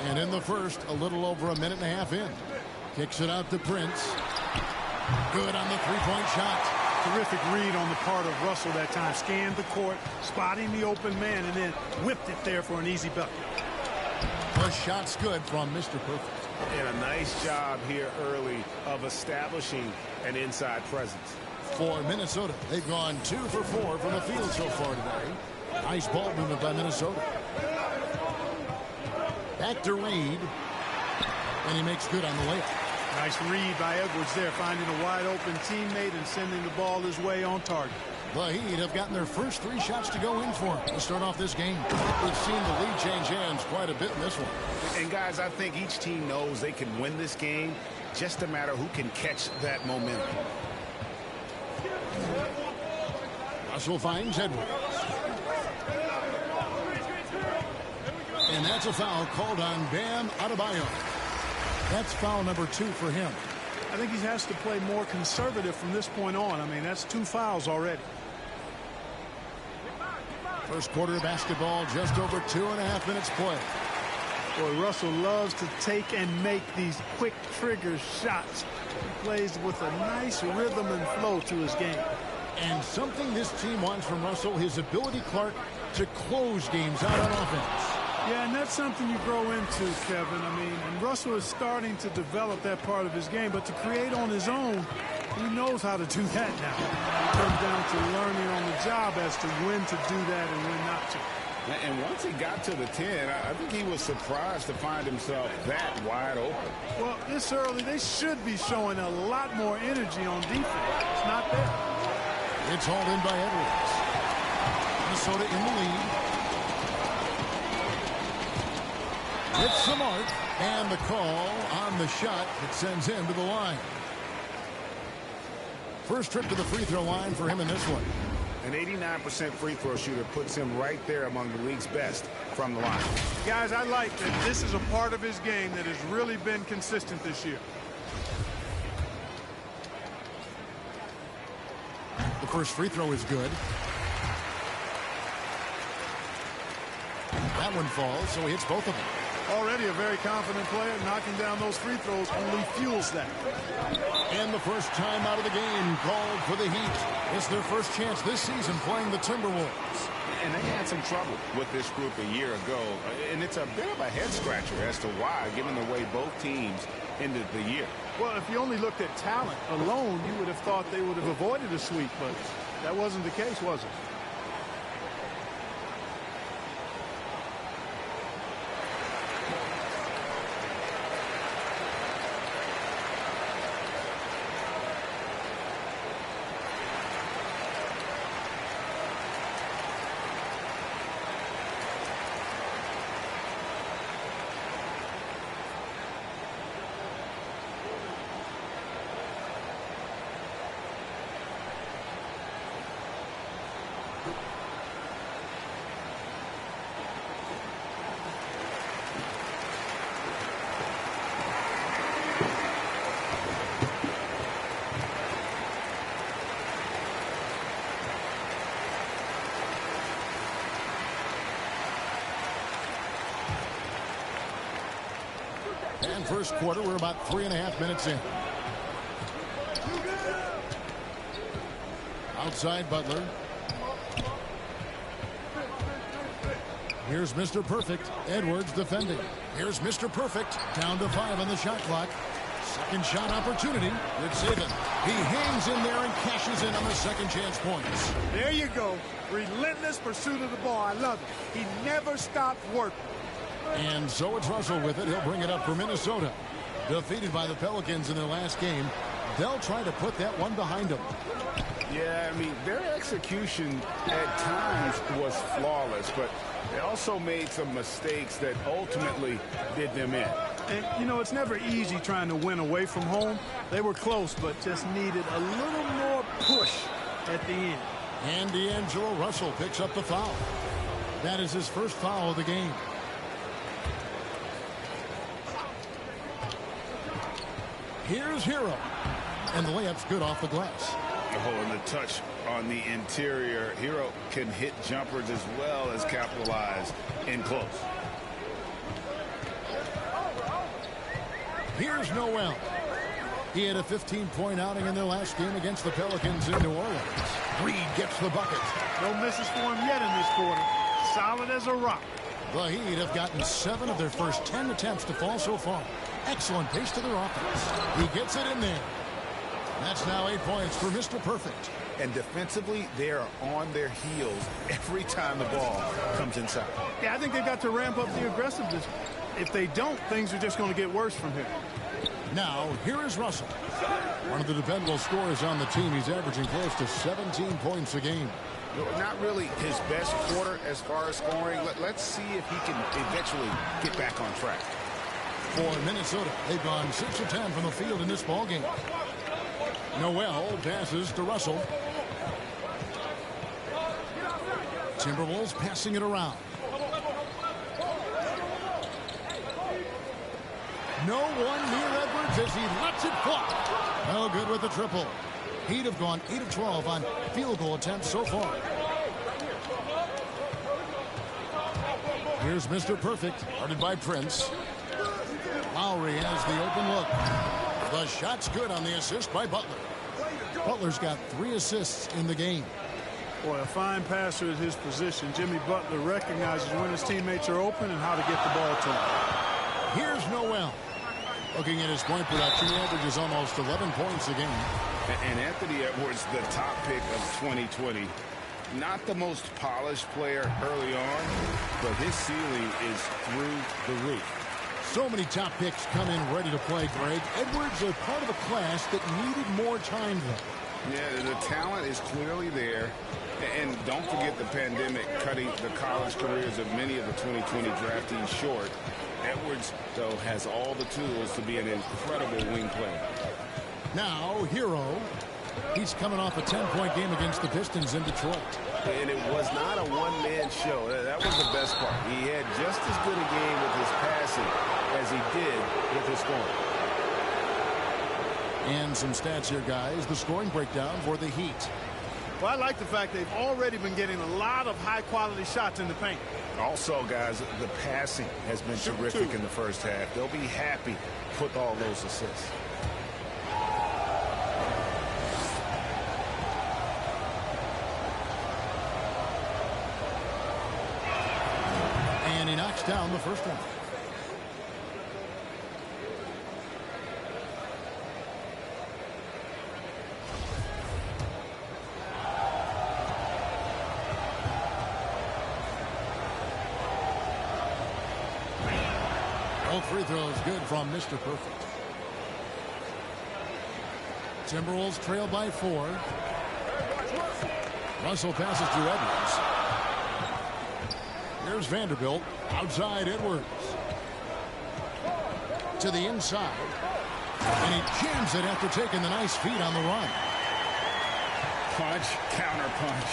And in the first, a little over a minute and a half in. Kicks it out to Prince. Good on the three-point shot.
Terrific read on the part of Russell that time. Scanned the court, spotting the open man, and then whipped it there for an easy bucket.
First shot's good from Mr. Perfect.
And a nice job here early of establishing an inside presence.
For Minnesota, they've gone 2 for 4 from the field so far today. Nice ball movement by Minnesota. Back to Reed. And he makes good on the layup.
Nice read by Edwards there, finding a wide-open teammate and sending the ball his way on target.
The Heat have gotten their first 3 shots to go in for him to start off this game. We've seen the lead change hands quite a bit in this one.
And, guys, I think each team knows they can win this game. Just a matter who can catch that momentum.
Russell finds Edwards. And that's a foul called on Bam Adebayo. That's foul number 2 for him.
I think he has to play more conservative from this point on. I mean, that's 2 fouls already.
First quarter of basketball, just over 2.5 minutes play.
Boy, Russell loves to take and make these quick trigger shots. He plays with a nice rhythm and flow to his game.
And something this team wants from Russell, his ability, Clark, to close games out on offense.
Yeah, and that's something you grow into, Kevin. I mean, and Russell is starting to develop that part of his game, but to create on his own, he knows how to do that now. It comes down to learning on the job as to when to do that and when not to.
And once he got to the 10, I think he was surprised to find himself that wide open.
Well, this early, they should be showing a lot more energy on defense. It's not there.
It's hauled in by Edwards. Minnesota in the lead. Hits the mark, and the call on the shot that sends him to the line. First trip to the free throw line for him in this one.
An 89% free throw shooter puts him right there among the league's best from the line.
Guys, I like that this is a part of his game that has really been consistent this year.
The first free throw is good. That one falls, so he hits both of them.
Already a very confident player. Knocking down those free throws only fuels that.
And the first time out of the game called for the Heat. It's their first chance this season playing the Timberwolves.
And they had some trouble with this group a year ago. And it's a bit of a head-scratcher as to why, given the way both teams ended the year.
Well, if you only looked at talent alone, you would have thought they would have avoided a sweep, but that wasn't the case, was it?
And first quarter, we're about 3.5 minutes in. Outside Butler. Here's Mr. Perfect. Edwards defending. Here's Mr. Perfect. Down to 5 on the shot clock. Second shot opportunity. Good saving. He hangs in there and cashes in on the second chance points.
There you go. Relentless pursuit of the ball. I love it. He never stopped working.
And so it's Russell with it. He'll bring it up for Minnesota. Defeated by the Pelicans in their last game. They'll try to put that one behind them.
Yeah, I mean, their execution at times was flawless, but they also made some mistakes that ultimately did them in.
And, you know, it's never easy trying to win away from home. They were close, but just needed a little more push at the end.
And D'Angelo Russell picks up the foul. That is his first foul of the game. Here's Hero. And the layup's good off the glass.
Oh, and the touch on the interior. Hero can hit jumpers as well as capitalize in close.
Here's Noel. He had a 15-point outing in their last game against the Pelicans in New Orleans. Reed gets the bucket.
No misses for him yet in this quarter. Solid as a rock.
The Heat have gotten 7 of their first 10 attempts to fall so far. Excellent pace to their offense. He gets it in there. That's now 8 points for Mr. Perfect.
And defensively, they are on their heels every time the ball comes inside.
Yeah, I think they've got to ramp up the aggressiveness. If they don't, things are just going to get worse from here.
Now, here is Russell. One of the dependable scorers on the team. He's averaging close to 17 points a game.
Not really his best quarter as far as scoring. Let's see if he can eventually get back on track.
For Minnesota, they've gone 6 of 10 from the field in this ballgame. Noel passes to Russell. Timberwolves passing it around. No one near Edwards as he lets it fly. No good with the triple. Heat have gone 8 of 12 on field goal attempts so far. Here's Mr. Perfect, guarded by Prince. Lowry has the open look. The shot's good on the assist by Butler. Butler's got 3 assists in the game.
Boy, a fine passer at his position. Jimmy Butler recognizes when his teammates are open and how to get the ball to him.
Here's Noel. Looking at his point production, he averages almost 11 points a game.
And Anthony Edwards, the top pick of 2020. Not the most polished player early on, but his ceiling is through the roof.
So many top picks come in ready to play, Greg. Edwards are part of a class that needed more time, though.
Yeah, the talent is clearly there. And don't forget the pandemic cutting the college careers of many of the 2020 draftees short. Edwards, though, has all the tools to be an incredible wing player.
Now, Hero. He's coming off a 10-point game against the Pistons in Detroit.
And it was not a one-man show. That was the best part. He had just as good a game with his passing as he did with his scoring.
And some stats here, guys. The scoring breakdown for the Heat.
Well, I like the fact they've already been getting a lot of high-quality shots in the paint.
Also, guys, the passing has been terrific in the first half. They'll be happy with all those assists.
And he knocks down the first one. All free throws good from Mr. Perfect. Timberwolves trail by 4. Russell passes to Edwards. Here's Vanderbilt. Outside Edwards. To the inside. And he jams it after taking the nice feed on the run.
Punch, counter punch.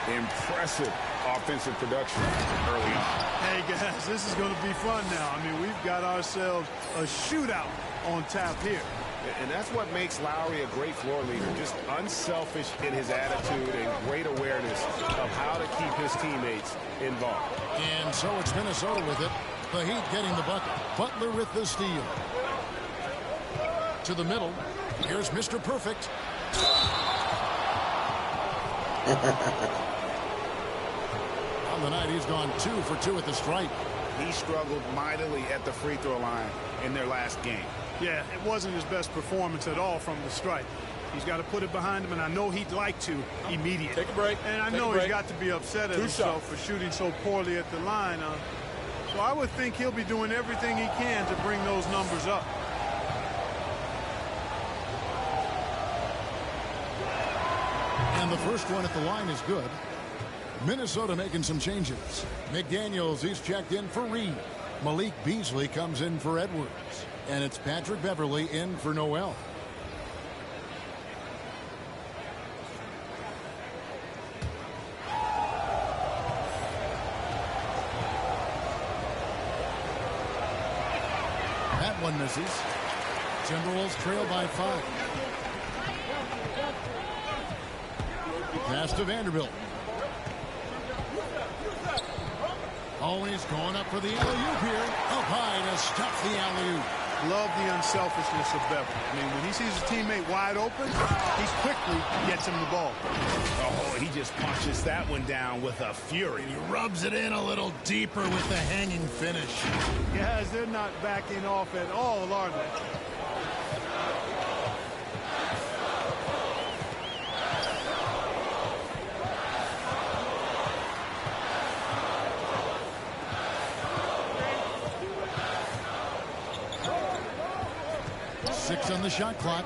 Impressive offensive production early on.
Hey, guys, this is going to be fun now. I mean, we've got ourselves a shootout on tap here.
And that's what makes Lowry a great floor leader. Just unselfish in his attitude and great awareness of how to keep his teammates involved.
And so it's Minnesota with it. The Heat getting the bucket. Butler with the steal. To the middle. Here's Mr. Perfect. On the night, he's gone 2 for 2 at the stripe.
He struggled mightily at the free throw line in their last game.
Yeah, it wasn't his best performance at all from the stripe. He's got to put it behind him, and I know he'd like to immediately.
Take a break.
And I know he's got to be upset at himself for shooting so poorly at the line. So I would think he'll be doing everything he can to bring those numbers up.
And the first one at the line is good. Minnesota making some changes. McDaniels, he's checked in for Reed. Malik Beasley comes in for Edwards. And it's Patrick Beverly in for Noel. That one misses. Timberwolves trail by 5. Pass to Vanderbilt. Always going up for the alley-oop here. Up high to stop the alley-oop.
Love the unselfishness of Beverly. I mean, when he sees a teammate wide open, he quickly gets him the ball.
Oh, he just punches that one down with a fury.
He rubs it in a little deeper with the hanging finish.
Guys, they're not backing off at all, are they?
On the shot clock.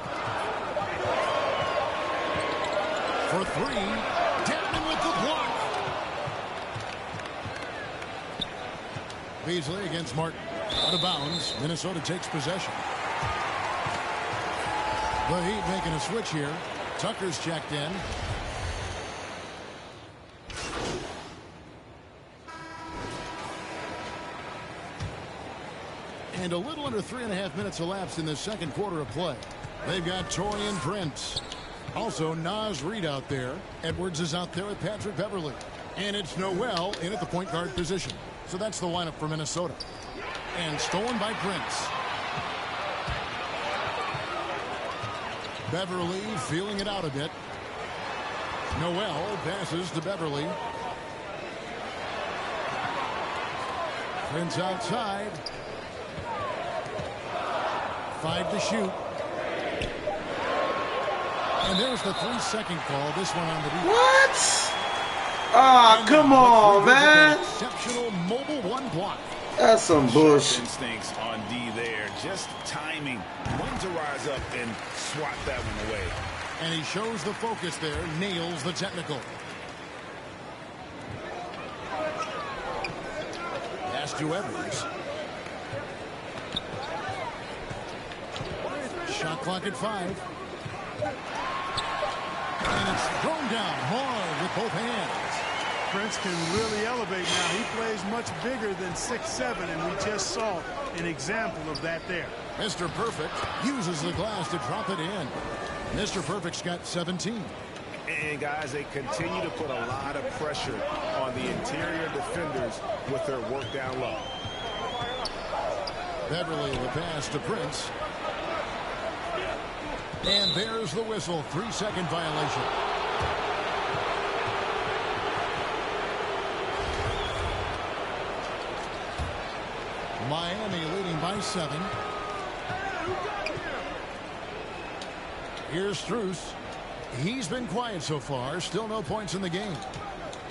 For 3. Down with the block. Beasley against Martin. Out of bounds. Minnesota takes possession. The Heat making a switch here. Tucker's checked in. And a little under 3.5 minutes elapsed in the second quarter of play. They've got Taurean Prince. Also, Naz Reid out there. Edwards is out there with Patrick Beverly. And it's Noel in at the point guard position. So that's the lineup for Minnesota. And stolen by Prince. Beverly feeling it out a bit. Noel passes to Beverly. Prince outside. 5 to shoot. And there's the 3-second call. This one on the deep.
What? come on, man.
Exceptional mobile one block.
That's some bullshit.
Instincts on D there. Just timing. When to rise up and swat that one away.
And he shows the focus there. Nails the technical. Pass to Edwards. Shot clock at 5. And it's thrown down hard with both hands.
Prince can really elevate now. He plays much bigger than 6'7", and we just saw an example of that there.
Mr. Perfect uses the glass to drop it in. Mr. Perfect's got 17.
And guys, they continue to put a lot of pressure on the interior defenders with their work down low.
Beverly the pass to Prince. And there's the whistle. 3-second violation. Miami leading by 7. Here's Strus. He's been quiet so far. Still no points in the game.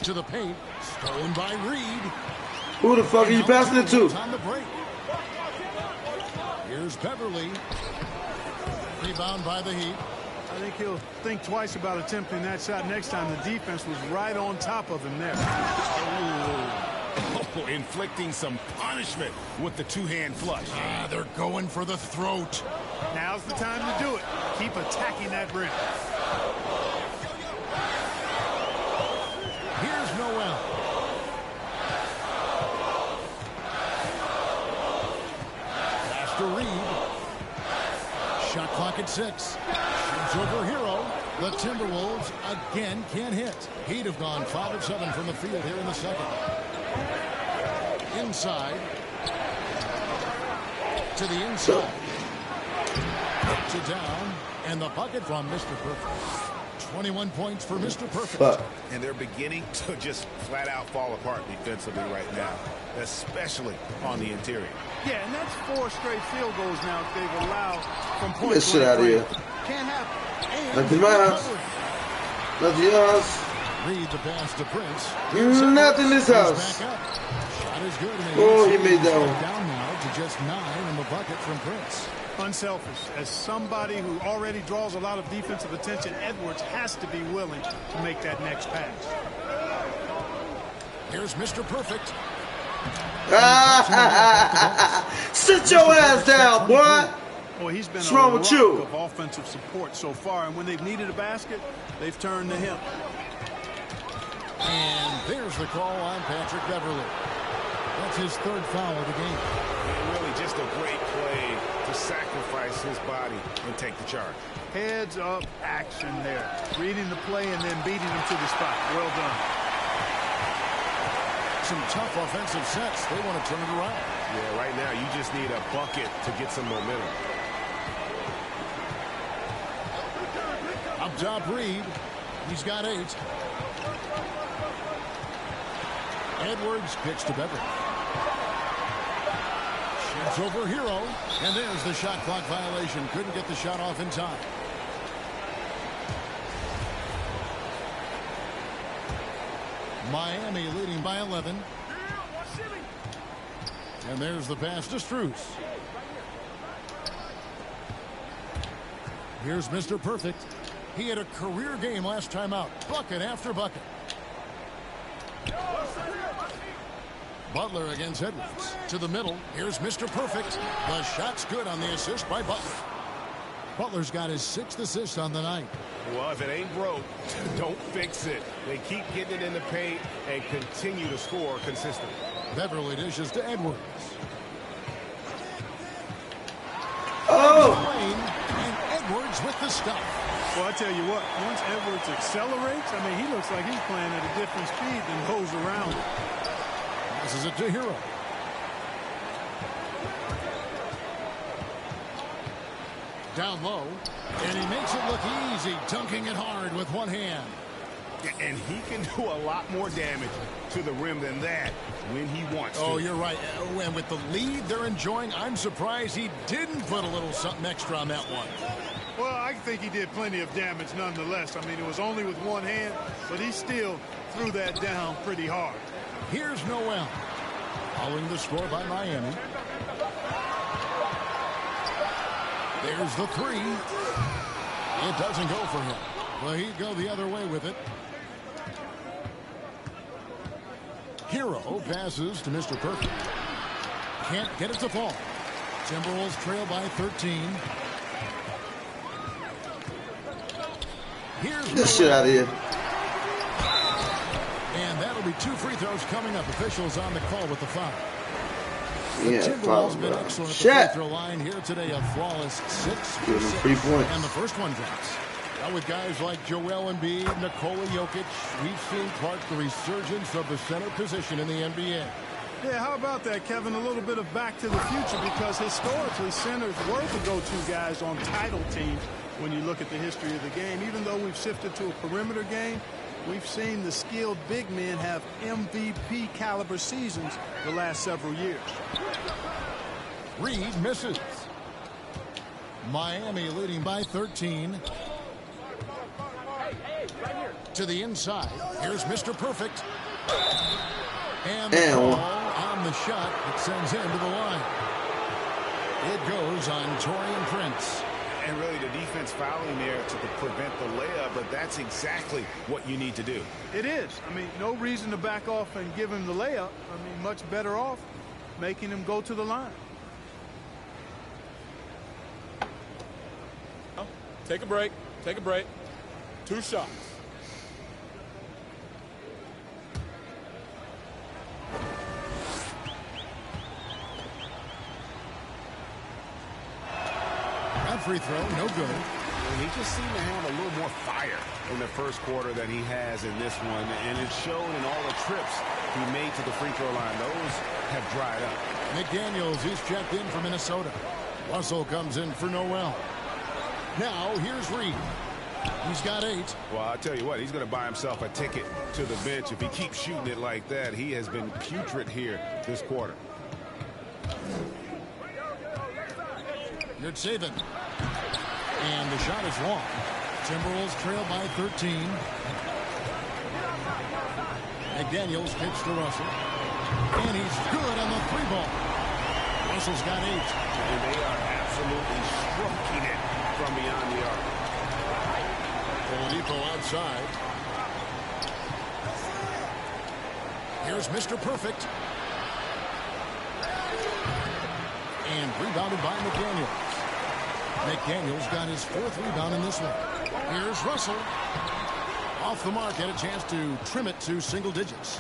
To the paint. Stolen by Reed.
Who the fuck are you passing it to?
On the break. Here's Beverly. Rebound by the Heat.
I think he'll think twice about attempting that shot next time. The defense was right on top of him there.
Oh, inflicting some punishment with the two-hand flush.
They're going for the throat.
Now's the time to do it. Keep attacking that rim.
Here's Noel. Pass to Reed. Shot clock at 6. Shoots over Hero. The Timberwolves again can't hit. He'd have gone 5 of 7 from the field here in the second. Inside. To the inside. To down. And the bucket from Mr. Perfect. 21 points for Mr. Perfect.
And they're beginning to just flat out fall apart defensively right now, especially on the interior.
Yeah, and that's 4 straight field goals now that they've allowed from point
Get shit out of here.
Can't happen.
Nothing else. Nothing else.
Read the pass to Prince.
Nothing in this house.
Shot is good.
Oh, he made that one.
Down now to just 9 in the bucket from Prince.
Unselfish. As somebody who already draws a lot of defensive attention, Edwards has to be willing to make that next pass.
Here's Mr. Perfect.
Sit your ass down, boy.
Well, he's been
What's wrong with you?
Of offensive support so far, and when they've needed a basket, they've turned to him.
And there's the call on Patrick Beverly. That's his 3rd foul of the game.
And really just a great play to sacrifice his body and take the charge.
Heads up action there. Reading the play and then beating him to the spot. Well done.
Some tough offensive sets. They want to turn it around.
Yeah, right now you just need a bucket to get some momentum.
Up top, Reed. He's got 8. Edwards kicks to Beverly. Shoots over Hero. And there's the shot clock violation. Couldn't get the shot off in time. Miami leading by 11. And there's the pass to Strus. Here's Mr. Perfect. He had a career game last time out. Bucket after bucket. Butler against Edwards. To the middle. Here's Mr. Perfect. The shot's good on the assist by Butler. Butler's got his 6th assist on the night.
Well, if it ain't broke, don't fix it. They keep getting it in the paint and continue to score consistently.
Beverly dishes to Edwards.
Oh!
And Edwards with the stuff.
Well, I tell you what, once Edwards accelerates, I mean, he looks like he's playing at a different speed than those around him.
Passes it to Hero. Down low, and he makes it look easy, dunking it hard with one hand.
And he can do a lot more damage to the rim than that when he wants to.
Oh, you're right. And with the lead they're enjoying, I'm surprised he didn't put a little something extra on that one.
Well, I think he did plenty of damage nonetheless. I mean, it was only with one hand, but he still threw that down pretty hard.
Here's Noel. Following the score by Miami. There's the three. It doesn't go for him. Well, he'd go the other way with it. Hero passes to Mr. Perfect. Can't get it to fall. Timberwolves trail by 13. Here's
Get shit out of here.
And that'll be 2 free throws coming up. Officials on the call with the foul.
Yeah,
the Timberwolves have been excellent at the free throw line here today. A flawless 6 for 6.
3 points.
And the first one drops. Now with guys like Joel Embiid, Nikola Jokic, we've seen part the resurgence of the center position in the NBA.
Yeah, how about that, Kevin? A little bit of back to the future, because historically centers were the go-to guys on title teams when you look at the history of the game. Even though we've shifted to a perimeter game, we've seen the skilled big men have MVP caliber seasons the last several years.
Reed misses. Miami leading by 13. To the inside. Here's Mr. Perfect. And the call on the shot that sends him to the line. It goes on Taurean Prince.
And really the defense fouling there to prevent the layup, but that's exactly what you need to do.
It is. I mean, no reason to back off and give him the layup. I mean, much better off making him go to the line.
Take a break. Take a break. 2 shots.
That free throw, no good.
And he just seemed to have a little more fire in the first quarter than he has in this one. And it showed in all the trips he made to the free throw line. Those have dried up.
McDaniels, he's checked in for Minnesota. Russell comes in for Noel. Now, here's Reed. He's got 8.
Well, I'll tell you what, he's going to buy himself a ticket to the bench. If he keeps shooting it like that, he has been putrid here this quarter.
Good saving. And the shot is long. Timberwolves trail by 13. McDaniels kicks to Russell. And he's good on the 3-ball. Russell's got 8.
And they are absolutely stroking it from beyond the arc.
Oladipo outside. Here's Mr. Perfect. And rebounded by McDaniels. McDaniels got his 4th rebound in this one. Here's Russell. Off the mark, had a chance to trim it to single digits.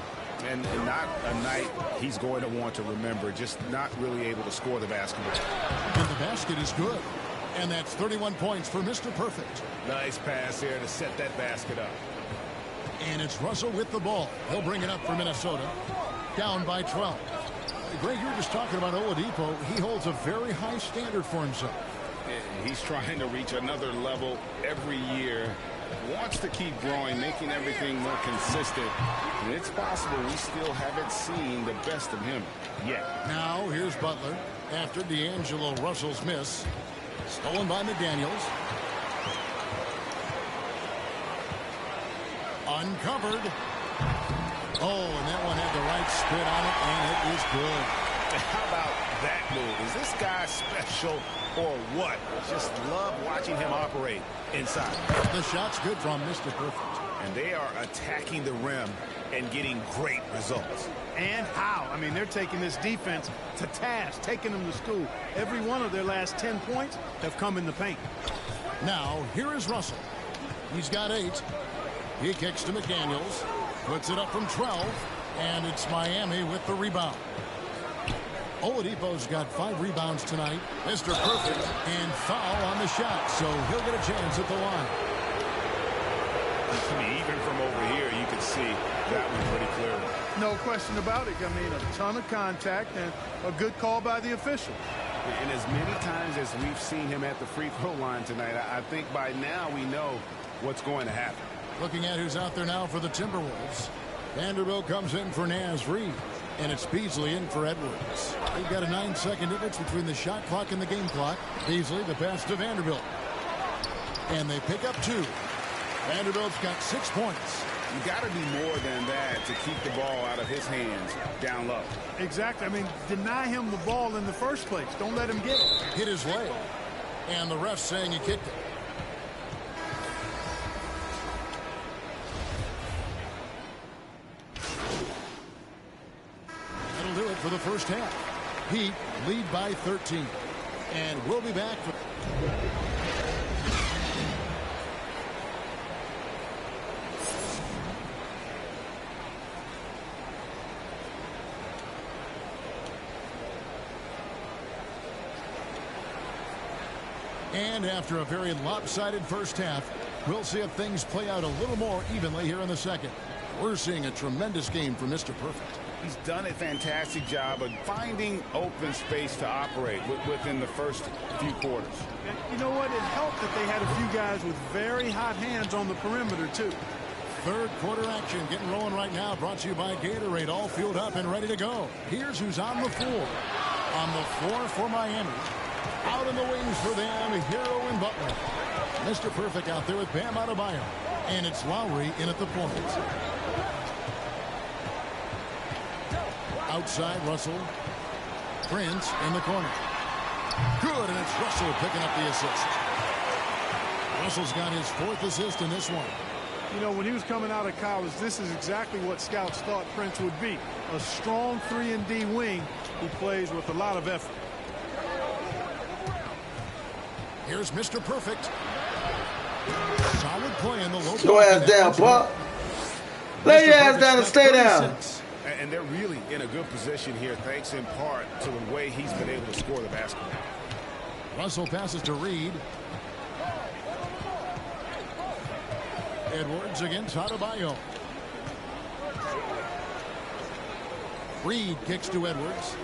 And not a night he's going to want to remember, just not really able to score the basketball.
And the basket is good. And that's 31 points for Mr. Perfect.
Nice pass there to set that basket up.
And it's Russell with the ball. He'll bring it up for Minnesota. Down by 12. Greg, you were just talking about Oladipo. He holds a very high standard for himself.
He's trying to reach another level every year. Wants to keep growing, making everything more consistent. And it's possible we still haven't seen the best of him yet.
Now here's Butler after D'Angelo Russell's miss. Stolen by McDaniels. Uncovered. Oh, and that one had the right spin on it, and it is good.
How about that move? Is this guy special or what? Just love watching him operate inside.
The shot's good from Mr. Perfect.
And they are attacking the rim and getting great results.
And how? I mean, they're taking this defense to task, taking them to school. Every one of their last 10 points have come in the paint.
Now, here is Russell. He's got 8. He kicks to McDaniels. Puts it up from 12. And it's Miami with the rebound. Oladipo's got 5 rebounds tonight. Mr. Perfect. And foul on the shot. So he'll get a chance at the line.
I mean, even from over here, you can see that one pretty clearly.
No question about it. I mean, a ton of contact and a good call by the official.
And as many times as we've seen him at the free throw line tonight, I think by now we know what's going to happen.
Looking at who's out there now for the Timberwolves. Vanderbilt comes in for Naz Reid. And it's Beasley in for Edwards. We've got a 9-second difference between the shot clock and the game clock. Beasley, the pass to Vanderbilt. And they pick up 2. Vanderbilt's got 6 points.
You got to be more than that to keep the ball out of his hands down low.
Exactly. I mean, deny him the ball in the first place. Don't let him get it.
Hit his leg. And the ref saying he kicked it. That'll do it for the first half. Heat lead by 13. And we'll be back. And after a very lopsided first half, we'll see if things play out a little more evenly here in the second. We're seeing a tremendous game from Mr. Perfect.
He's done a fantastic job of finding open space to operate within the first few quarters.
You know what? It helped that they had a few guys with very hot hands on the perimeter, too.
Third quarter action getting rolling right now. Brought to you by Gatorade. All fueled up and ready to go. Here's who's on the floor. On the floor for Miami. Out in the wings for them, Hero and Butler. Mr. Perfect out there with Bam Adebayo. And it's Lowry in at the point. Outside, Russell. Prince in the corner. Good, and it's Russell picking up the assist. Russell's got his fourth assist in this one.
You know, when he was coming out of college, this is exactly what scouts thought Prince would be. A strong 3-and-D wing who plays with a lot of effort.
Here's Mr. Perfect. Solid play in the low.
Go ass down, Pop. Lay your ass down and stay down.
And they're really in a good position here, thanks in part to the way he's been able to score the basketball.
Russell passes to Reed. Edwards against Adebayo. Reed kicks to Edwards.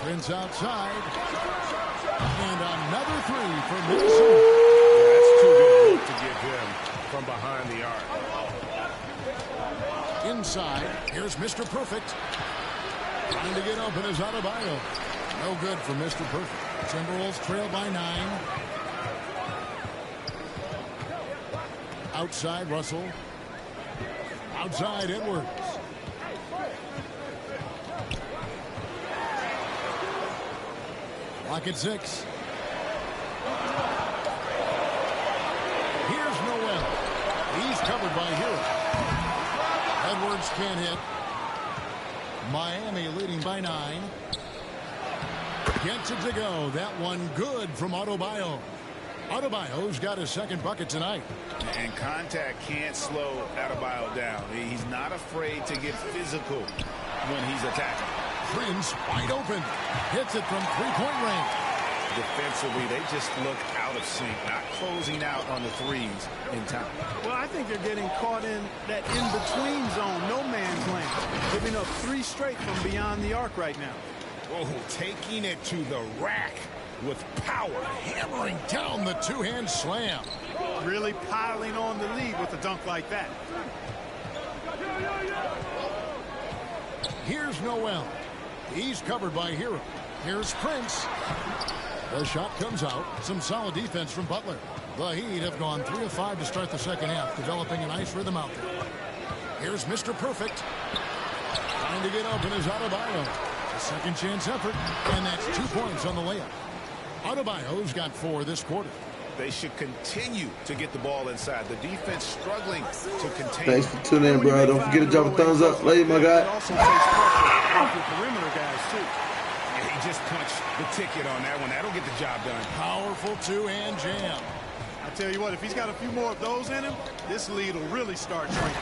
Prince outside. And another three for Minnesota.
Yeah, that's too good a look to give him from behind the arc.
Inside, here's Mr. Perfect. Trying to get open is Adebayo. No good for Mr. Perfect. Timberwolves trail by 9. Outside, Russell. Outside, Edwards. Lock at 6. Here's Noel. He's covered by Hero. Edwards can't hit. Miami leading by 9. Gets it to go. That one good from Adebayo. Adebayo's got his second bucket tonight.
And contact can't slow Adebayo down. He's not afraid to get physical when he's attacking.
Prince wide open. Hits it from three-point range.
Defensively, they just look out of sync, not closing out on the threes in time.
Well, I think they're getting caught in that in-between zone, no man's land, giving up 3 straight from beyond the arc right now.
Oh, taking it to the rack with power,
hammering down the two-hand slam.
Really piling on the lead with a dunk like that.
Here's Noel. He's covered by Hero. Here's Prince. The shot comes out. Some solid defense from Butler. The Heat have gone 3 of 5 to start the second half, developing a nice rhythm out there. Here's Mr. Perfect. Trying to get open is Adebayo. A second chance effort, and that's 2 points on the layup. Adebayo's got 4 this quarter.
They should continue to get the ball inside. The defense struggling to contain.
Thanks for tuning in, bro. Don't forget to drop a thumbs up. Love you, my guy.
Also takes pressure off the perimeter guys, too.
Yeah, he just punched the ticket on that one. That'll get the job done.
Powerful two-hand jam.
I tell you what, if he's got a few more of those in him, this lead will really start shrinking.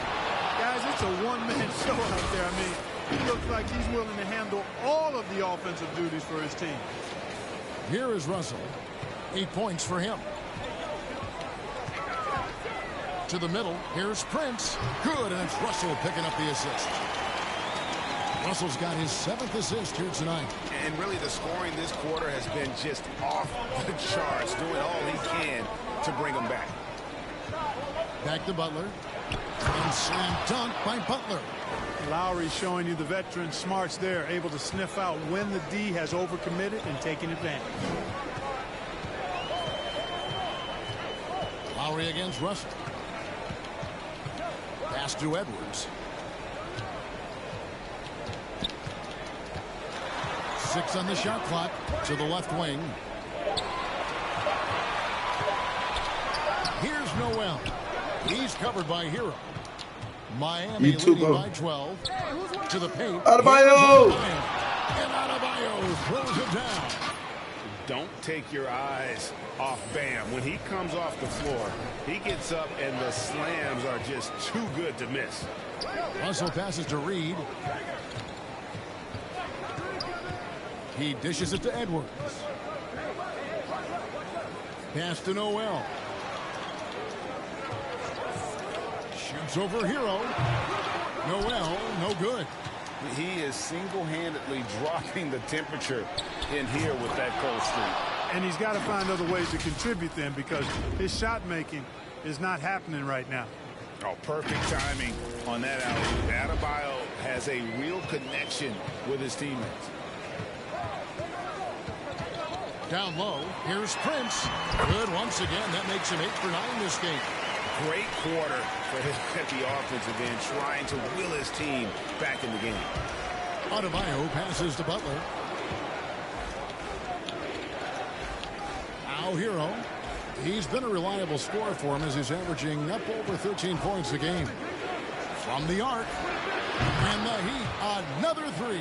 Guys, it's a one-man show out there. I mean, he looks like he's willing to handle all of the offensive duties for his team.
Here is Russell. 8 points for him. To the middle, here's Prince. Good, and it's Russell picking up the assist. Russell's got his 7th assist here tonight.
And really the scoring this quarter has been just off the charts, doing all he can to bring them back.
Back to Butler. And slam dunk by Butler.
Lowry showing you the veteran smarts there, able to sniff out when the D has overcommitted and taking advantage.
Lowry against Russell. to Edwards. 6 on the shot clock to the left wing. Here's Noel. He's covered by Hero. Miami leading by 12 to the paint.
Adebayo!
And Adebayo throws it down.
Don't take your eyes off Bam. When he comes off the floor, he gets up and the slams are just too good to miss.
Russell passes to Reed. He dishes it to Edwards. Pass to Noel. Shoots over Hero. Noel, no good.
He is single-handedly dropping the temperature in here with that cold streak.
And he's got to find other ways to contribute then, because his shot making is not happening right now.
Oh, perfect timing on that alley. Adebayo has a real connection with his teammates.
Down low, here's Prince. Good once again. That makes him 8 for 9 this game.
Great quarter for him at the offensive end, trying to will his team back in the game.
Adebayo passes to Butler. Now Hero. He's been a reliable scorer for him as he's averaging up over 13 points a game. From the arc. And the Heat, another 3.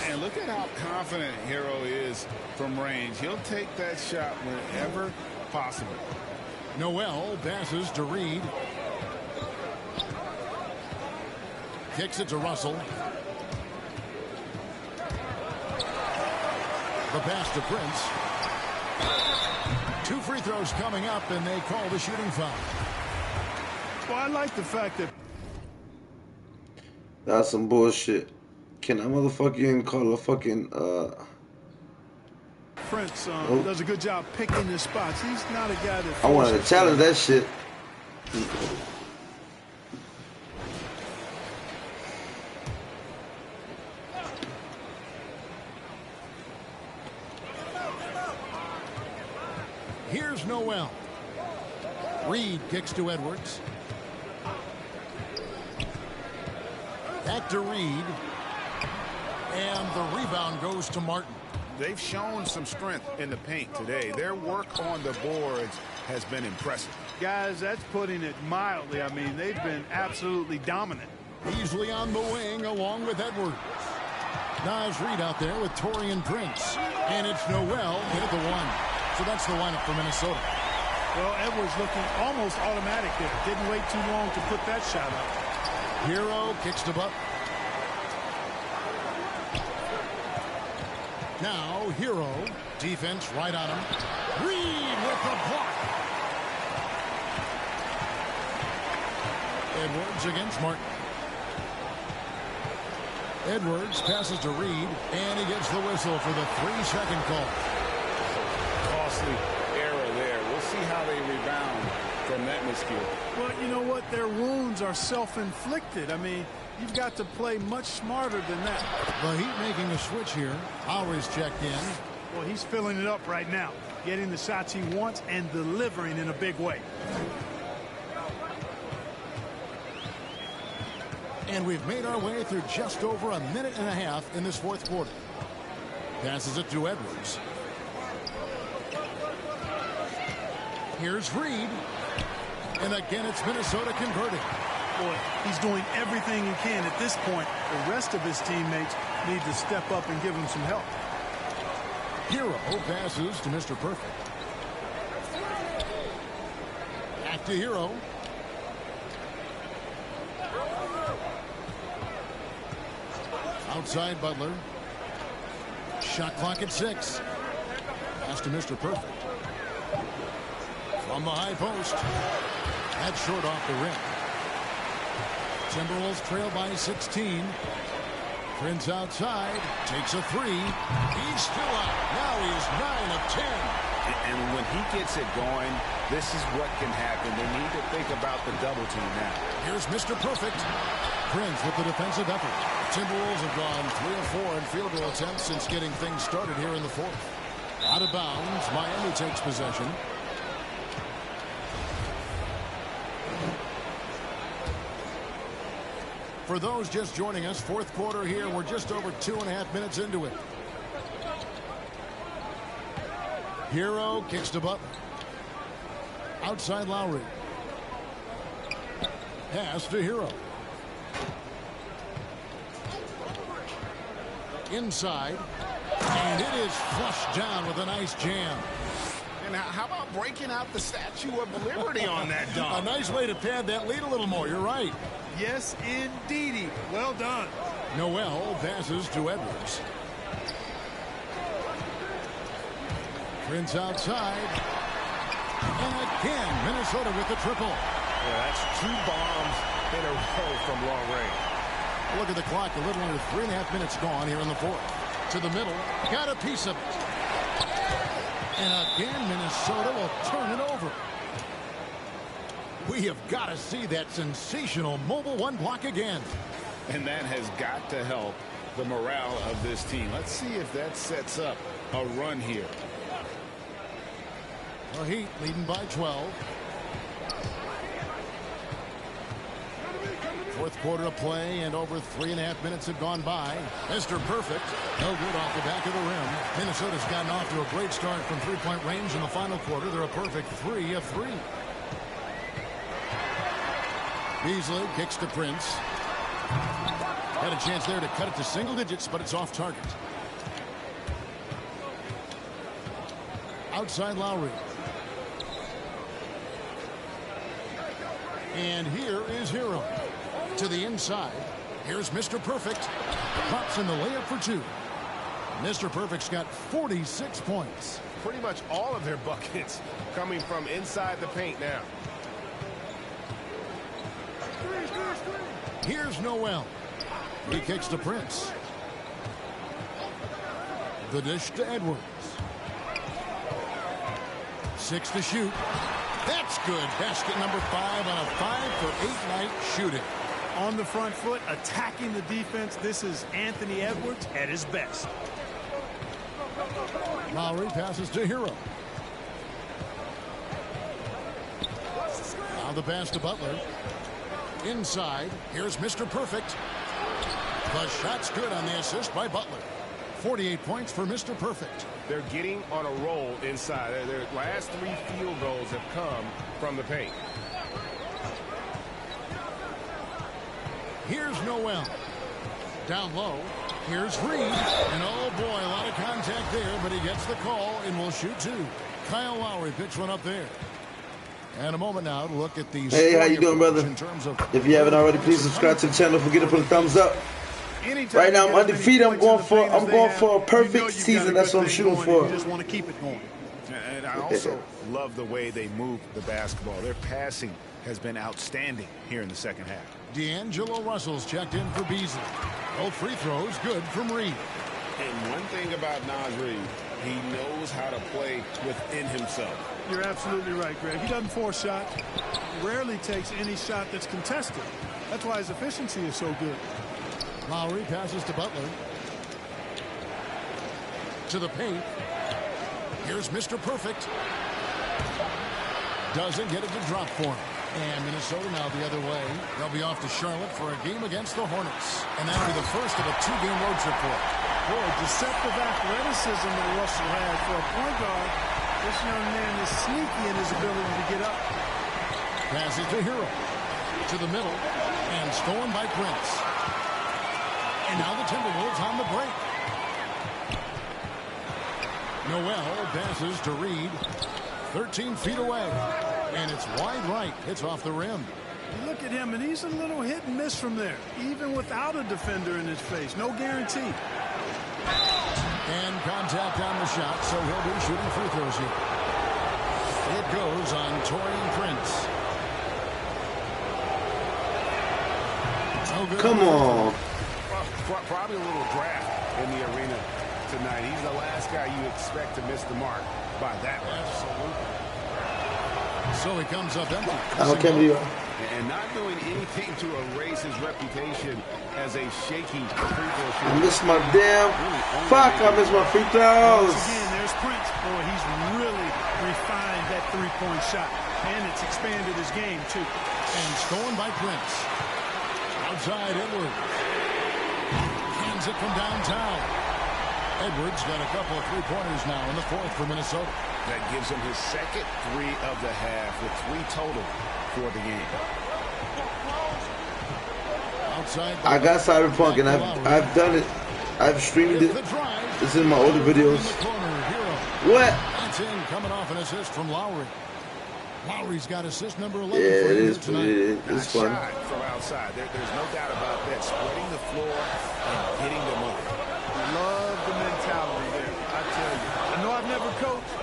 And look at how confident Hero is from range. He'll take that shot whenever possible.
Noel passes to Reed. Kicks it to Russell. The pass to Prince. 2 free throws coming up, and they call the shooting foul.
Well, I like the fact that...
That's some bullshit. Can I motherfucking call a fucking,
Prince does a good job picking his spots. He's not a guy that...
I wanted to challenge that shit.
Here's Noel. Reed kicks to Edwards. Back to Reed. And the rebound goes to Martin.
They've shown some strength in the paint today. Their work on the boards has been impressive.
Guys, that's putting it mildly. I mean, they've been absolutely dominant.
Easily on the wing along with Edwards. Now it's Reed out there with Taurean Prince. And it's Noel in at the 1. So that's the lineup for Minnesota.
Well, Edwards looking almost automatic there. Didn't wait too long to put that shot up.
Hero kicks to Butler. Now Hero. Defense right on him. Reed with the block. Edwards against Martin. Edwards passes to Reed, and he gets the whistle for the 3-second call.
Costly error there. We'll see how they rebound from that miscue.
Well, you know what? Their wounds are self-inflicted. I mean, you've got to play much smarter than that.
The Heat making a switch here. Howard's checked in.
Well, he's filling it up right now, getting the shots he wants and delivering in a big way.
And we've made our way through just over a minute and a half in this fourth quarter. Passes it to Edwards. Here's Reed. And again, it's Minnesota converting.
Boy, he's doing everything he can at this point. The rest of his teammates need to step up and give him some help.
Hero passes to Mr. Perfect. Back to Hero. Outside Butler. Shot clock at 6. Pass to Mr. Perfect. From the high post. That's short off the rim. Timberwolves trail by 16. Prince outside. Takes a 3. He's still out. Now he's 9 of 10.
And when he gets it going, this is what can happen. They need to think about the double team now.
Here's Mr. Perfect. Prince with the defensive effort. Timberwolves have gone 3 of 4 in field goal attempts since getting things started here in the fourth. Out of bounds. Miami takes possession. For those just joining us, fourth quarter here. We're just over 2.5 minutes into it. Hero kicks to Butler. Outside Lowry. Pass to Hero. Inside. And it is flushed down with a nice jam.
And how about breaking out the Statue of Liberty on that dunk?
A nice way to pad that lead a little more. You're right.
Yes, indeedy. Well done.
Noel passes to Edwards. Prince outside. And again, Minnesota with the triple.
Yeah, that's 2 bombs in a row from long range.
Look at the clock. A little under 3.5 minutes gone here in the fourth. To the middle. Got a piece of it. And again, Minnesota will turn it over. We have got to see that sensational mobile one block again.
And that has got to help the morale of this team. Let's see if that sets up a run here.
The Heat leading by 12. Fourth quarter of play, and over 3.5 minutes have gone by. Mr. Perfect, no good off the back of the rim. Minnesota's gotten off to a great start from three-point range in the final quarter. They're a perfect 3 of 3. Beasley kicks to Prince. Had a chance there to cut it to single digits, but it's off target. Outside Lowry. And here is Hero. To the inside. Here's Mr. Perfect. Pops in the layup for 2. Mr. Perfect's got 46 points.
Pretty much all of their buckets coming from inside the paint now.
Here's Noel. He kicks to Prince. The dish to Edwards. 6 to shoot. That's good. Basket number 5 on a 5-for-8 night shooting.
On the front foot, attacking the defense. This is Anthony Edwards at his best.
Lowry passes to Hero. Now the pass to Butler. Inside. Here's Mr. Perfect. The shot's good on the assist by Butler. 48 points for Mr. Perfect.
They're getting on a roll inside. Their last 3 field goals have come from the paint.
Here's Noel. Down low. Here's Reed. And oh boy, a lot of contact there, but he gets the call and will shoot 2. Kyle Lowry picks one up there. And a moment now to look at these.
Hey, how you doing, brother?
In terms of
if you haven't already, please subscribe to the channel. Don't forget to put a thumbs up. Right now I'm undefeated. I'm going for a perfect season. That's what I'm shooting for.
You just want to keep it going.
And I also love the way they move the basketball. Their passing has been outstanding here in the second half.
D'Angelo Russell's checked in for Beasley. Both free throws good from Reed.
And one thing about Naz Reid, he knows how to play within himself.
You're absolutely right, Greg. He doesn't force shots. Rarely takes any shot that's contested. That's why his efficiency is so good.
Lowry passes to Butler. To the paint. Here's Mr. Perfect. Doesn't get it to drop for him. And Minnesota now the other way. They'll be off to Charlotte for a game against the Hornets. And that'll be the first of a 2-game road trip for him.
Boy, deceptive athleticism that Russell had for a point guard. This young man is sneaky in his ability to get up.
Passes to Hero. To the middle. And stolen by Prince. And now the Timberwolves on the break. Noel passes to Reed. 13 feet away. And it's wide right. It's off the rim.
You look at him, and he's a little hit and miss from there, even without a defender in his face. No guarantee.
And contact on the shot, so he'll be shooting free throws here. It goes on Taurean Prince. No good.
Come on.
Probably a little draft in the arena tonight. He's the last guy you expect to miss the mark by that much.
Absolutely. So he comes up empty.
And not doing anything to erase his reputation as a shaky free throw shooter.
I missed my damn. Fuck, I missed my free throws.
Once again, there's Prince. Boy, he's really refined that three-point shot. And it's expanded his game, too.
And stolen by Prince. outside, Edwards. Hands it from downtown. Edwards got a couple of three-pointers now in the fourth for Minnesota.
That gives him his second 3 of the half with 3 total for the game.
Outside.
I got Cyberpunk and I've done it. I've streamed it. It's in my older videos. What?
That's in, coming off an assist from Lowry. Lowry's got assist number 11
Yeah,
for
it
him
is.
tonight.
It's fun.
Shot from outside. There's no doubt about that. Spreading the floor and hitting them up.
Love the mentality there, I tell you. I know I've never coached,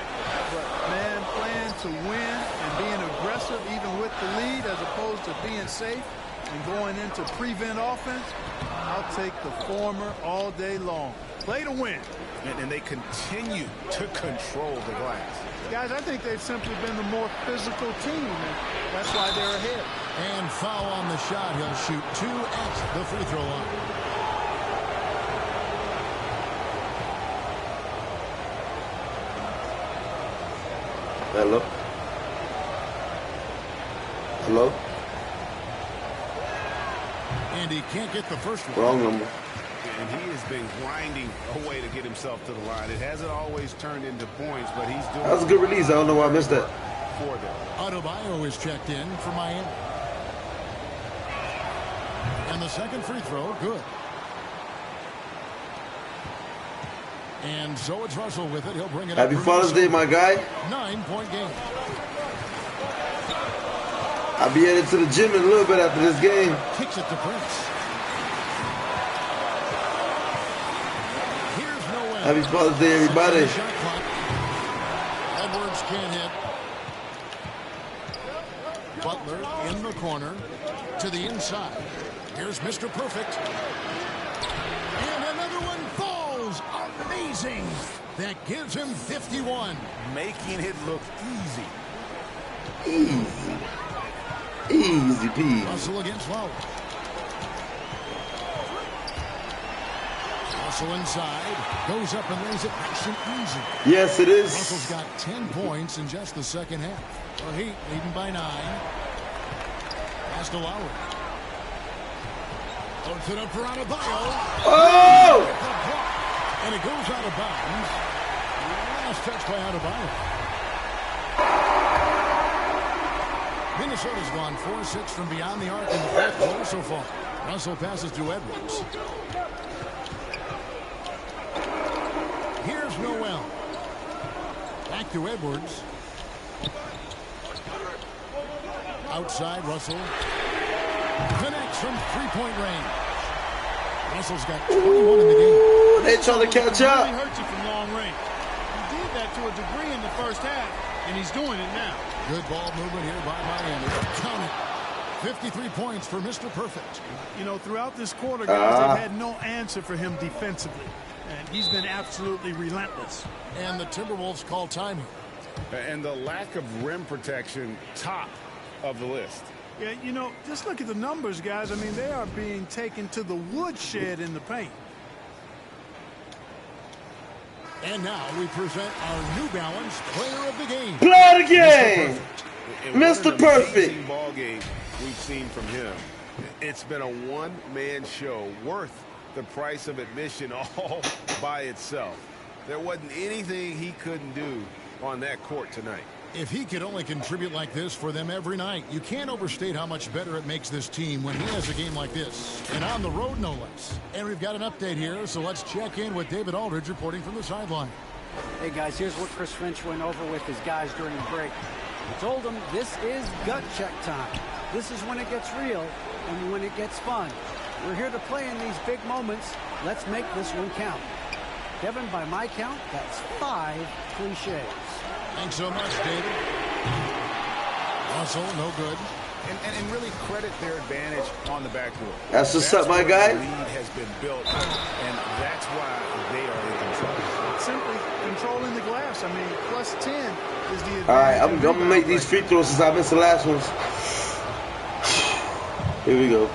but, man, playing to win and being aggressive even with the lead as opposed to being safe and going into prevent offense, I'll take the former all day long. Play to win.
And they continue to control the glass.
Guys, I think they've simply been the more physical team, and that's why they're ahead.
And foul on the shot. He'll shoot 2 at the free throw line.
Hello? Hello?
And he can't get the first one.
Wrong number.
And he has been grinding a way to get himself to the line. It hasn't always turned into points, but he's doing.
That was a good release. I don't know why I missed that.
For them.
Adebayo is checked in for Miami. And the second free throw, good. And so it's Russell with it. He'll bring it up.
Happy Father's Day, my guy.
9-point game.
I'll be headed to the gym in a little bit after this game.
Kicks it to Prince. Here's Noel.
Happy Father's Day, everybody.
Edwards can't hit. Butler in the corner to the inside. Here's Mr. Perfect. And another one falls. Amazing. That gives him 51.
Making it look easy.
Easy. Easy peasy.
Russell against Lowry. Russell inside. Goes up and lays it nice and easy.
Yes, it is.
Russell's got 10 points in just the second half. The Heat leading by 9. Pass to Lowry. Puts it up for Adebayo.
Oh!
And it goes out of bounds. Last touch by Adebayo. Minnesota's gone 4-6 from beyond the arc in the fourth quarter so far. Russell passes to Edwards. Here's Noel. Back to Edwards. Outside, Russell. Connects from three-point range. Russell's got 21 in the game.
They're trying to catch up.
Really hurt you from long range. He did that to a degree in the first half, and he's doing it now.
Good ball movement here by Miami. Count it. 53 points for Mr. Perfect.
You know, throughout this quarter, guys, they've had no answer for him defensively. And he's been absolutely relentless.
And the Timberwolves call time here.
And the lack of rim protection, top of the list.
Yeah, you know, just look at the numbers, guys. I mean, they are being taken to the woodshed in the paint.
And now we present our New Balance Player of the Game.
Play the game! Mr. Perfect!
Ball game we've seen from him. It's been a one-man show worth the price of admission all by itself. There wasn't anything he couldn't do on that court tonight.
If he could only contribute like this for them every night, you can't overstate how much better it makes this team when he has a game like this. And on the road, no less. And we've got an update here, so let's check in with David Aldridge reporting from the sideline.
Hey, guys, here's what Chris Finch went over with his guys during the break. He told them this is gut check time. This is when it gets real and when it gets fun. We're here to play in these big moments. Let's make this one count. Kevin, by my count, that's 5 cliches.
Thanks so much, David. Russell, no good.
And really credit their advantage on the backboard.
That's what's up, my guy.
The lead has been built, and that's why they are in control.
Simply controlling the glass. I mean, plus 10 is the advantage.
All right, I'm going to make these free throws since I missed the last ones. Here we go.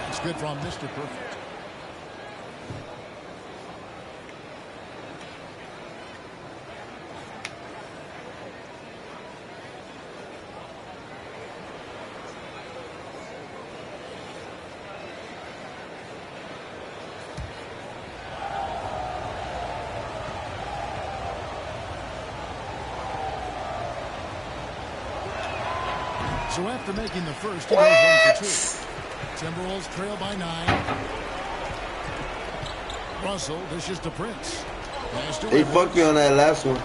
It's good from Mr. Perfect. So after making the first, he goes 1 for 2. Timberwolves trail by 9. Russell dishes to Prince.
He fucked me on that last one.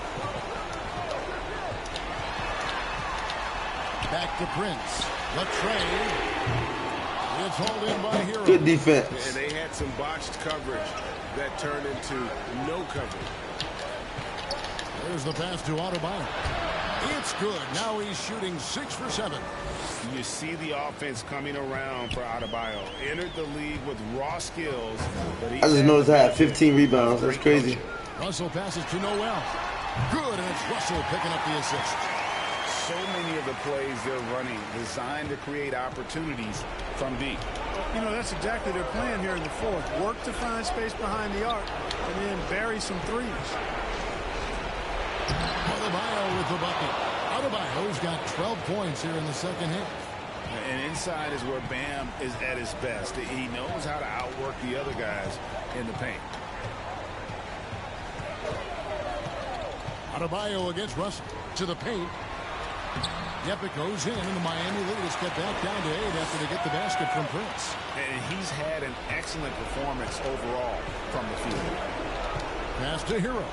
Back to Prince. The trade. It's hauled in by Hero.
Good defense.
And they had some botched coverage that turned into no coverage.
There's the pass to Adebayo. It's good. Now he's shooting 6 for 7.
You see the offense coming around for Adebayo. Entered the league with raw skills. But
I just noticed I had 15 rebounds. That's crazy.
Russell passes to Noel. Good, and it's Russell picking up the assist.
So many of the plays they're running designed to create opportunities from deep.
You know, that's exactly their plan here in the fourth. Work to find space behind the arc and then bury some threes.
Adebayo with the bucket. Adebayo's got 12 points here in the second half.
And inside is where Bam is at his best. He knows how to outwork the other guys in the paint.
Adebayo against Russell. To the paint. Yep, it goes in, and the Miami lead is cut back down to 8 after they get the basket from Prince.
And he's had an excellent performance overall from the field.
Pass to Hero.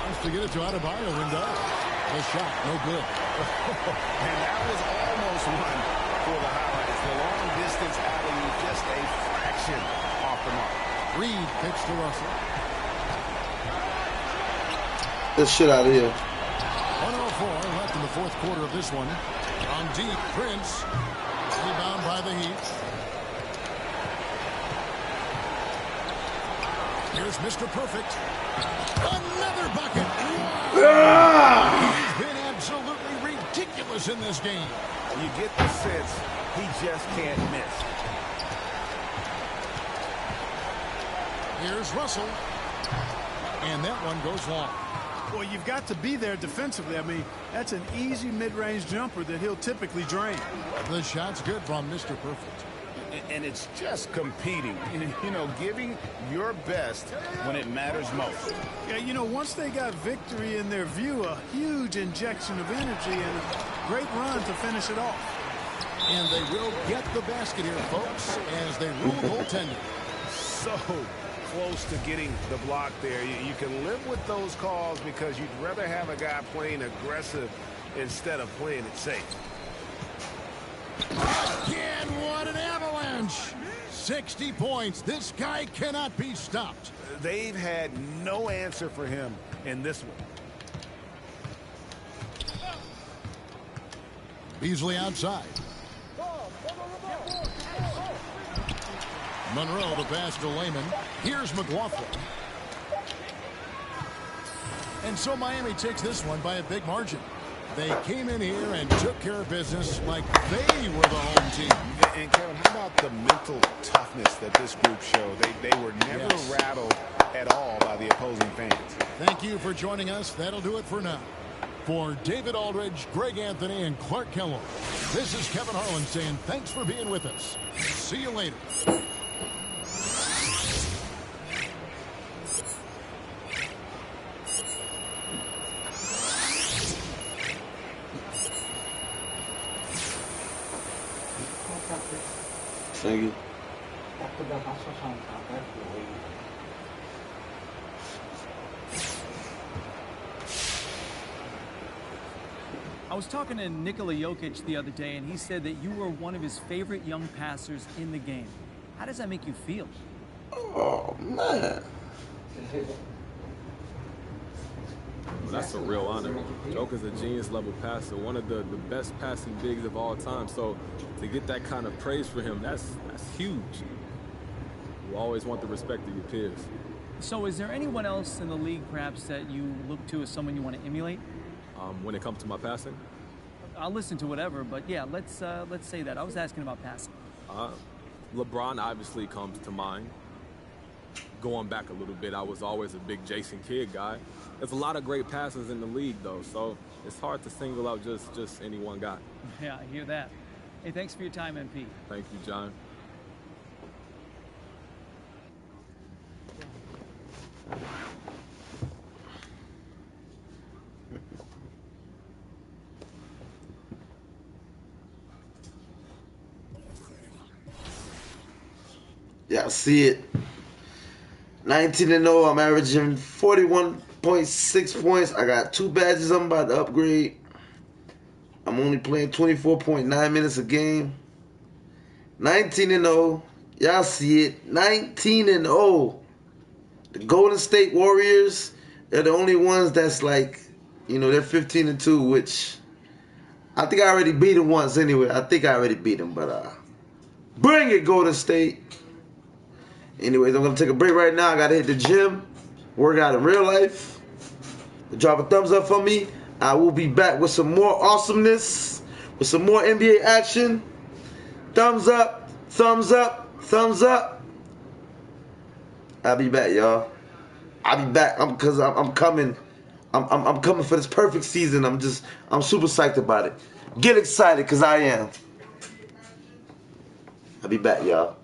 Wants to get it to Adebayo and does. The shot, no good.
And that was almost one for the highlights. The long distance alley, just a fraction off the mark.
Reed picks to Russell.
This shit out of here.
104 left in the fourth quarter of this one. On deep, Prince. Rebound by the Heat. Here's Mr. Perfect. Another bucket. He's been absolutely ridiculous in this game.
You get the sense he just can't miss.
Here's Russell. And that one goes long.
Well, you've got to be there defensively. I mean, that's an easy mid-range jumper that he'll typically drain.
The shot's good from Mr. Perfect.
And it's just competing, you know, giving your best when it matters most.
Yeah, you know, once they got victory in their view, a huge injection of energy and a great run to finish it off.
And they will get the basket here, folks, as they rule goaltending.
So close to getting the block there. You can live with those calls because you'd rather have a guy playing aggressive instead of playing it safe.
Again, what an avalanche! 60 points. This guy cannot be stopped.
They've had no answer for him in this one.
Beasley outside. Monroe to pass to Lehman. Here's McLaughlin. And so Miami takes this one by a big margin. They came in here and took care of business like they were the home team.
And Kevin, how about the mental toughness that this group showed? They were never rattled at all by the opposing fans.
Thank you for joining us. That'll do it for now. For David Aldridge, Greg Anthony, and Clark Kellogg, this is Kevin Harlan saying thanks for being with us. See you later.
Thank you.
I was talking to Nikola Jokic the other day, and he said that you were one of his favorite young passers in the game. How does that make you feel?
Oh, man.
Well, that's a real honor. Joker's a genius-level passer, one of the best passing bigs of all time. So to get that kind of praise for him, that's huge. You always want the respect of your peers.
So is there anyone else in the league, perhaps, that you look to as someone you want to emulate?
When it comes to my passing?
I'll listen to whatever, but yeah, let's say that. I was asking about passing.
LeBron obviously comes to mind. Going back a little bit, I was always a big Jason Kidd guy. There's a lot of great passers in the league, though, so it's hard to single out just any one guy.
Yeah, I hear that. Hey, thanks for your time, MP.
Thank you, John.
Y'all see it. 19-0. I'm averaging 41.6 points. I got 2 badges I'm about to upgrade. I'm only playing 24.9 minutes a game. 19-0. Y'all see it. 19-0. The Golden State Warriors, they're the only ones that's like, you know, they're 15-2, which I think I already beat them once anyway. I think I already beat them, but bring it, Golden State. Anyways, I'm going to take a break right now. I got to hit the gym, work out in real life. Drop a thumbs up for me. I will be back with some more awesomeness, with some more NBA action. Thumbs up, thumbs up, thumbs up. I'll be back, y'all. I'll be back because I'm coming. I'm coming for this perfect season. I'm super psyched about it. Get excited because I am. I'll be back, y'all.